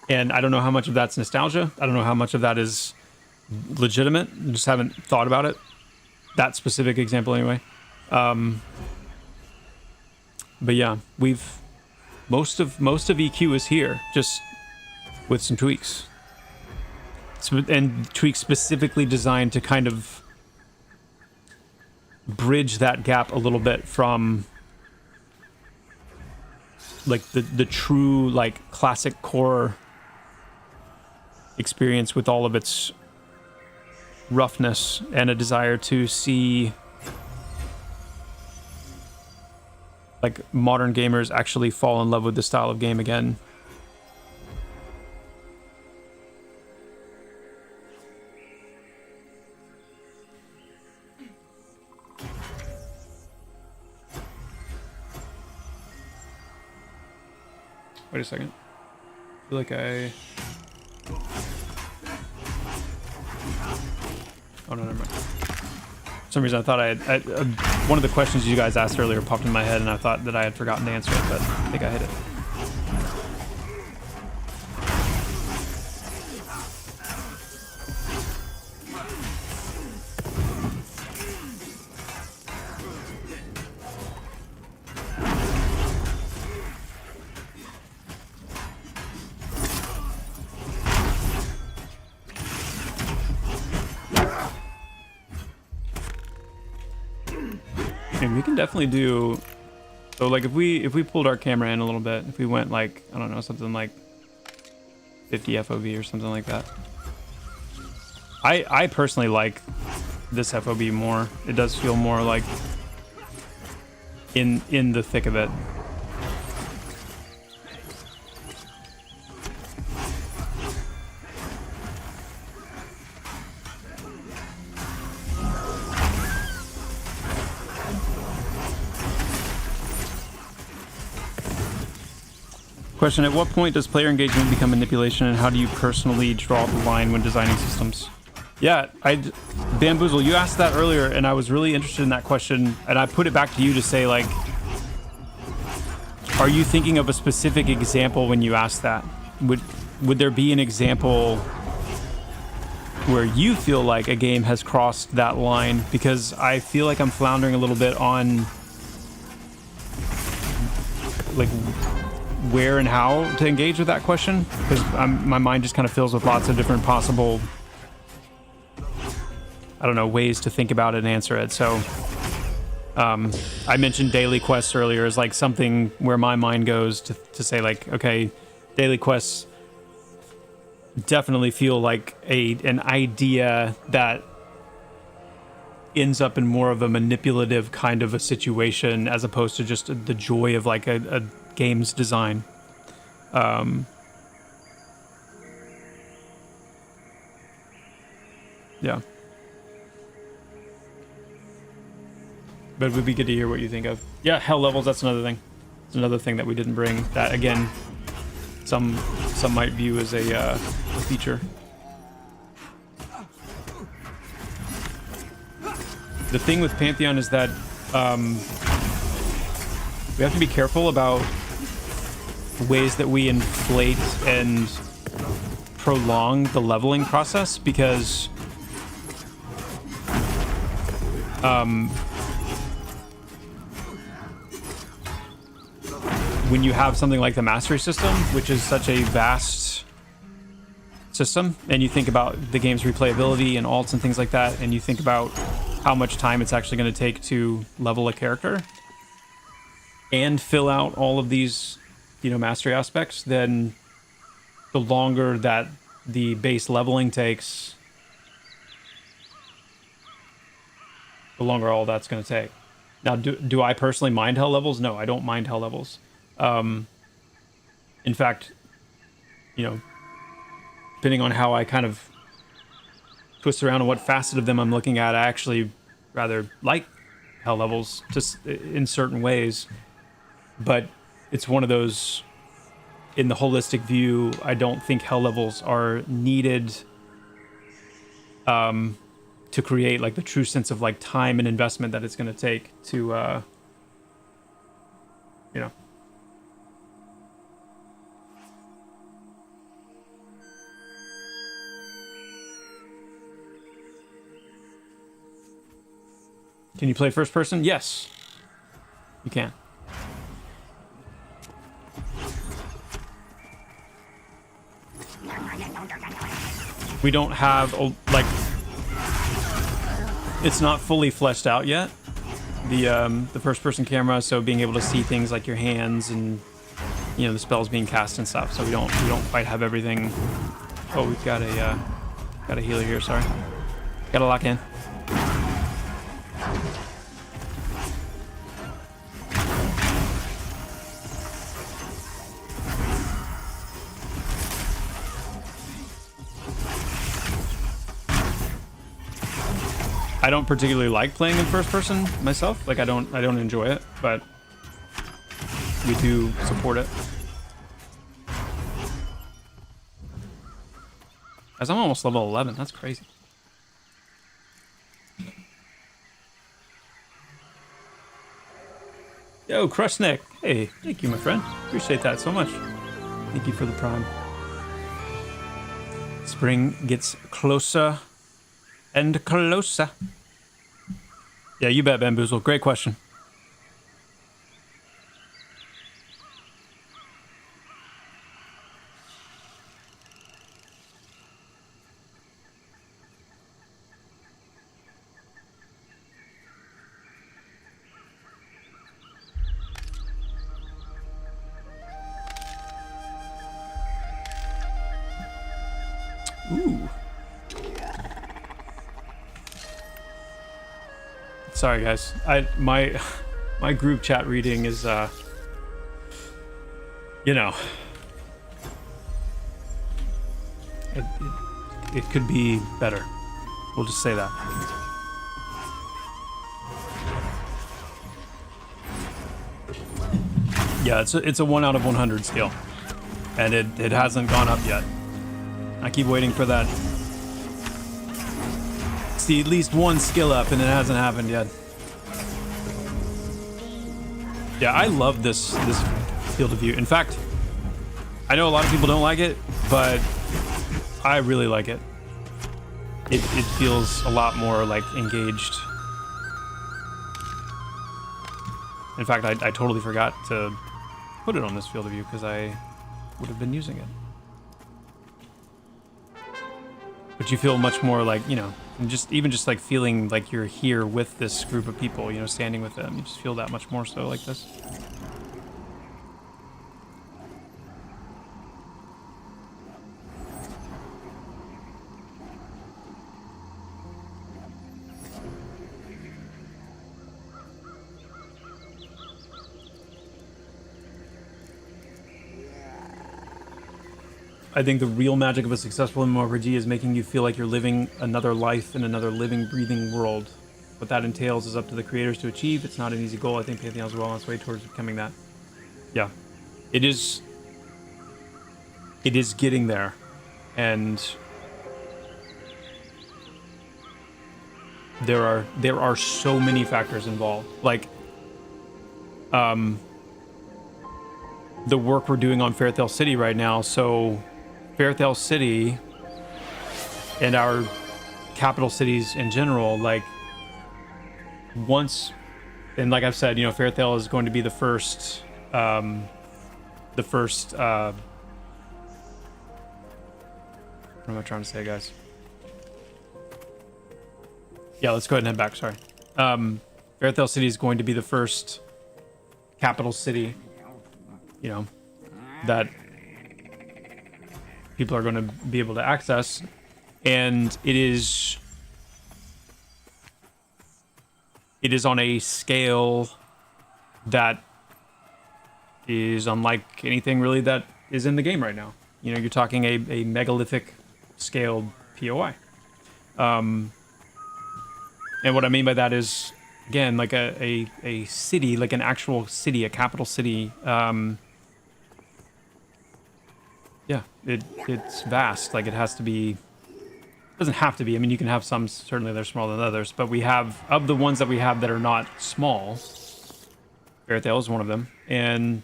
And I don't know how much of that's nostalgia. I don't know how much of that is legitimate. I just haven't thought about it. That specific example, anyway. But yeah, most of EQ is here, just with some tweaks. And tweaks specifically designed to kind of bridge that gap a little bit from, like, the true, like, classic core experience with all of its roughness, and a desire to see, like, modern gamers actually fall in love with the style of game again. Wait a second. I feel like Oh, no, never mind. For some reason, I thought one of the questions you guys asked earlier popped in my head, and I thought that I had forgotten to answer it, but I think I hit it. And we can definitely do... So, like, if we pulled our camera in a little bit, if we went, like, I don't know, something like 50 FOV or something like that. I personally like this FOV more. It does feel more like in the thick of it. Question, at what point does player engagement become manipulation, and how do you personally draw the line when designing systems? Yeah, Bamboozle, you asked that earlier, and I was really interested in that question, and I put it back to you to say, like, are you thinking of a specific example when you ask that? Would there be an example where you feel like a game has crossed that line? Because I feel like I'm floundering a little bit on, like, where and how to engage with that question, because my mind just kind of fills with lots of different possible, I don't know, ways to think about it and answer it. So I mentioned daily quests earlier as, like, something where my mind goes to say, like, okay, daily quests definitely feel like an idea that ends up in more of a manipulative kind of a situation as opposed to just the joy of like a game's design. Yeah. But it would be good to hear what you think of. Yeah, hell levels, that's another thing. It's another thing that we didn't bring. That, again, some might view as a feature. The thing with Pantheon is that we have to be careful about ways that we inflate and prolong the leveling process, because when you have something like the mastery system, which is such a vast system, and you think about the game's replayability and alts and things like that, and you think about how much time it's actually going to take to level a character and fill out all of these, you know, mastery aspects, then the longer that the base leveling takes, the longer all that's going to take. Now, do I personally mind hell levels? No, I don't mind hell levels. In fact, you know, depending on how I kind of twist around and what facet of them I'm looking at, I actually rather like hell levels just in certain ways. But it's one of those, in the holistic view, I don't think hell levels are needed to create like the true sense of like time and investment that it's going to take to, you know. Can you play first person? Yes, you can. We don't have, like, it's not fully fleshed out yet, the first person camera, so being able to see things like your hands and, you know, the spells being cast and stuff, so we don't quite have everything. Oh, we've got a healer here, sorry. Gotta lock in. I don't particularly like playing in first person myself. Like I don't enjoy it, but we do support it. As I'm almost level 11, that's crazy. Yo, Crushneck. Hey, thank you, my friend. Appreciate that so much. Thank you for the prime. Spring gets closer and closer. Yeah, you bet, Bamboozle. Great question. Ooh. Sorry, guys. My group chat reading is, you know, it could be better. We'll just say that. Yeah, it's a 1 out of 100 skill, and it hasn't gone up yet. I keep waiting for that. See at least one skill up, and it hasn't happened yet. Yeah, I love this field of view. In fact, I know a lot of people don't like it, but I really like it. It feels a lot more like engaged. In fact, I totally forgot to put it on this field of view because I would have been using it. But you feel much more like, you know, and even just like feeling like you're here with this group of people, you know, standing with them. You just feel that much more so like this. I think the real magic of a successful MMORPG is making you feel like you're living another life in another living, breathing world. What that entails is up to the creators to achieve. It's not an easy goal. I think Pantheon's well on its way towards becoming that. Yeah, it is. It is getting there, and there are so many factors involved. Like, the work we're doing on Fairthale City right now. So, Fairthale City and our capital cities in general, like, once, and like I've said, you know, Fairthale is going to be the first, what am I trying to say, guys? Yeah, let's go ahead and head back, sorry. Fairthale City is going to be the first capital city, you know, that people are going to be able to access. And it is on a scale that is unlike anything really that is in the game right now. You know, you're talking a megalithic scaled POI. And what I mean by that is, again, like a city, like an actual city, a capital city. Yeah, it's vast. Like, it has to be. Doesn't have to be. I mean, you can have some, certainly they're smaller than others, but we have, of the ones that we have that are not small, Fairthale is one of them. And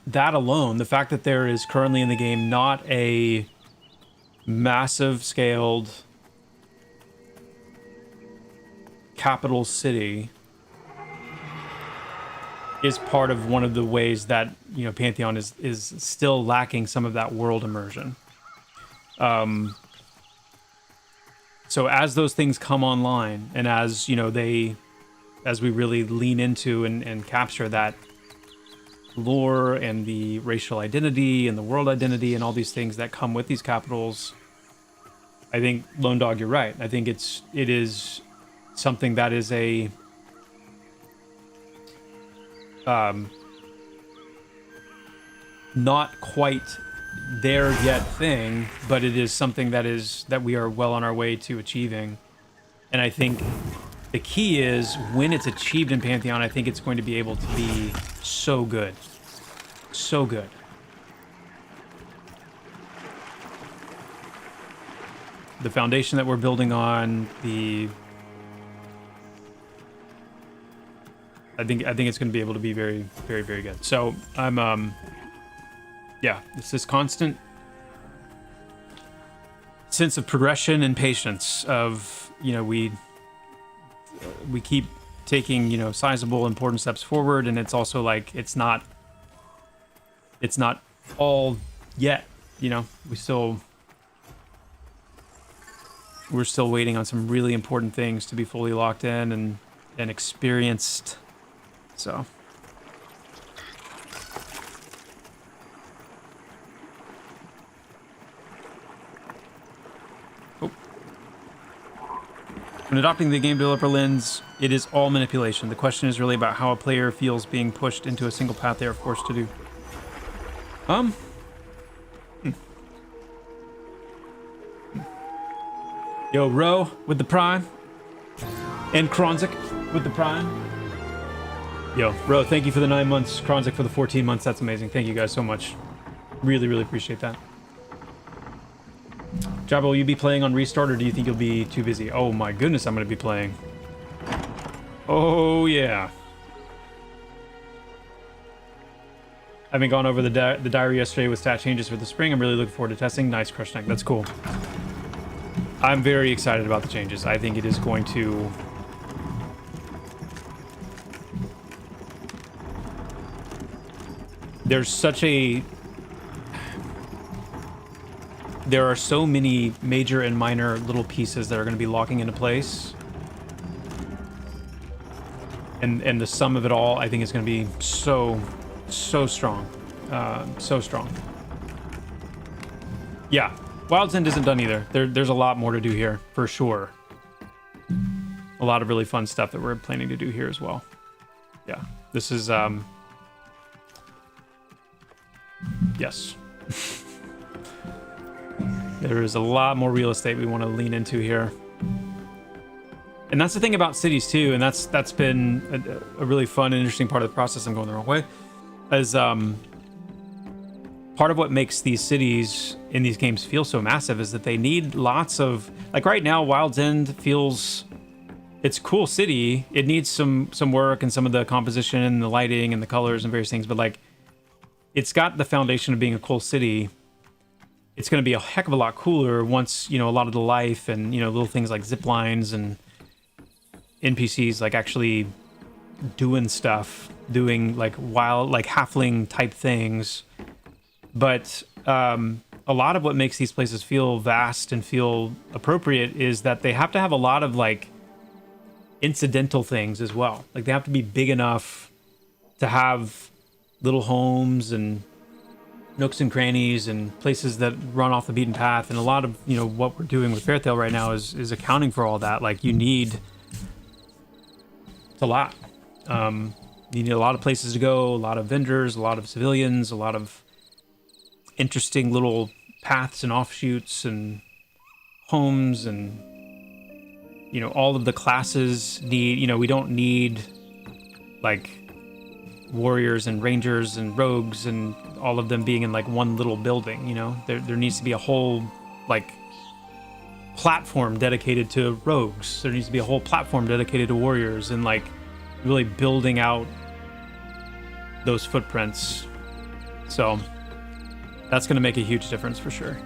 that alone, the fact that there is currently in the game not a massive scaled capital city is part of one of the ways that, you know, Pantheon is still lacking some of that world immersion. So as those things come online, and as, you know, as we really lean into and capture that lore and the racial identity and the world identity and all these things that come with these capitals, I think, Lone Dog, you're right. I think it is something that is a not quite there yet thing, but it is something that we are well on our way to achieving. And I think the key is, when it's achieved in Pantheon, I think it's going to be able to be so good. So good. The foundation that we're building on, I think it's going to be able to be very, very, very good. So I'm, yeah, it's this constant sense of progression and patience of, you know, we keep taking, you know, sizable, important steps forward, and it's also like, it's not all yet, you know, we're still waiting on some really important things to be fully locked in and experienced. So when adopting the game developer lens, it is all manipulation. The question is really about how a player feels being pushed into a single path they are forced to do. Yo, Ro with the Prime. And Kronzik with the Prime. Yo, Ro, thank you for the 9 months. Kronzik for the 14 months. That's amazing. Thank you guys so much. Really, really appreciate that. Joppa, will you be playing on Restart, or do you think you'll be too busy? Oh my goodness, I'm going to be playing. Oh yeah. Having gone over the diary yesterday with stat changes for the spring, I'm really looking forward to testing. Nice, Crush Neck. That's cool. I'm very excited about the changes. I think it is going to... There's such a... There are so many major and minor little pieces that are going to be locking into place. And the sum of it all, I think, is going to be so strong. So strong. Yeah. Wild's End isn't done either. There's a lot more to do here, for sure. A lot of really fun stuff that we're planning to do here as well. Yeah. This is, yes. There is a lot more real estate we want to lean into here. And that's the thing about cities too, and that's been a really fun and interesting part of the process. I'm going the wrong way. As part of what makes these cities in these games feel so massive is that they need lots of, like right now, Wild's End feels, it's a cool city. It needs some work and some of the composition and the lighting and the colors and various things, but like it's got the foundation of being a cool city. It's going to be a heck of a lot cooler once, you know, a lot of the life and, you know, little things like zip lines and NPCs like actually doing stuff, doing like wild, like halfling type things. But a lot of what makes these places feel vast and feel appropriate is that they have to have a lot of like incidental things as well. Like they have to be big enough to have little homes and nooks and crannies and places that run off the beaten path. And a lot of, you know, what we're doing with Fairtale right now is accounting for all that. Like you need, it's a lot. You need a lot of places to go, a lot of vendors, a lot of civilians, a lot of interesting little paths and offshoots and homes, and you know, all of the classes need, you know, we don't need like warriors and rangers and rogues and all of them being in like one little building, you know. There needs to be a whole like platform dedicated to rogues. There needs to be a whole platform dedicated to warriors, and like really building out those footprints. So that's going to make a huge difference for sure.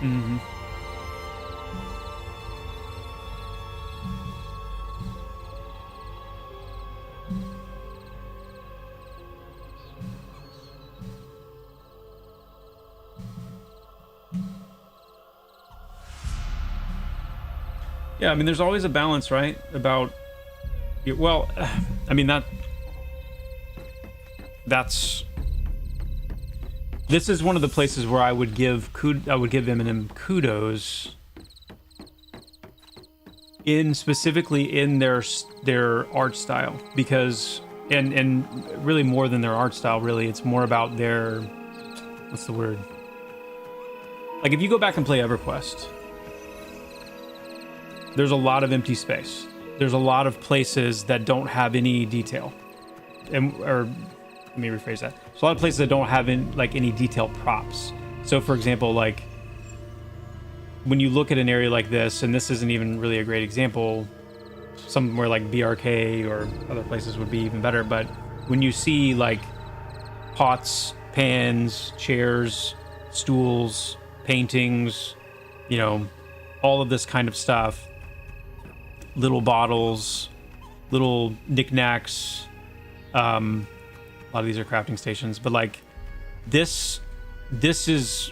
Mm-hmm. Yeah, I mean, there's always a balance, right? About, well, I mean, that's this is one of the places where I would give Eminem kudos in specifically in their art style, because and really more than their art style, really it's more about their, what's the word? Like if you go back and play EverQuest, there's a lot of empty space. There's a lot of places that don't have any detail, or let me rephrase that. There's a lot of places that don't have any detailed props. So for example, like when you look at an area like this, and this isn't even really a great example, somewhere like BRK or other places would be even better, but when you see like pots, pans, chairs, stools, paintings, you know, all of this kind of stuff, little bottles, little knickknacks, a lot of these are crafting stations, but like this is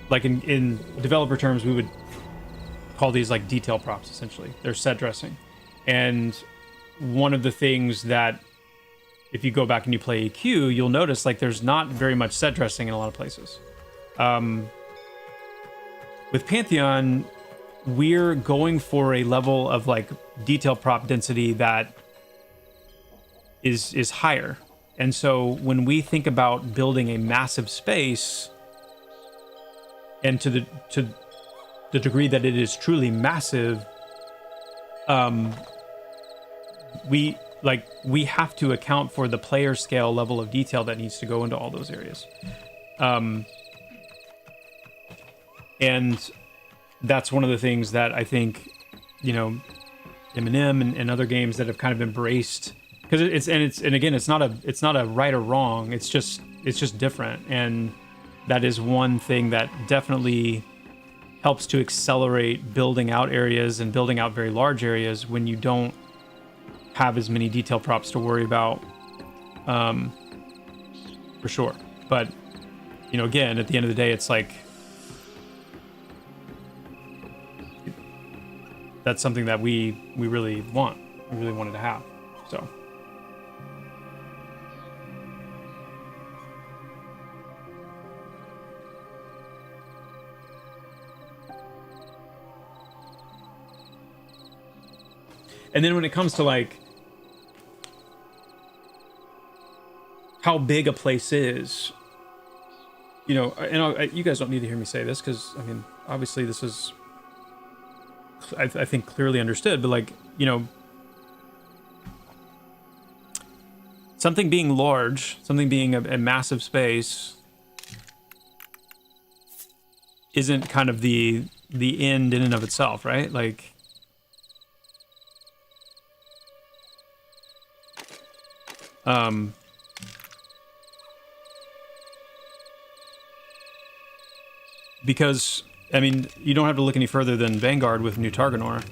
like in developer terms, we would call these like detail props. Essentially, they're set dressing. And one of the things that, if you go back and you play EQ, you'll notice like there's not very much set dressing in a lot of places. With Pantheon, we're going for a level of like detail prop density that is higher. And so when we think about building a massive space, and to the degree that it is truly massive, we have to account for the player scale level of detail that needs to go into all those areas. And that's one of the things that I think, you know, Eminem and other games that have kind of embraced, because it's not a right or wrong. It's just different, and that is one thing that definitely helps to accelerate building out areas and building out very large areas when you don't have as many detail props to worry about, for sure. But you know, again, at the end of the day, it's like that's something that we really wanted to have. So And then when it comes to like how big a place is, you know, and you guys don't need to hear me say this because I mean, obviously this is, I think, clearly understood. But like, you know, something being large, something being a massive space, isn't kind of the end in and of itself, right? Like, because I mean, you don't have to look any further than Vanguard with New Targanor.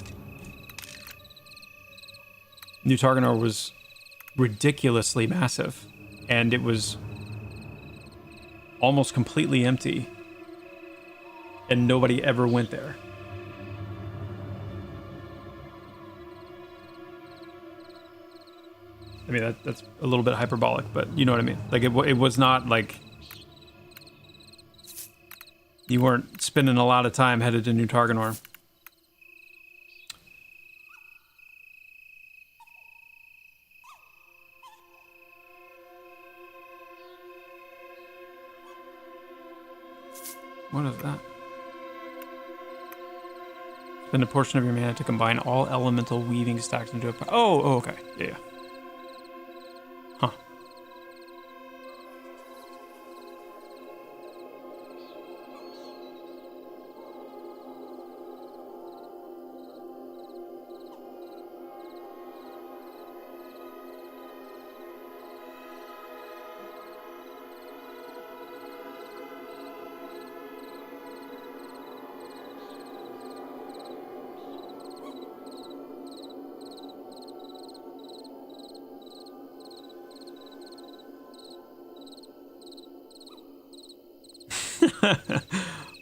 New Targanor was ridiculously massive, and it was almost completely empty, and nobody ever went there. I mean, that's a little bit hyperbolic, but you know what I mean. Like, it was not like you weren't spending a lot of time headed to New Targanor. What is that? Spend a portion of your mana to combine all elemental weaving stacks into a... Oh, okay. Yeah. Huh.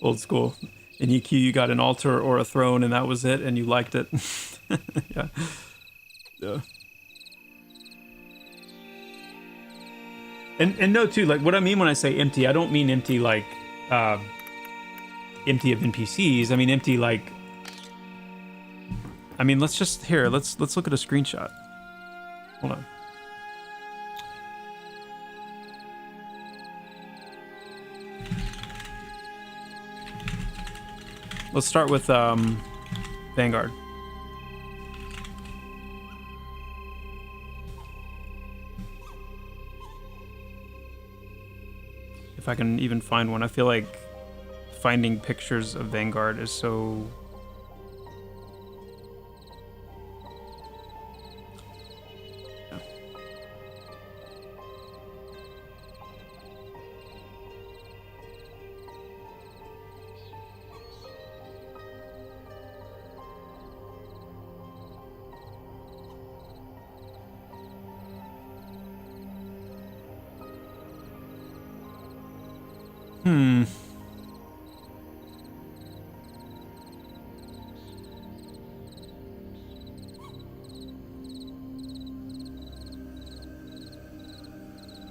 Old school. In EQ, you got an altar or a throne, and that was it, and you liked it. Yeah. Yeah. And no, too, like, what I mean when I say empty, I don't mean empty like empty of NPCs. I mean empty like... I mean, let's look at a screenshot. Hold on. Let's start with Vanguard. If I can even find one. I feel like finding pictures of Vanguard is so...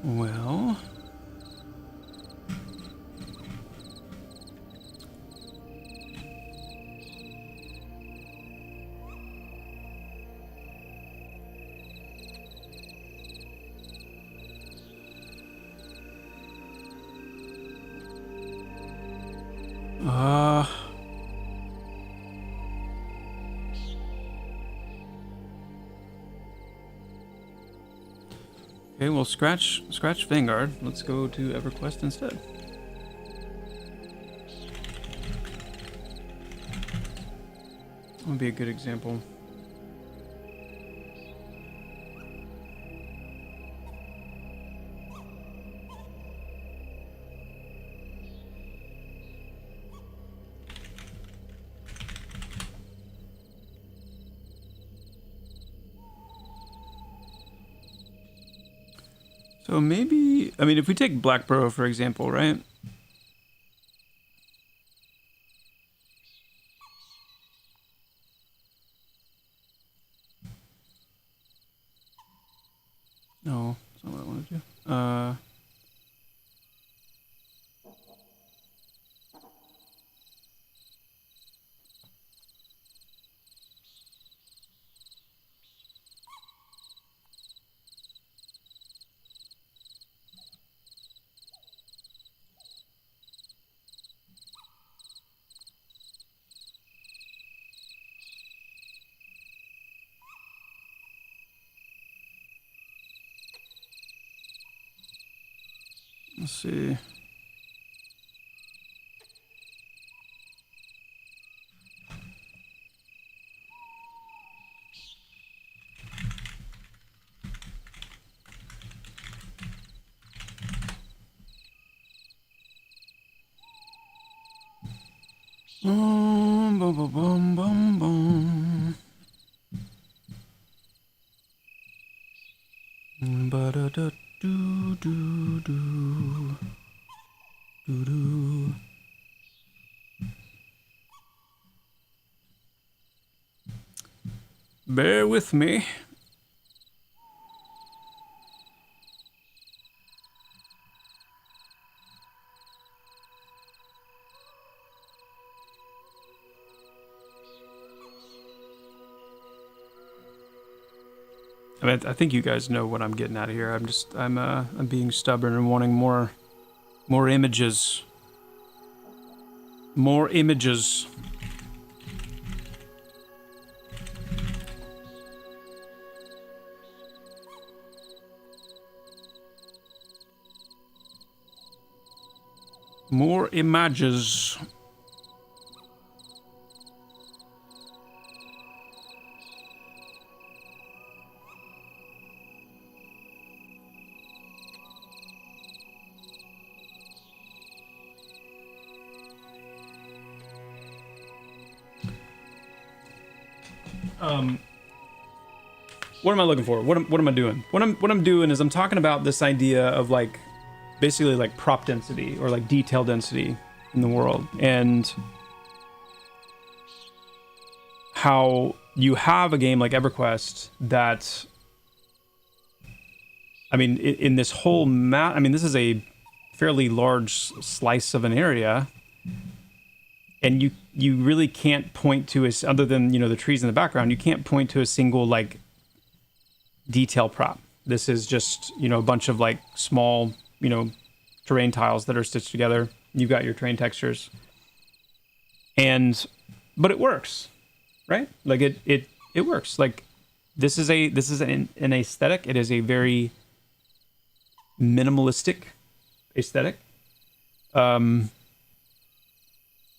Well... Okay, well, scratch Vanguard. Let's go to EverQuest instead. That would be a good example. So maybe, I mean, if we take Blackborough, for example, right? No, that's not what I want to do. Let's see. Bum, bum, bum, bum, bum. Ba-da-da, do, do, do. Do, do. Bear with me. I mean, I think you guys know what I'm getting at here. I'm being stubborn and wanting more images. More images. More images. What am I looking for? What am I doing? What I'm doing is I'm talking about this idea of like basically like prop density or like detail density in the world, and how you have a game like EverQuest that, I mean, in this whole map, I mean, this is a fairly large slice of an area, and you really can't point to a, other than, you know, the trees in the background, you can't point to a single like detail prop. This is just, you know, a bunch of like small, you know, terrain tiles that are stitched together. You've got your terrain textures, but it works, right? Like it works. Like this is an aesthetic. It is a very minimalistic aesthetic. And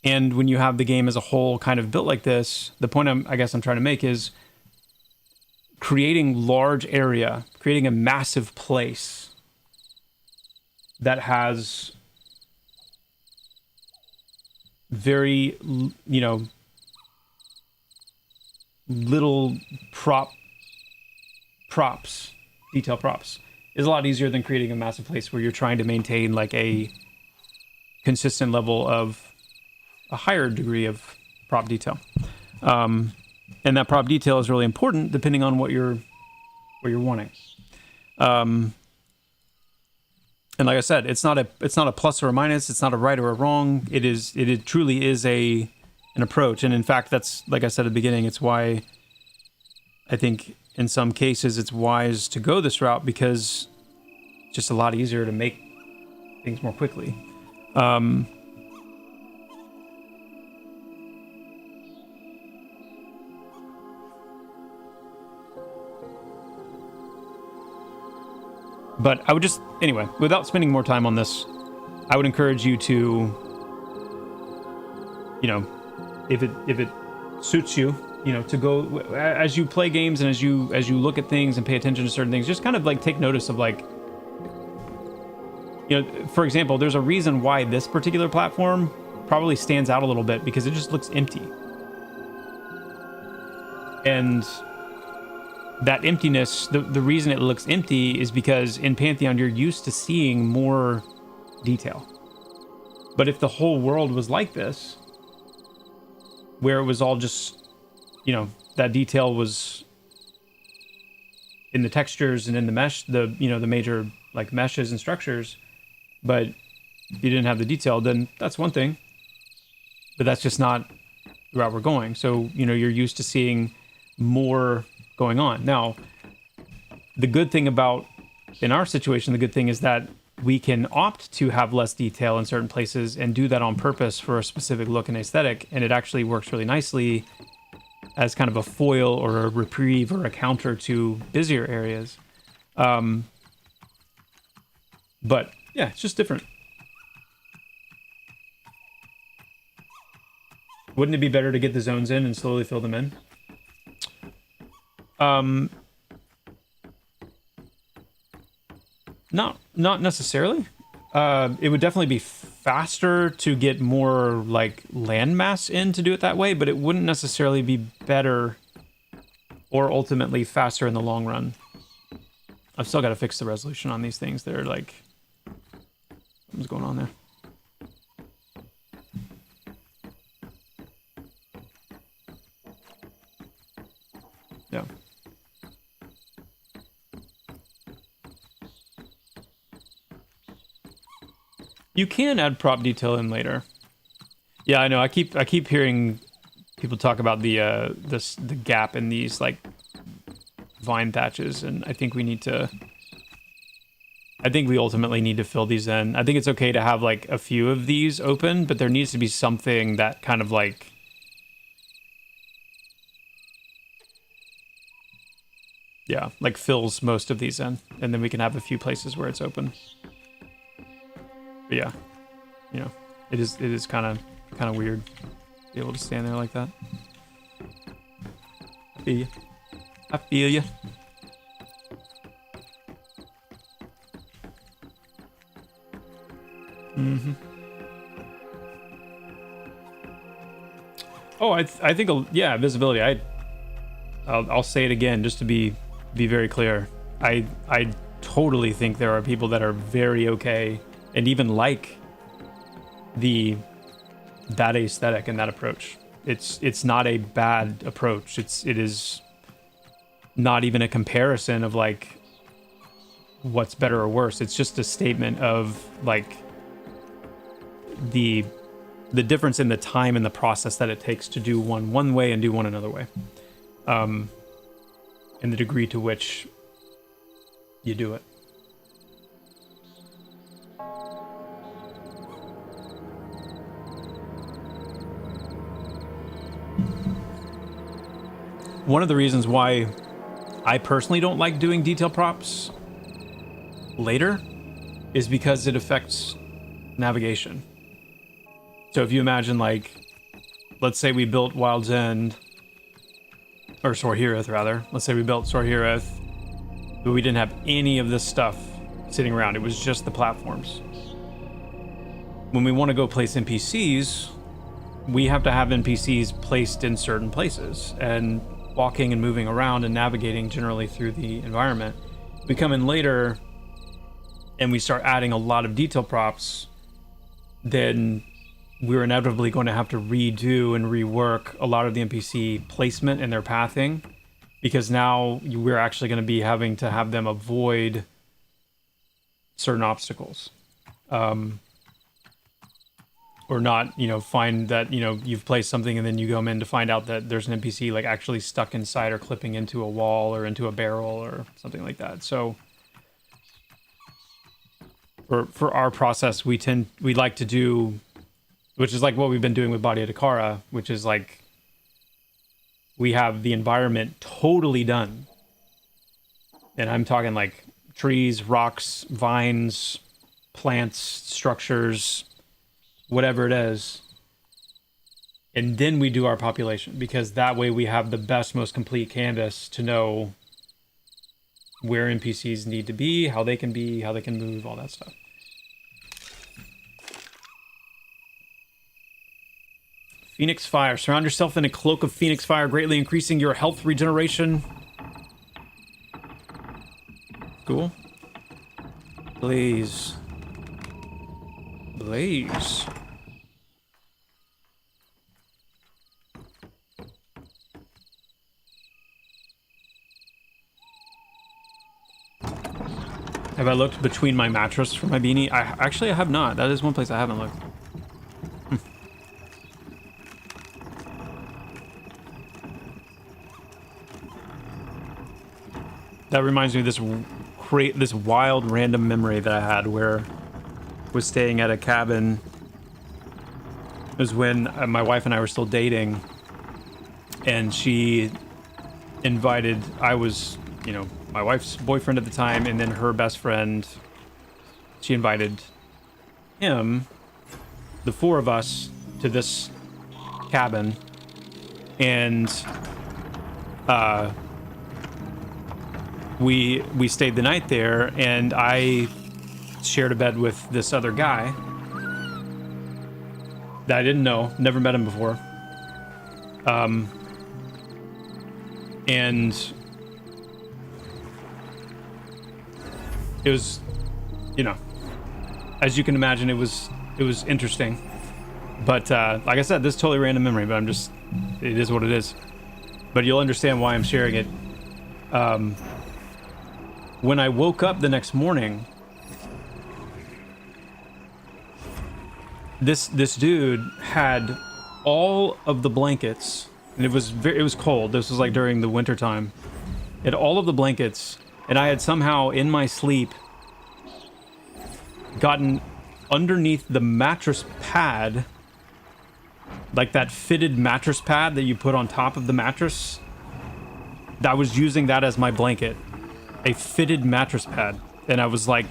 when you have the game as a whole kind of built like this, the point I guess I'm trying to make is creating large area, creating a massive place that has very, you know, little props, detail props, is a lot easier than creating a massive place where you're trying to maintain like a consistent level of a higher degree of prop detail. And that prop detail is really important depending on what you're wanting. And like I said, it's not a plus or a minus. It's not a right or a wrong. It truly is an approach. And in fact, that's, like I said at the beginning, it's why I think in some cases it's wise to go this route, because it's just a lot easier to make things more quickly. But I would just, anyway, without spending more time on this, I would encourage you to, you know, if it suits you, you know, to go as you play games and as you look at things and pay attention to certain things, just kind of like take notice of like, you know, for example, there's a reason why this particular platform probably stands out a little bit, because it just looks empty. And that emptiness, the reason it looks empty is because in Pantheon you're used to seeing more detail. But if the whole world was like this, where it was all just, you know, that detail was in the textures and in the mesh, the, you know, the major like meshes and structures, but you didn't have the detail, then that's one thing. But that's just not the route we're going. So, you know, you're used to seeing more going on. Now, the good thing about, in our situation, the good thing is that we can opt to have less detail in certain places and do that on purpose for a specific look and aesthetic, and it actually works really nicely as kind of a foil or a reprieve or a counter to busier areas. But Yeah, it's just different. Wouldn't it be better to get the zones in and slowly fill them in? Not necessarily. It would definitely be faster to get more like landmass in to do it that way, but it wouldn't necessarily be better or ultimately faster in the long run. I've still got to fix the resolution on these things. They're like, what's going on there? Yeah. You can add prop detail in later. Yeah, I know. I keep hearing people talk about the gap in these like vine thatches, and I think we need to. I think we ultimately need to fill these in. I think it's okay to have like a few of these open, but there needs to be something that kind of like. Yeah, like fills most of these in, and then we can have a few places where it's open. But yeah, you know, it is kind of weird to be able to stand there like that. I feel you. I feel you. Mm-hmm. Oh, I think yeah, visibility. I'll say it again just to be very clear. I totally think there are people that are very okay and even like that aesthetic and that approach. It's not a bad approach. It is not even a comparison of like what's better or worse. It's just a statement of like the difference in the time and the process that it takes to do one way and do one another way. And the degree to which you do it. One of the reasons why I personally don't like doing detail props later is because it affects navigation. So if you imagine, like, let's say we built Wild's End, or Sorhireth rather. Let's say we built Sorhireth, but we didn't have any of this stuff sitting around. It was just the platforms. When we want to go place NPCs, we have to have NPCs placed in certain places, and walking and moving around and navigating generally through the environment. We come in later and we start adding a lot of detail props, then we're inevitably going to have to redo and rework a lot of the NPC placement and their pathing, because now we're actually going to be having to have them avoid certain obstacles. Or not, find that, you've placed something and then you come in to find out that there's an NPC like actually stuck inside or clipping into a wall or into a barrel or something like that. So for our process, we like to do, which is like what we've been doing with Body of Takara, which is like we have the environment totally done. And I'm talking like trees, rocks, vines, plants, structures, whatever it is, and then we do our population, because that way we have the best, most complete canvas to know where NPCs need to be, how they can move, all that stuff. Phoenix Fire. Surround yourself in a cloak of Phoenix Fire, greatly increasing your health regeneration. Cool. Blaze. Blaze. Have I looked between my mattress for my beanie? I have not. That is one place I haven't looked. That reminds me of this wild random memory that I had where I was staying at a cabin. It was when my wife and I were still dating, and she invited, I was, my wife's boyfriend at the time, and then her best friend, she invited him, the four of us, to this cabin, and we stayed the night there, and I shared a bed with this other guy that I didn't know, never met him before. And it was, you know, as you can imagine, it was interesting. But like I said, this is totally random memory, but it is what it is. But you'll understand why I'm sharing it. When I woke up the next morning, this dude had all of the blankets, and it was cold. This was like during the winter time. He had all of the blankets, and I had somehow in my sleep gotten underneath the mattress pad, like that fitted mattress pad that you put on top of the mattress. I was using that as my blanket, a fitted mattress pad, and I was like,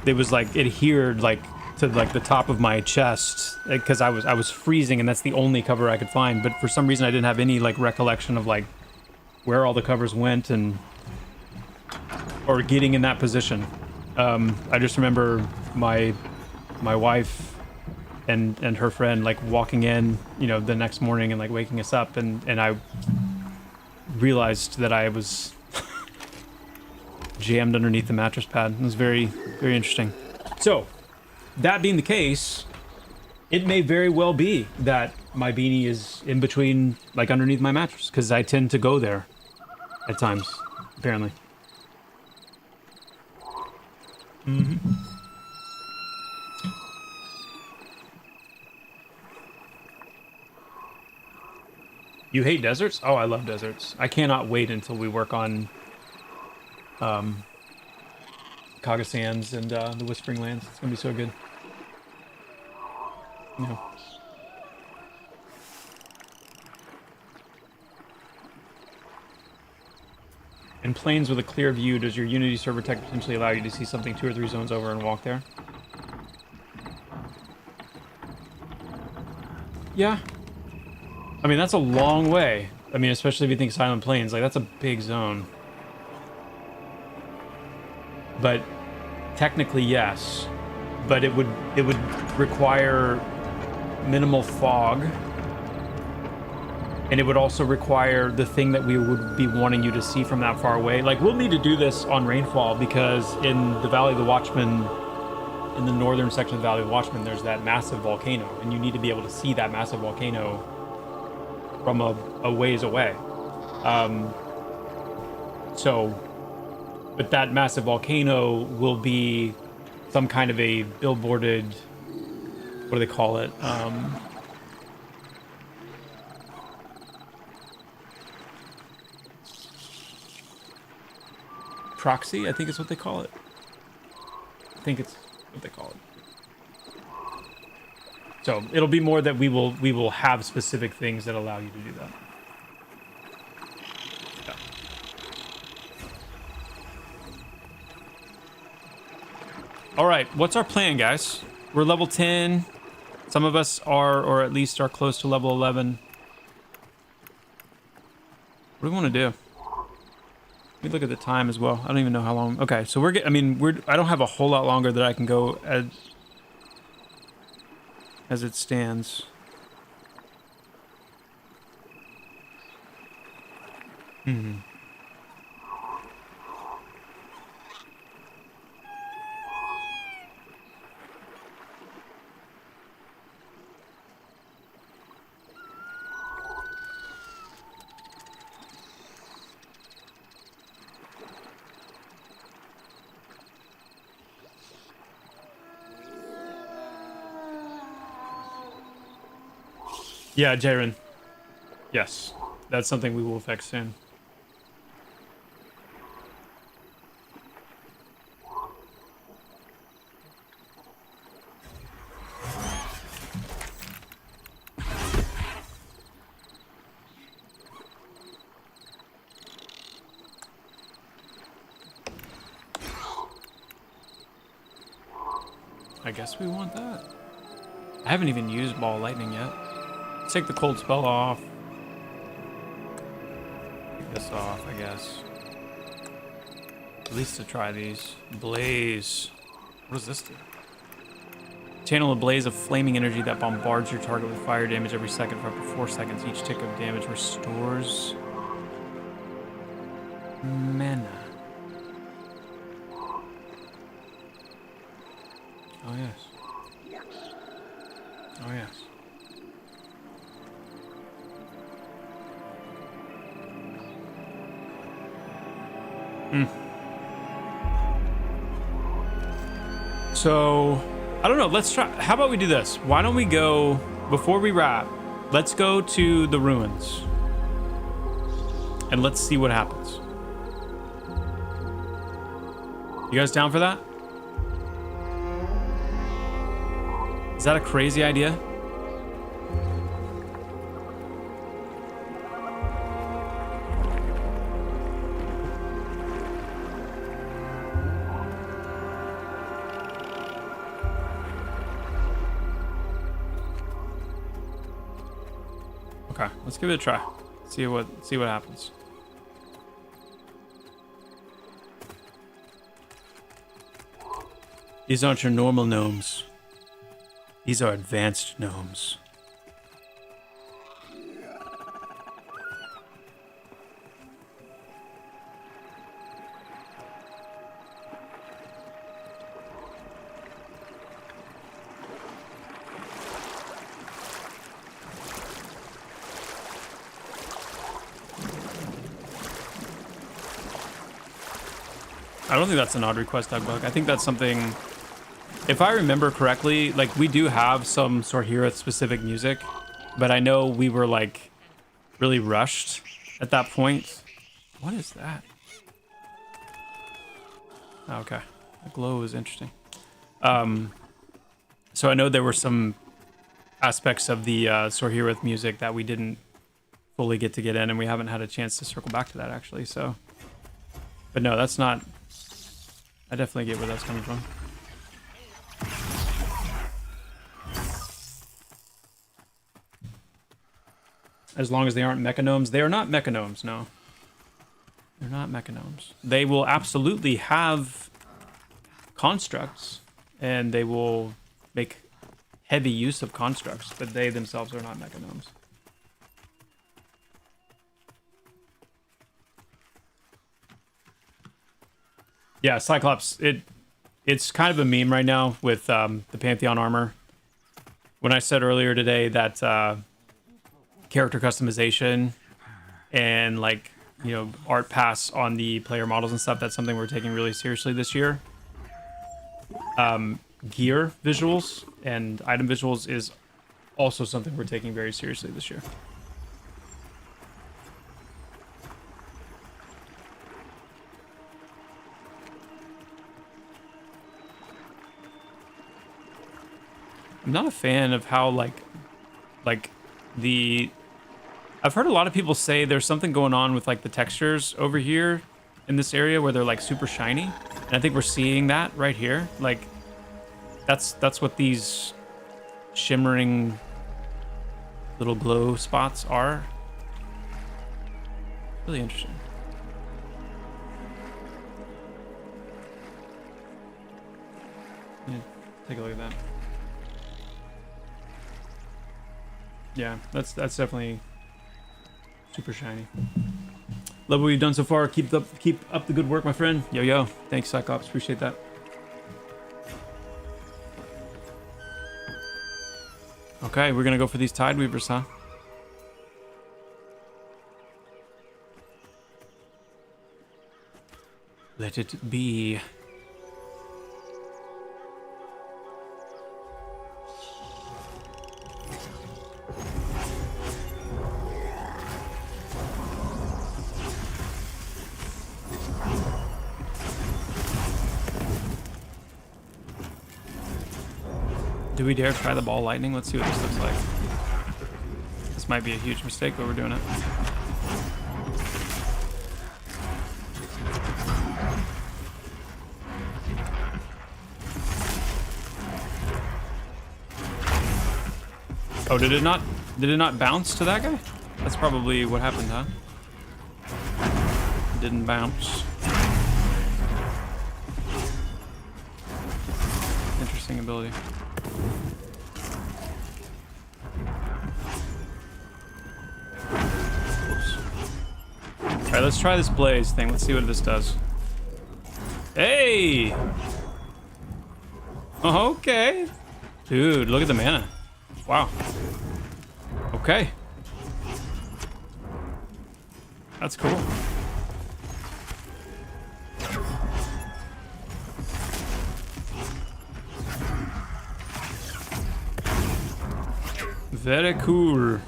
it was like adhered like to like the top of my chest because I was freezing, and that's the only cover I could find. But for some reason, I didn't have any like recollection of like where all the covers went or getting in that position. I just remember my wife and her friend like walking in, you know, the next morning and like waking us up, and I realized that I was jammed underneath the mattress pad. It was very, very interesting. So, that being the case, it may very well be that my beanie is in between, like underneath my mattress, because I tend to go there at times, apparently. You hate deserts? Oh, I love deserts. I cannot wait until we work on Kaga Sands and the Whispering Lands. It's gonna be so good. Yeah. In planes with a clear view, does your Unity server tech potentially allow you to see something 2 or 3 zones over and walk there? Yeah. I mean, that's a long way. I mean, especially if you think Silent Plains, like that's a big zone. But technically, yes. But it would require minimal fog, and it would also require the thing that we would be wanting you to see from that far away. Like, we'll need to do this on Rainfall, because in the Valley of the Watchmen, in the northern section of the Valley of the Watchmen, there's that massive volcano, and you need to be able to see that massive volcano from a ways away. But that massive volcano will be some kind of a billboarded, what do they call it? Proxy, I think is what they call it. I think it's what they call it. So it'll be more that we will have specific things that allow you to do that. Yeah. All right, what's our plan, guys? We're level 10. Some of us are, or at least are close to level 11. What do we want to do? Let me look at the time as well. I don't even know how long. Okay, so I don't have a whole lot longer that I can go as it stands. Yeah, Jaren. Yes, that's something we will fix soon. I guess we want that. I haven't even used ball lightning yet. Let's take the cold spell off. Take this off, I guess. At least to try these. Blaze. What does this do? Channel a blaze of flaming energy that bombards your target with fire damage every second for up to 4 seconds. Each tick of damage restores mana. Oh, yes. Oh, yes. So, I don't know. Let's try. How about we do this? Why don't we go, before we wrap, let's go to the ruins. And let's see what happens. You guys down for that? Is that a crazy idea? Okay, let's give it a try. See what happens. These aren't your normal gnomes. These are advanced gnomes. I don't think that's an odd request, Doug. I think that's something, if I remember correctly, like we do have some Sorhireth specific music, but I know we were like really rushed at that point. What is that? Oh, okay, the glow is interesting. So I know there were some aspects of the Sorhireth music that we didn't fully get in, and we haven't had a chance to circle back to that actually. So, but no, that's not. I definitely get where that's coming from. As long as they aren't mechanomes. They are not mechanomes, no. They're not mechanomes. They will absolutely have constructs, and they will make heavy use of constructs, but they themselves are not mechanomes. Yeah, Cyclops, it's kind of a meme right now with the Pantheon armor. When I said earlier today that character customization and like, you know, art pass on the player models and stuff, that's something we're taking really seriously this year. Gear visuals and item visuals is also something we're taking very seriously this year. I'm not a fan of how like I've heard a lot of people say there's something going on with like the textures over here in this area where they're like super shiny, and I think we're seeing that right here. Like that's what these shimmering little glow spots are. Really interesting. Yeah, take a look at that. Yeah, that's definitely super shiny. Love what you've done so far. Keep up the good work, my friend. Yo. Thanks, Cyclops. Appreciate that. Okay, we're gonna go for these Tide Weavers, huh? Let it be. Do we dare try the ball lightning? Let's see what this looks like. This might be a huge mistake, but we're doing it. Oh, did it not bounce to that guy? That's probably what happened, huh? It didn't bounce. Interesting ability. Alright, let's try this blaze thing. Let's see what this does. Hey! Okay. Dude, look at the mana. Wow. Okay. That's cool. Very cool.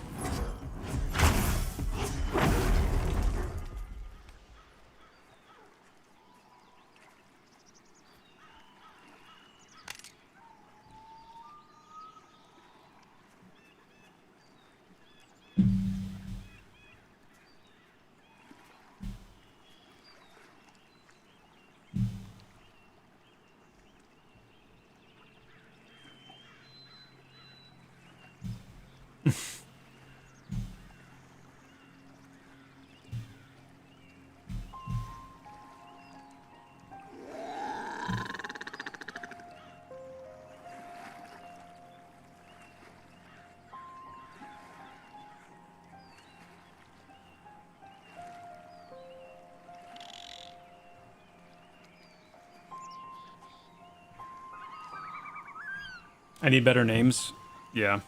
I need better names. Yeah.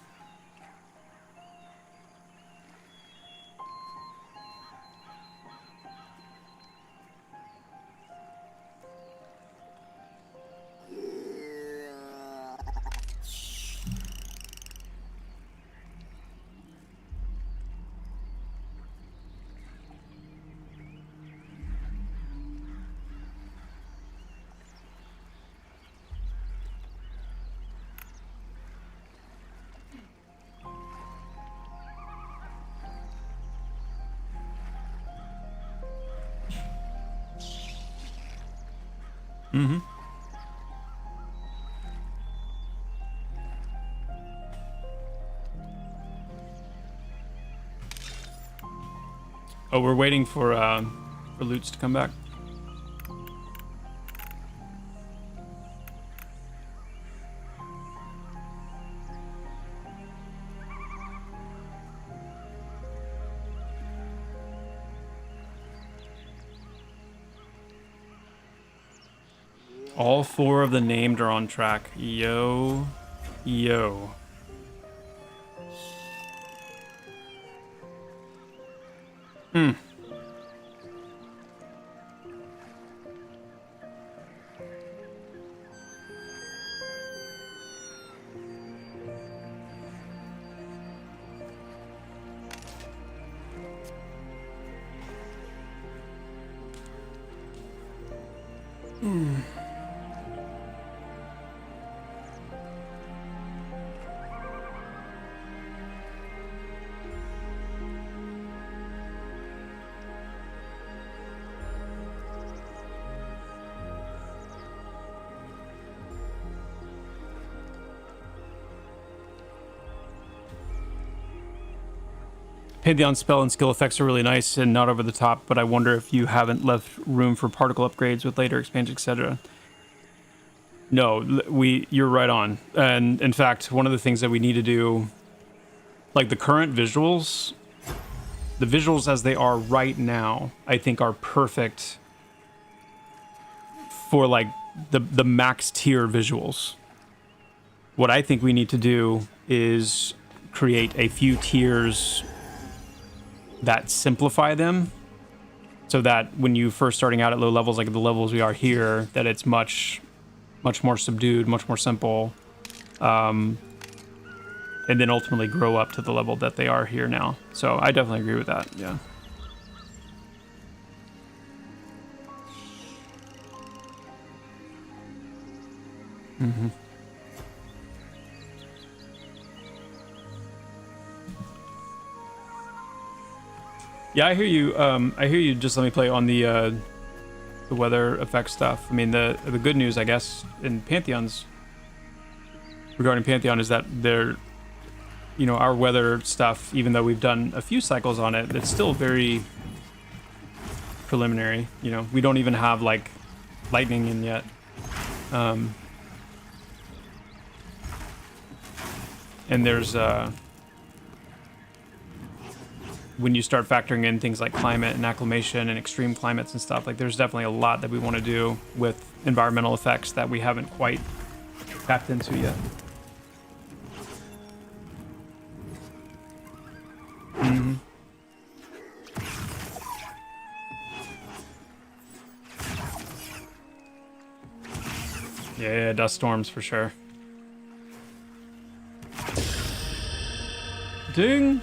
Mm-hmm. Oh, we're waiting for Loots to come back. All 4 of the named are on track. Yo. Yo. Hmm. Pantheon spell and skill effects are really nice and not over the top, but I wonder if you haven't left room for particle upgrades with later expansion, etc. No, you're right on. And in fact, one of the things that we need to do, like the current visuals, the visuals as they are right now, I think are perfect for like the max tier visuals. What I think we need to do is create a few tiers that simplify them so that when you first starting out at low levels, like the levels we are here, that it's much more subdued, much more simple, and then ultimately grow up to the level that they are here now. So I definitely agree with that. Yeah. Mm-hmm. Yeah, I hear you. I hear you. Just let me play on the weather effect stuff. I mean, the good news, I guess, in Pantheon's regarding Pantheon is that you know, our weather stuff, even though we've done a few cycles on it, it's still very preliminary. You know, we don't even have like lightning in yet. And there's when you start factoring in things like climate and acclimation and extreme climates and stuff, like there's definitely a lot that we want to do with environmental effects that we haven't quite tapped into yet. Mm-hmm. Yeah, dust storms for sure. Ding!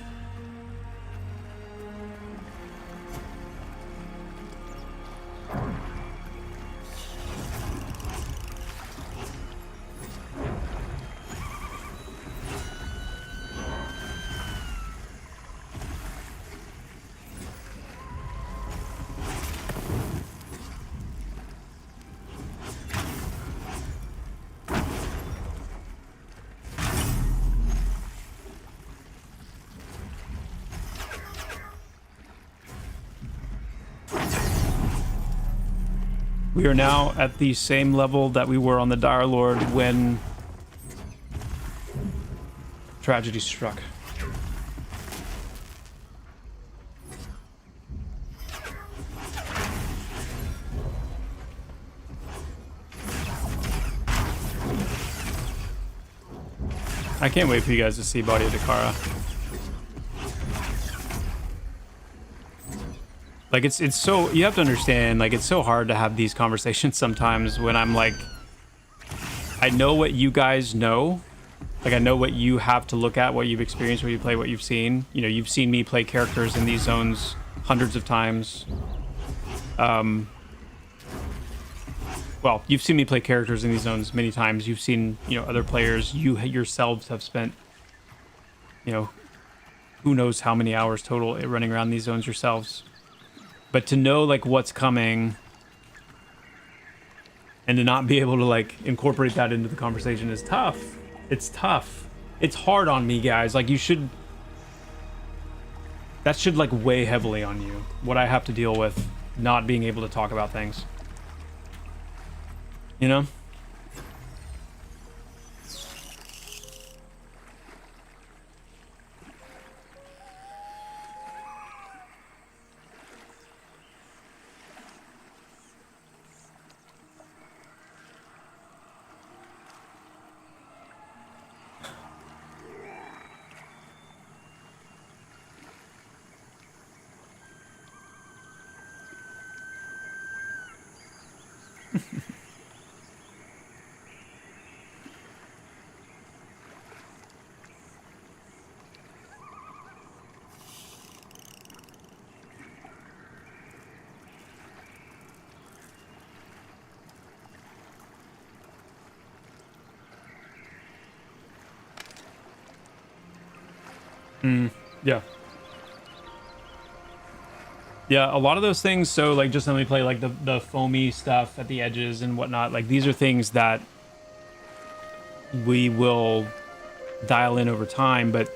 We are now at the same level that we were on the Dire Lord when tragedy struck. I can't wait for you guys to see Body of Dakara. Like, it's so, you have to understand, like, it's so hard to have these conversations sometimes when I'm like, I know what you guys know. Like, I know what you have to look at, what you've experienced, what you play, what you've seen. You know, you've seen me play characters in these zones hundreds of times. Well, you've seen me play characters in these zones many times. You've seen, you know, other players. You yourselves have spent, you know, who knows how many hours total running around these zones yourselves. But to know, like, what's coming and to not be able to, like, incorporate that into the conversation is tough. It's tough. It's hard on me, guys. Like, you should... That should, like, weigh heavily on you. What I have to deal with not being able to talk about things. You know? Yeah. Yeah, a lot of those things, so, like, just let me play, like, the foamy stuff at the edges and whatnot. Like, these are things that we will dial in over time, but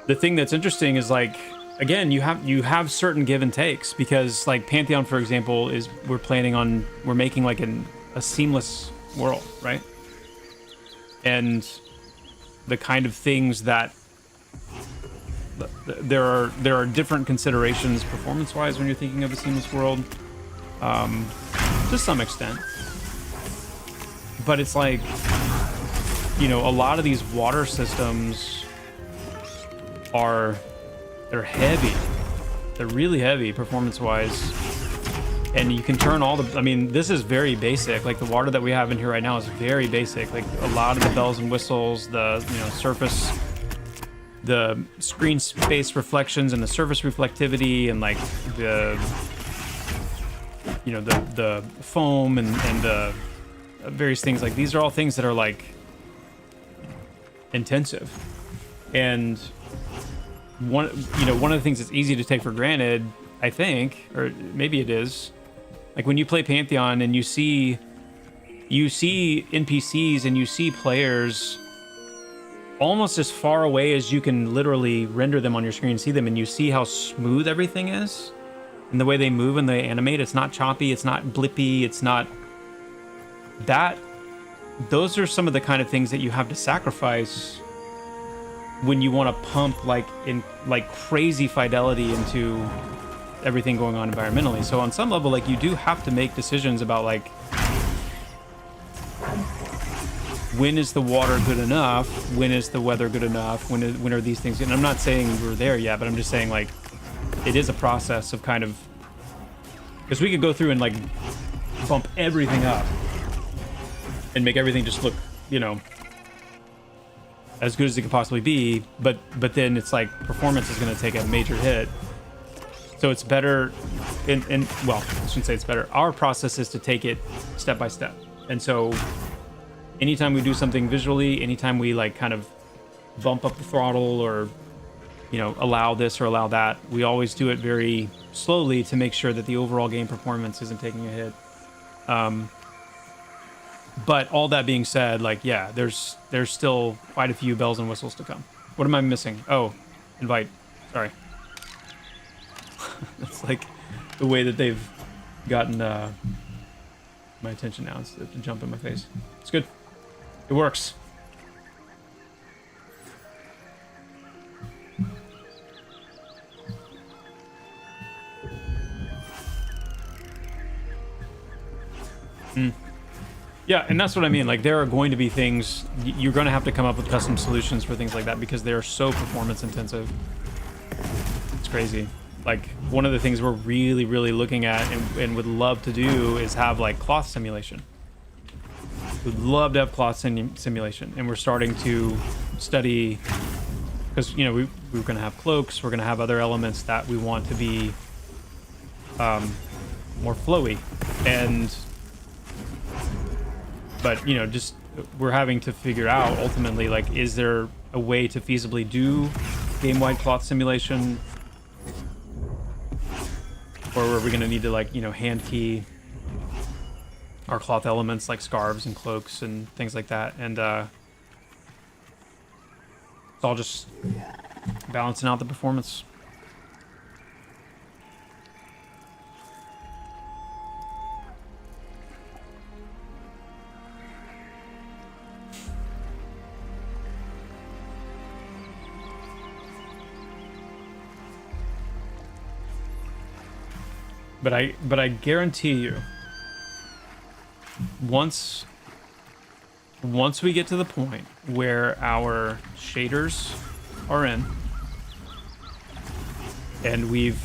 the thing that's interesting is, like, again, you have certain give and takes, because, like, Pantheon, for example, is we're making, like, a seamless world, right? And the kind of things that there are different considerations performance-wise when you're thinking of a seamless world, to some extent. But it's like, you know, a lot of these water systems they're heavy. They're really heavy performance-wise. And you can turn all the, I mean, this is very basic. Like, the water that we have in here right now is very basic. Like, a lot of the bells and whistles, the, you know, surface, the screen space reflections and the surface reflectivity, and, like, the, you know, the foam and the various things. Like, these are all things that are, like, intensive. And one of the things that's easy to take for granted, I think, or maybe it is, like, when you play Pantheon and you see NPCs and you see players almost as far away as you can literally render them on your screen, see them, and you see how smooth everything is and the way they move and they animate. It's not choppy, it's not blippy, it's not that. Those are some of the kind of things that you have to sacrifice when you want to pump like crazy fidelity into everything going on environmentally. So on some level, like, you do have to make decisions about like, when is the water good enough? When is the weather good enough? When are these things? And I'm not saying we're there yet, but I'm just saying, like, it is a process of kind of, because we could go through and like bump everything up and make everything just look, you know, as good as it could possibly be, but then it's like performance is going to take a major hit. So it's better, and well, I shouldn't say it's better. Our process is to take it step by step. And so anytime we do something visually, anytime we like kind of bump up the throttle or, you know, allow this or allow that, we always do it very slowly to make sure that the overall game performance isn't taking a hit. But all that being said, like, yeah, there's still quite a few bells and whistles to come. What am I missing? Oh, invite. Sorry. That's like the way that they've gotten my attention now. It's to jump in my face. It's good. It works. Yeah, and that's what I mean. Like, there are going to be things, you're going to have to come up with custom solutions for things like that because they're so performance intensive. It's crazy. Like, one of the things we're really, really looking at and would love to do is have like cloth simulation. We'd love to have cloth simulation, and we're starting to study, because, you know, we're going to have cloaks, we're going to have other elements that we want to be more flowy, but, you know, just we're having to figure out ultimately, like, is there a way to feasibly do game-wide cloth simulation, or are we going to need to, like, you know, hand key our cloth elements like scarves and cloaks and things like that, and it's all just balancing out the performance. But I guarantee you, once we get to the point where our shaders are in and we've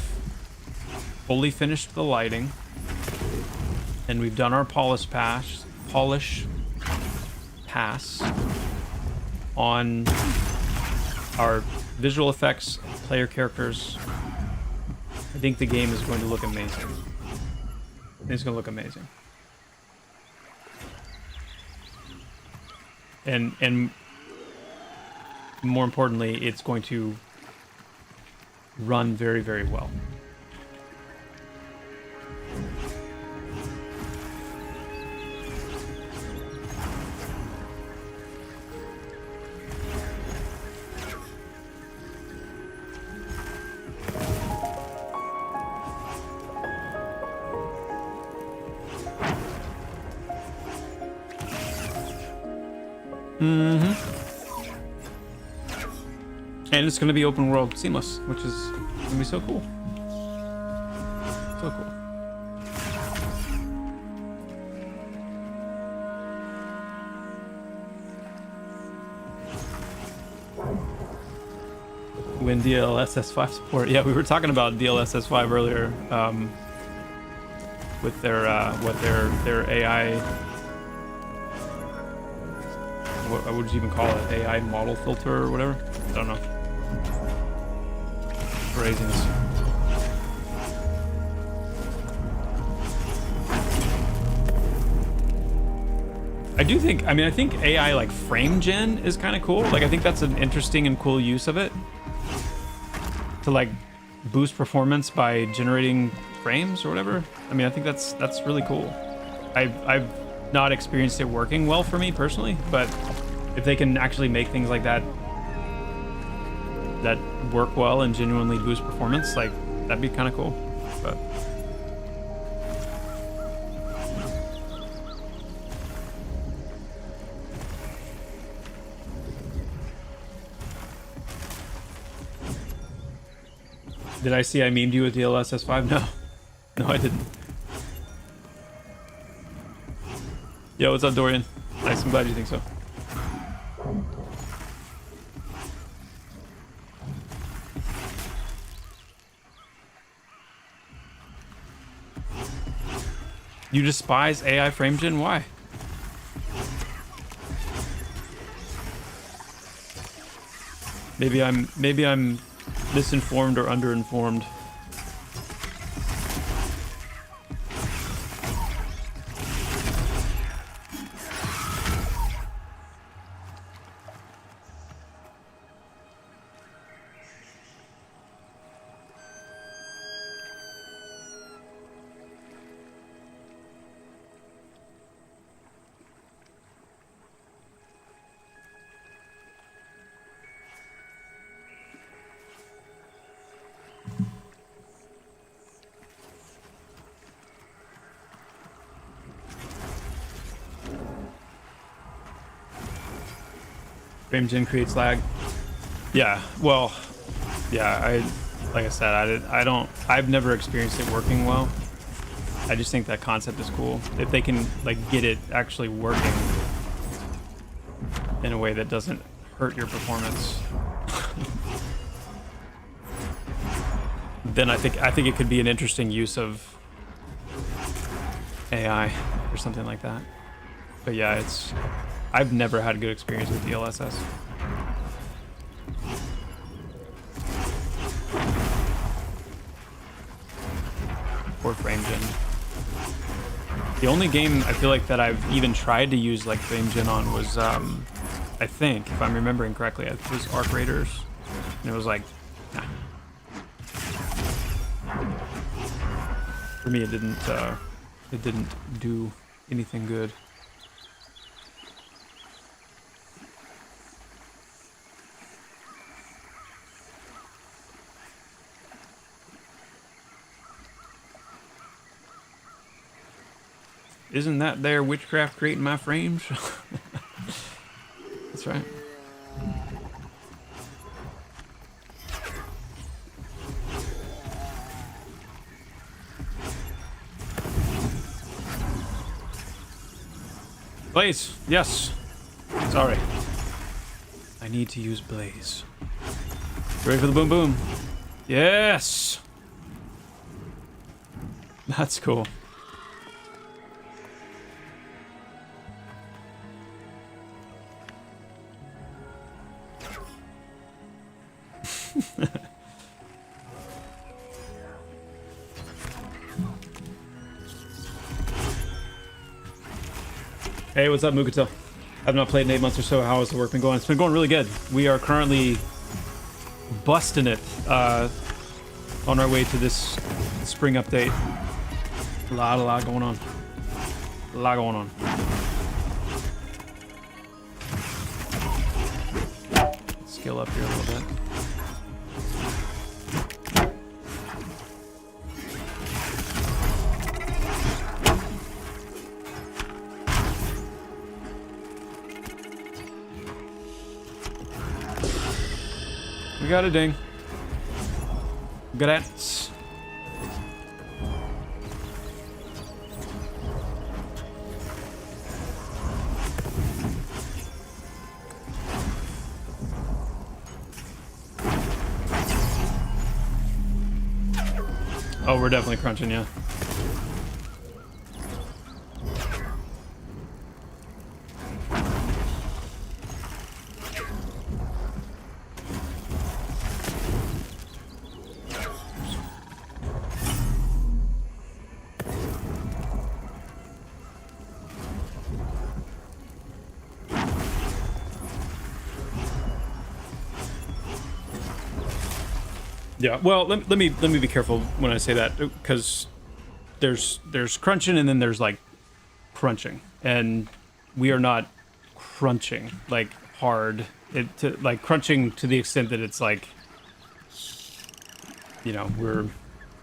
fully finished the lighting and we've done our polish pass on our visual effects, player characters, I think the game is going to look amazing. It's going to look amazing. And more importantly, it's going to run very, very well. And it's going to be open world seamless, which is going to be so cool. So cool. When DLSS 5 support. Yeah, we were talking about DLSS 5 earlier, with their AI, what would you even call it? AI model filter or whatever? I don't know. Craziness. I do think, I mean, I think AI like frame gen is kind of cool. Like, I think that's an interesting and cool use of it to like boost performance by generating frames or whatever. I mean, I think that's really cool. I've not experienced it working well for me personally, but If they can actually make things like that that work well and genuinely boost performance, like, that'd be kind of cool. But did I see I memed you with the LSS5? No. No, I didn't. Yo, what's up, Dorian? Nice, I'm glad you think so. You despise AI frame gen? Why? Maybe I'm misinformed or underinformed. Frame gen creates lag. Yeah, well, yeah, like I said, I've never experienced it working well. I just think that concept is cool. If they can, like, get it actually working in a way that doesn't hurt your performance, then I think it could be an interesting use of AI or something like that. But yeah, I've never had a good experience with DLSS. Or frame gen. The only game I feel like that I've even tried to use like frame gen on was, I think, if I'm remembering correctly, it was Arc Raiders, and it was like, nah. For me, it didn't do anything good. Isn't that there witchcraft creating my frames? That's right. Blaze, yes. Sorry. I need to use Blaze. Ready for the boom boom? Yes! That's cool. Hey, what's up, Mukato? I've not played in 8 months or so. How has the work been going? It's been going really good. We are currently busting it on our way to this spring update. A lot going on. A lot going on. Skill up here a little bit. We got a ding. Good at. Oh, we're definitely crunching, yeah. Yeah, well, let me be careful when I say that, because there's crunching and then there's like crunching, and we are not crunching like hard. Like crunching to the extent that it's like, you know, we're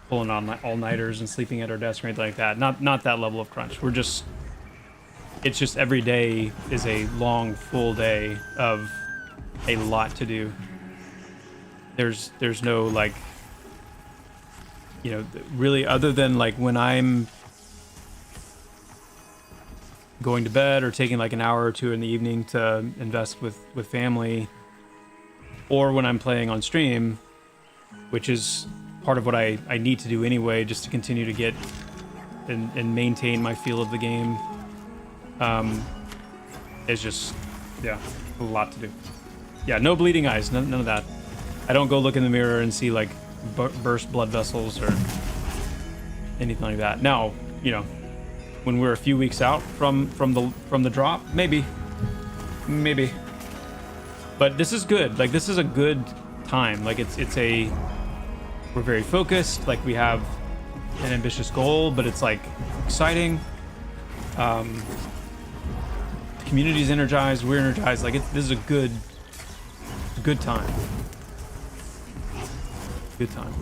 pulling on all-nighters and sleeping at our desk or anything like that. Not that level of crunch. It's just every day is a long, full day of a lot to do. There's no, like, you know, really, other than like when I'm going to bed or taking like an hour or two in the evening to invest with family, or when I'm playing on stream, which is part of what I need to do anyway, just to continue to get and maintain my feel of the game. It's just, yeah, a lot to do. Yeah, no bleeding eyes, none of that. I don't go look in the mirror and see like burst blood vessels or anything like that. Now, you know, when we're a few weeks out from the drop, maybe. But this is good. Like, this is a good time. Like, we're very focused. Like, we have an ambitious goal, but it's like exciting. The community's energized. We're energized. Like, this is a good time. Good time.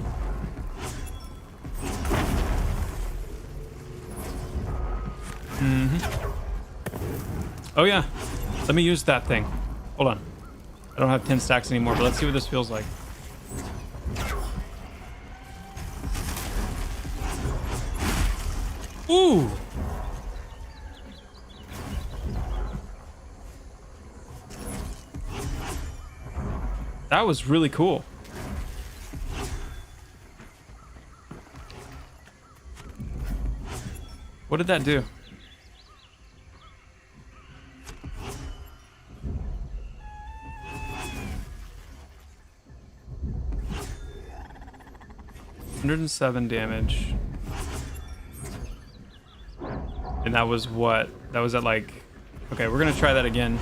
Oh yeah, let me use that thing. Hold on. I don't have 10 stacks anymore, but let's see what this feels like. Ooh! That was really cool. What did that do? $107 damage. And that was what? That was at like... Okay, we're gonna try that again.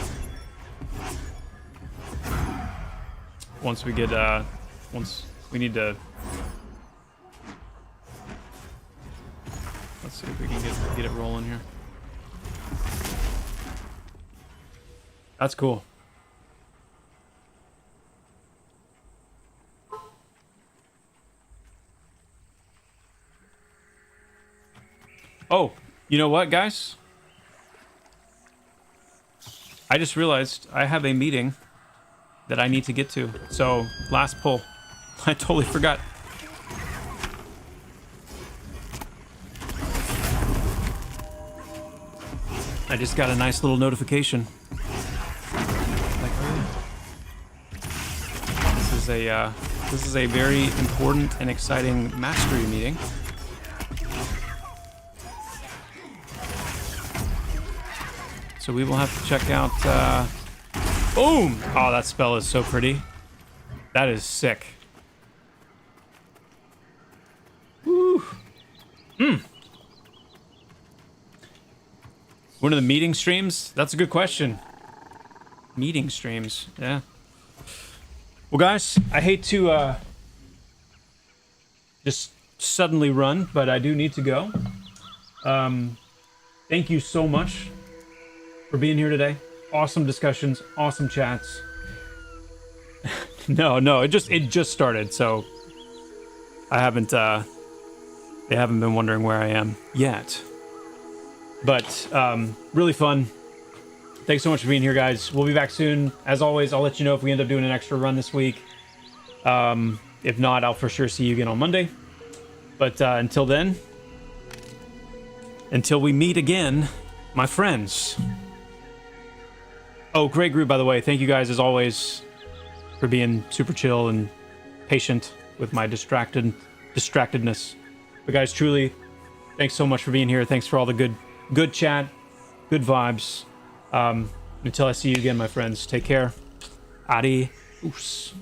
Once we get, once we need to... Let's see if we can get it rolling here. That's cool. Oh, you know what, guys? I just realized I have a meeting that I need to get to. So, last pull. I totally forgot. I just got a nice little notification. Like, this is a very important and exciting mastery meeting. So we will have to check out, boom! Oh, that spell is so pretty. That is sick. Woo! One of the meeting streams? That's a good question. Meeting streams, yeah. Well, guys, I hate to, just suddenly run, but I do need to go. Thank you so much for being here today. Awesome discussions, awesome chats. No, it just started, so I haven't they haven't been wondering where I am yet. But really fun. Thanks so much for being here, guys. We'll be back soon. As always, I'll let you know if we end up doing an extra run this week. If not, I'll for sure see you again on Monday. But until then, until we meet again, my friends. Oh, great group, by the way. Thank you guys, as always, for being super chill and patient with my distractedness. But guys, truly, thanks so much for being here. Thanks for all the good chat, good vibes. Until I see you again, my friends, take care. Adios.